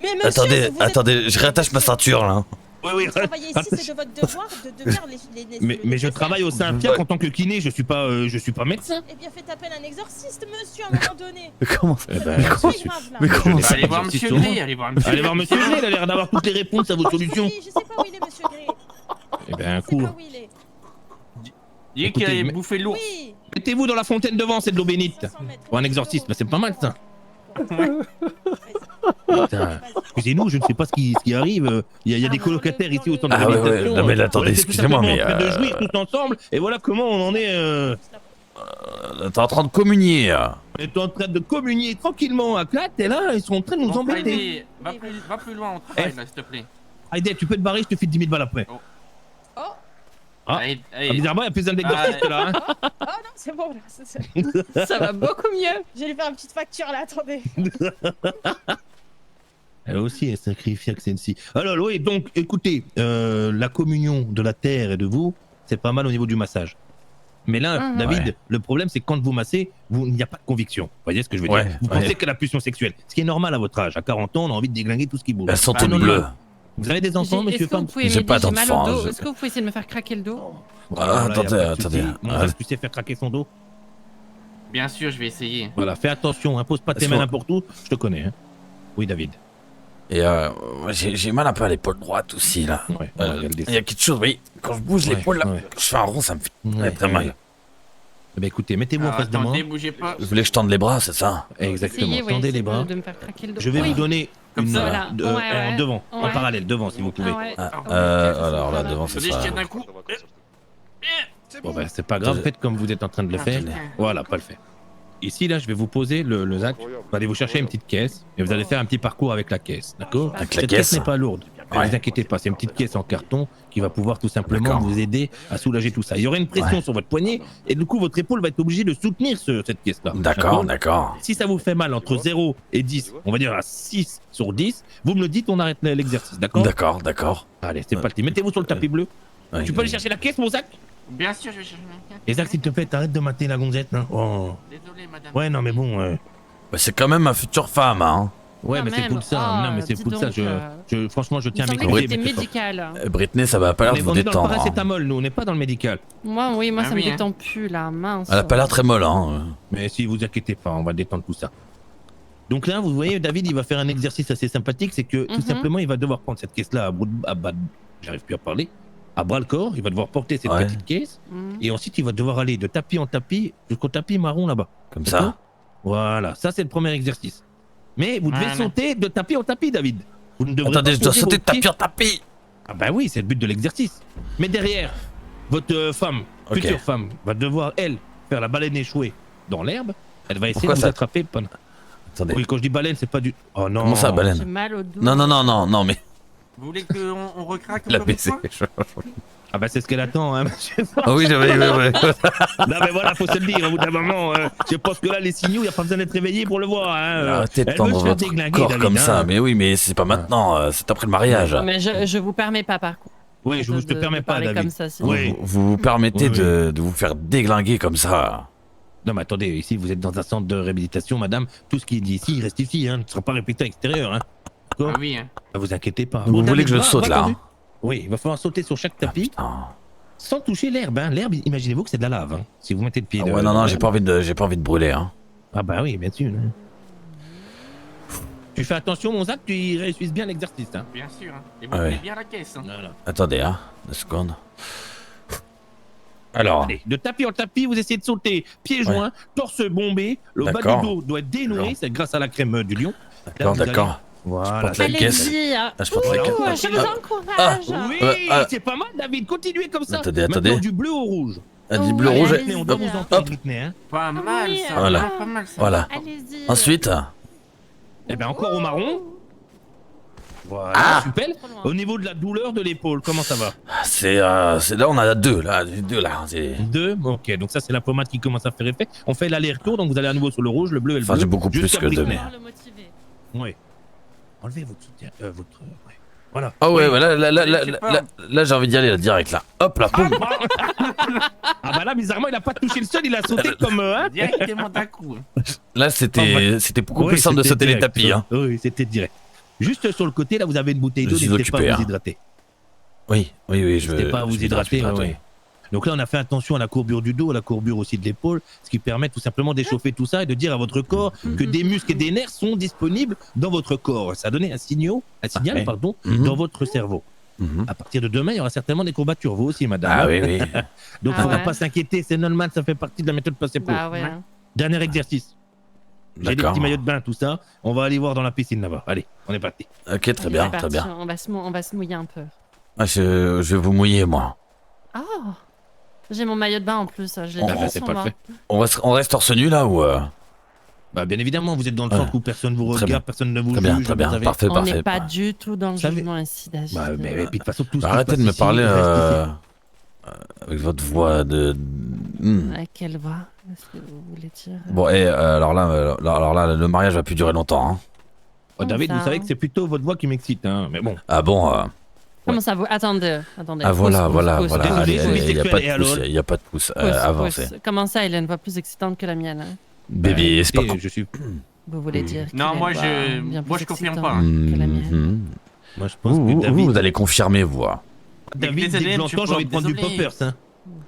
Mais monsieur, Attendez, je réattache ma ceinture, là. Oui, travaillez ici, c'est de votre devoir de faire les mais je travaille au Saint-Pierre en tant que kiné, je suis pas médecin. Eh bien, faites appel à un exorciste, monsieur, à un moment donné. Mais comment Mais comment ça? Allez voir monsieur Gray, allez voir monsieur Gray, il a l'air d'avoir toutes les réponses à vos solutions. Je sais pas où il est, monsieur Gray. Eh ben, un coup. Je sais pas où il est. Il est qu'il a bouffé l'ours. Oui. Mettez-vous dans la fontaine devant, c'est de l'eau bénite. Pour un exorcisme, c'est pas mal, ça. Putain, excusez-nous, je ne sais pas ce qui arrive. Il y a des colocataires ici au centre de l'habitation. Ouais. Non, mais attendez, excusez-moi, mais. On est de jouir tous ensemble, et voilà comment on en est. T'es en train de communier. On est en train de communier tranquillement à 4, et là, ils sont en train de nous embêter. Va plus loin, on travaille là, s'il te plaît. Aïdé, tu peux te barrer, je te file 10 000 balles après. Ah, bizarrement, il y a plus un d'exorciste là. Hein. Oh non, c'est bon là. Ça va beaucoup mieux. Je vais lui faire une petite facture là, attendez. Elle aussi est sacrifiée que celle-ci. Alors oui, donc écoutez, la communion de la terre et de vous, c'est pas mal au niveau du massage. Mais là, David, le problème c'est que quand vous massez, il n'y a pas de conviction. Vous voyez ce que je veux dire? Vous pensez que la pulsion sexuelle, ce qui est normal à votre âge. À 40 ans, on a envie de déglinguer tout ce qui bouge. Elles sont toutes bleues. Vous avez des enfants, monsieur Femme? J'ai pas d'enfants. Est-ce que vous pouvez essayer de me faire craquer le dos? Attendez. Tu sais faire craquer son dos? Bien sûr, je vais essayer. Voilà, fais attention, impose pas tes mains n'importe où, je te connais. Hein. Oui, David. Et j'ai mal un peu à l'épaule droite aussi, là. Il y a quelque chose, oui. Quand je bouge l'épaule, là, quand je fais un rond, ça me fait très mal. Eh bien, écoutez, mettez-vous en face de moi. Bougez pas. Vous voulez que je tende les bras, c'est ça? Exactement, tendez les bras. De me faire craquer le dos. Je vais vous donner comme une ça, en devant, en parallèle, devant si vous pouvez. Alors là, devant, c'est ça. Bon ben, c'est pas grave, faites comme vous êtes en train de le faire. Voilà, pas le fait. Ici, là, je vais vous poser le zac. Vous allez vous chercher une petite caisse et vous allez faire un petit parcours avec la caisse, d'accord? Cette caisse n'est pas lourde. Ne vous inquiétez pas, c'est une petite caisse en carton qui va pouvoir tout simplement vous aider à soulager tout ça. Il y aura une pression sur votre poignet et du coup, votre épaule va être obligée de soutenir cette caisse-là. D'accord. Si ça vous fait mal entre 0 et 10, on va dire à 6 sur 10, vous me le dites, on arrête l'exercice, d'accord? D'accord. Allez, c'est parti. Mettez-vous sur le tapis bleu. Tu peux aller chercher la caisse, mon Zach? Bien sûr, je vais chercher ma carte. Et Zach, s'il te plaît, t'arrêtes de mater la gonzette, hein. Oh. Désolé, madame. Ouais, non, mais bon. Bah, c'est quand même ma future femme, hein. Ouais, Quand mais c'est même. pour ça. Ah, non, mais c'est dis pour ça. donc, Franchement, je Il tiens me à semblait que m'excuser. c'était mais c'est médical. Britney, ça va pas l'air de vous on est dans le détendre. Hein. paracétamol, nous, on n'est pas dans le médical. Moi, oui, Ah ça oui, me hein. détend plus, là, mince. Elle a pas l'air très molle, hein. Mais si vous inquiétez pas, on va détendre tout ça. Donc là, vous voyez, David, il va faire un exercice assez sympathique, c'est que tout simplement, il va devoir prendre cette caisse-là j'arrive plus à parler, à bras le corps, il va devoir porter cette petite caisse, et ensuite il va devoir aller de tapis en tapis jusqu'au tapis marron là-bas. Comme ça. Voilà, ça c'est le premier exercice. Mais vous devez sauter de tapis en tapis, David. Vous ne devrez Attendez, pas je dois poser sauter de vos pieds. tapis en tapis. Ah bah oui, c'est le but de l'exercice. Mais derrière, votre femme, future femme, va devoir, elle, faire la baleine échouée dans l'herbe. Elle va essayer Pourquoi de vous ça attraper pendant... Attendez. Oui, quand je dis baleine, c'est pas du... Oh non. Comment ça, baleine? J'ai mal au dos. Non, mais... Vous voulez qu'on recraque La encore une PC. fois? Ah bah c'est ce qu'elle attend, hein, monsieur. Ah oui, ouais. Non mais voilà, faut se le dire, au bout d'un moment, je pense que là, les signaux, il n'y a pas besoin d'être réveillé pour le voir. Hein. Arrêtez de Elle veut tendre se faire votre déglinguer, corps David, comme hein. ça. Mais oui, mais c'est pas maintenant, c'est après le mariage. Mais je vous permets pas, par contre. Oui, je te permets pas, parler David. comme ça, sinon. Oui. Vous vous permettez de vous faire déglinguer comme ça. Non mais attendez, ici vous êtes dans un centre de réhabilitation, madame. Tout ce qui est dit ici, il reste ici, hein. Ne sera pas répété à l'extérieur. Hein. Ah oui, hein. Ne vous inquiétez pas. Vous voulez que je va saute là, conduire. Oui, il va falloir sauter sur chaque tapis. Sans toucher l'herbe, hein. L'herbe, imaginez-vous que c'est de la lave, hein. Si vous mettez le pied. Ouais, non, j'ai pas envie de brûler, hein. Ah bah oui, bien sûr. Hein. Tu fais attention, mon Zach, tu réussis bien l'exercice, hein. Bien sûr, hein. Et vous Ah prenez ouais. bien la caisse. Hein. Voilà. Attendez, hein, 2 secondes. Alors. Allez, de tapis en tapis, vous essayez de sauter, pieds joints, torse bombé, le bas D'accord. du dos doit être dénoué, c'est grâce à la crème du lion. D'accord. Voilà. Je porte la caisse. Allez-y. Je porte la caisse. Je vous encourage. Oui, c'est pas mal, David, continuez comme ça. Attendez. Maintenant, du bleu au rouge. Du bleu rouge. Britney, on doit vous entendre, Britney, hein. Pas mal, ça. Voilà. Pas mal, ça. Voilà. Allez-y. Ensuite. Eh ben encore au marron. Voilà, super. Au niveau de la douleur de l'épaule, comment ça va? C'est là, on a 2 là. 2 là. 2, ok, donc ça c'est la pommade qui commence à faire effet. On fait l'aller-retour, donc vous allez à nouveau sur le rouge, le bleu et le Enfin, bleu. j'ai beaucoup plus jusqu'à que 2. Britney. Mais... Oui. Enlevez votre soutien, ouais. Voilà. Ah ouais, Oui. là, j'ai envie d'y aller là, direct là. Hop là, poum. Ah bah là, bizarrement, il a pas touché le sol, il a sauté comme hein. Directement d'un coup. Là, c'était beaucoup plus simple de sauter les tapis. Hein. Oui, c'était direct. Juste sur le côté, là, vous avez une bouteille d'eau, Je suis n'hésitez pas occupé, à vous hein. hydrater. Oui, je N'hésitez pas à vous hydrater. hydrate, Ouais. Donc là, on a fait attention à la courbure du dos, à la courbure aussi de l'épaule, ce qui permet tout simplement d'échauffer tout ça et de dire à votre corps que des muscles et des nerfs sont disponibles dans votre corps. Ça a donné un signal, dans votre cerveau. À partir de demain, il y aura certainement des courbatures, vous aussi, madame. Ah oui. Donc, il ne faudra pas s'inquiéter, c'est normal, ça fait partie de la méthode placebo. Bah ouais. Dernier exercice. J'ai des D'accord. petits maillots de bain, tout ça. On va aller voir dans la piscine là-bas. Allez, on est parti. Ok, très bien, C'est très parti, bien. On va se mouiller un peu. Ah, je vais vous mouiller, moi. Oh, j'ai mon maillot de bain en plus. Je l'ai Oh, mis bah, sur c'est moi. parfait. On reste torse nu là ou Bah, bien évidemment, vous êtes dans le centre où personne vous Très bien. regarde, personne ne vous Très bien, juge. très bien. vous savez. Parfait, On n'est pas du tout dans le savez- jugement ici, David. Bah, mais puis de toute façon, tout ce qui Arrêtez se de me passe parler ici reste avec votre voix de. À quelle voix est-ce que vous voulez dire Bon, et alors là, le mariage va plus durer longtemps. Hein. Oh, David, ça, vous savez hein. que c'est plutôt votre voix qui m'excite, hein. Mais bon. Ah bon Comment ça vous Attendez. Ah voilà. Désolé, Allez, il n'y a pas et de pouce. alors Il n'y a pas de pouce. Avancez. Comment ça, il a une voix plus excitante que la mienne hein Bébé, c'est pas. Je suis. Vous voulez dire qu'il Non, a une moi, voix bien moi, plus je confirme excitante pas. hein. que la mienne. Moi, je pense que David. Vous allez confirmer, vous. David, dès que je l'entends, j'ai envie de prendre du poppers, hein.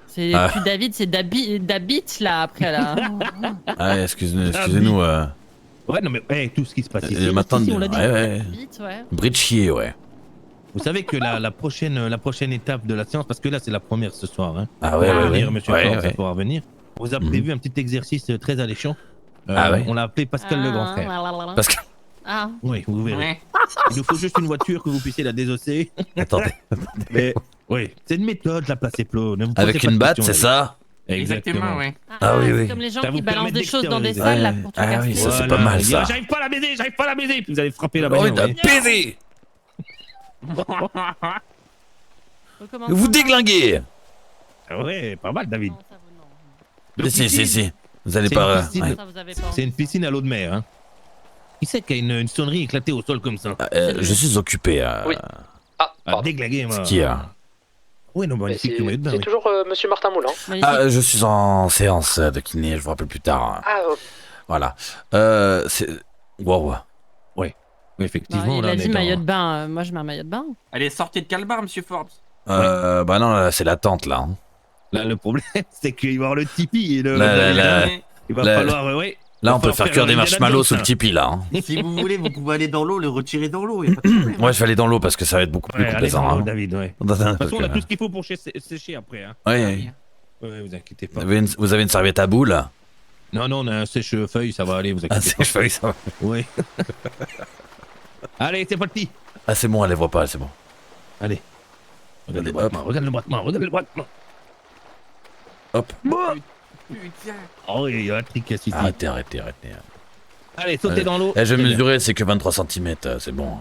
C'est Ah. plus David, c'est Dabit là après là. Ah, excusez-nous. Ouais, non, mais tout ce qui se passe ici. Maintenant, ici, on l'a dit. ouais. Vite, ouais. Britchier, ouais. Vous savez que la prochaine étape de la séance, parce que là, c'est la première ce soir, hein. Ah ouais, On va ouais, revenir, ouais. monsieur Ouais, Ford, ouais. ça pourra revenir. On vous a prévu un petit exercice très alléchant. Ah ouais. On l'a appelé Pascal le grand frère. Parce que. Ah. Oui, vous verrez. Ouais. Il nous faut juste une voiture que vous puissiez la désosser. Attendez. Mais oui, c'est une méthode, la placebo. Ne vous posez Avec pas de une batte, questions, c'est David. ça Exactement, ouais. Ah oui, oui. C'est comme les gens Ça qui vous balancent permet des choses dans des d'extérioriser. salles là pour tout Ah casser. oui, ça c'est pas mal ça. J'arrive pas à la baiser, Puis vous allez frapper la Oh, bagnole. il a oui. baisé. Recommence. Vous déglinguez. Ah ouais, pas mal, David. Si. Vous allez C'est pas. une piscine. ouais. Ça, vous avez pas C'est une piscine à l'eau de mer. Hein. Qui c'est qui a une sonnerie éclatée au sol comme ça? Je suis occupé. Oui. Ah, déglinguer, moi. Ce qu'il y a. Oui, non, magnifique, c'est le maillot de bain, c'est oui. toujours Monsieur Martin Moulin. Ah, je suis en séance de kiné, je vous rappelle plus tard. Ah, oh. Voilà. C'est... Wow. Oui, Non, effectivement, il là, a on dit est maillot dans... de bain. Moi, je mets un maillot de bain. Allez, sortez de calbar, monsieur Forbes. Bah non, là, c'est la tente, là. hein. Là, le problème, c'est qu'il va y avoir le Tipeee. Et le... il va là, falloir, ouais. Là, on peut faire cuire des marshmallows sous le Tipeee, là. hein. Si vous voulez, vous pouvez aller dans l'eau, le retirer dans l'eau. Y a pas de problème. Ouais, je vais aller dans l'eau parce que ça va être beaucoup plus Ouais, allez complaisant. dans l'eau, hein. David, ouais. Dans un- De toute façon, on a parce tout que- ce qu'il faut pour sécher après. Hein. Ouais. Ouais, vous inquiétez pas. Vous avez une serviette à boule? Non, on a un sèche-feuille, ça va aller, vous Ah, inquiétez pas. sèche-feuille, ça va. Oui. Allez, c'est parti. Ah, c'est bon, elle les voit pas, c'est bon. Allez. Regarde le brattement, regarde le brattement, regarde le brattement. Hop. Putain. Oh, il y a un trick ici. Arrêtez. Allez, sautez dans l'eau. Je vais mesurer, c'est que 23 cm, c'est bon.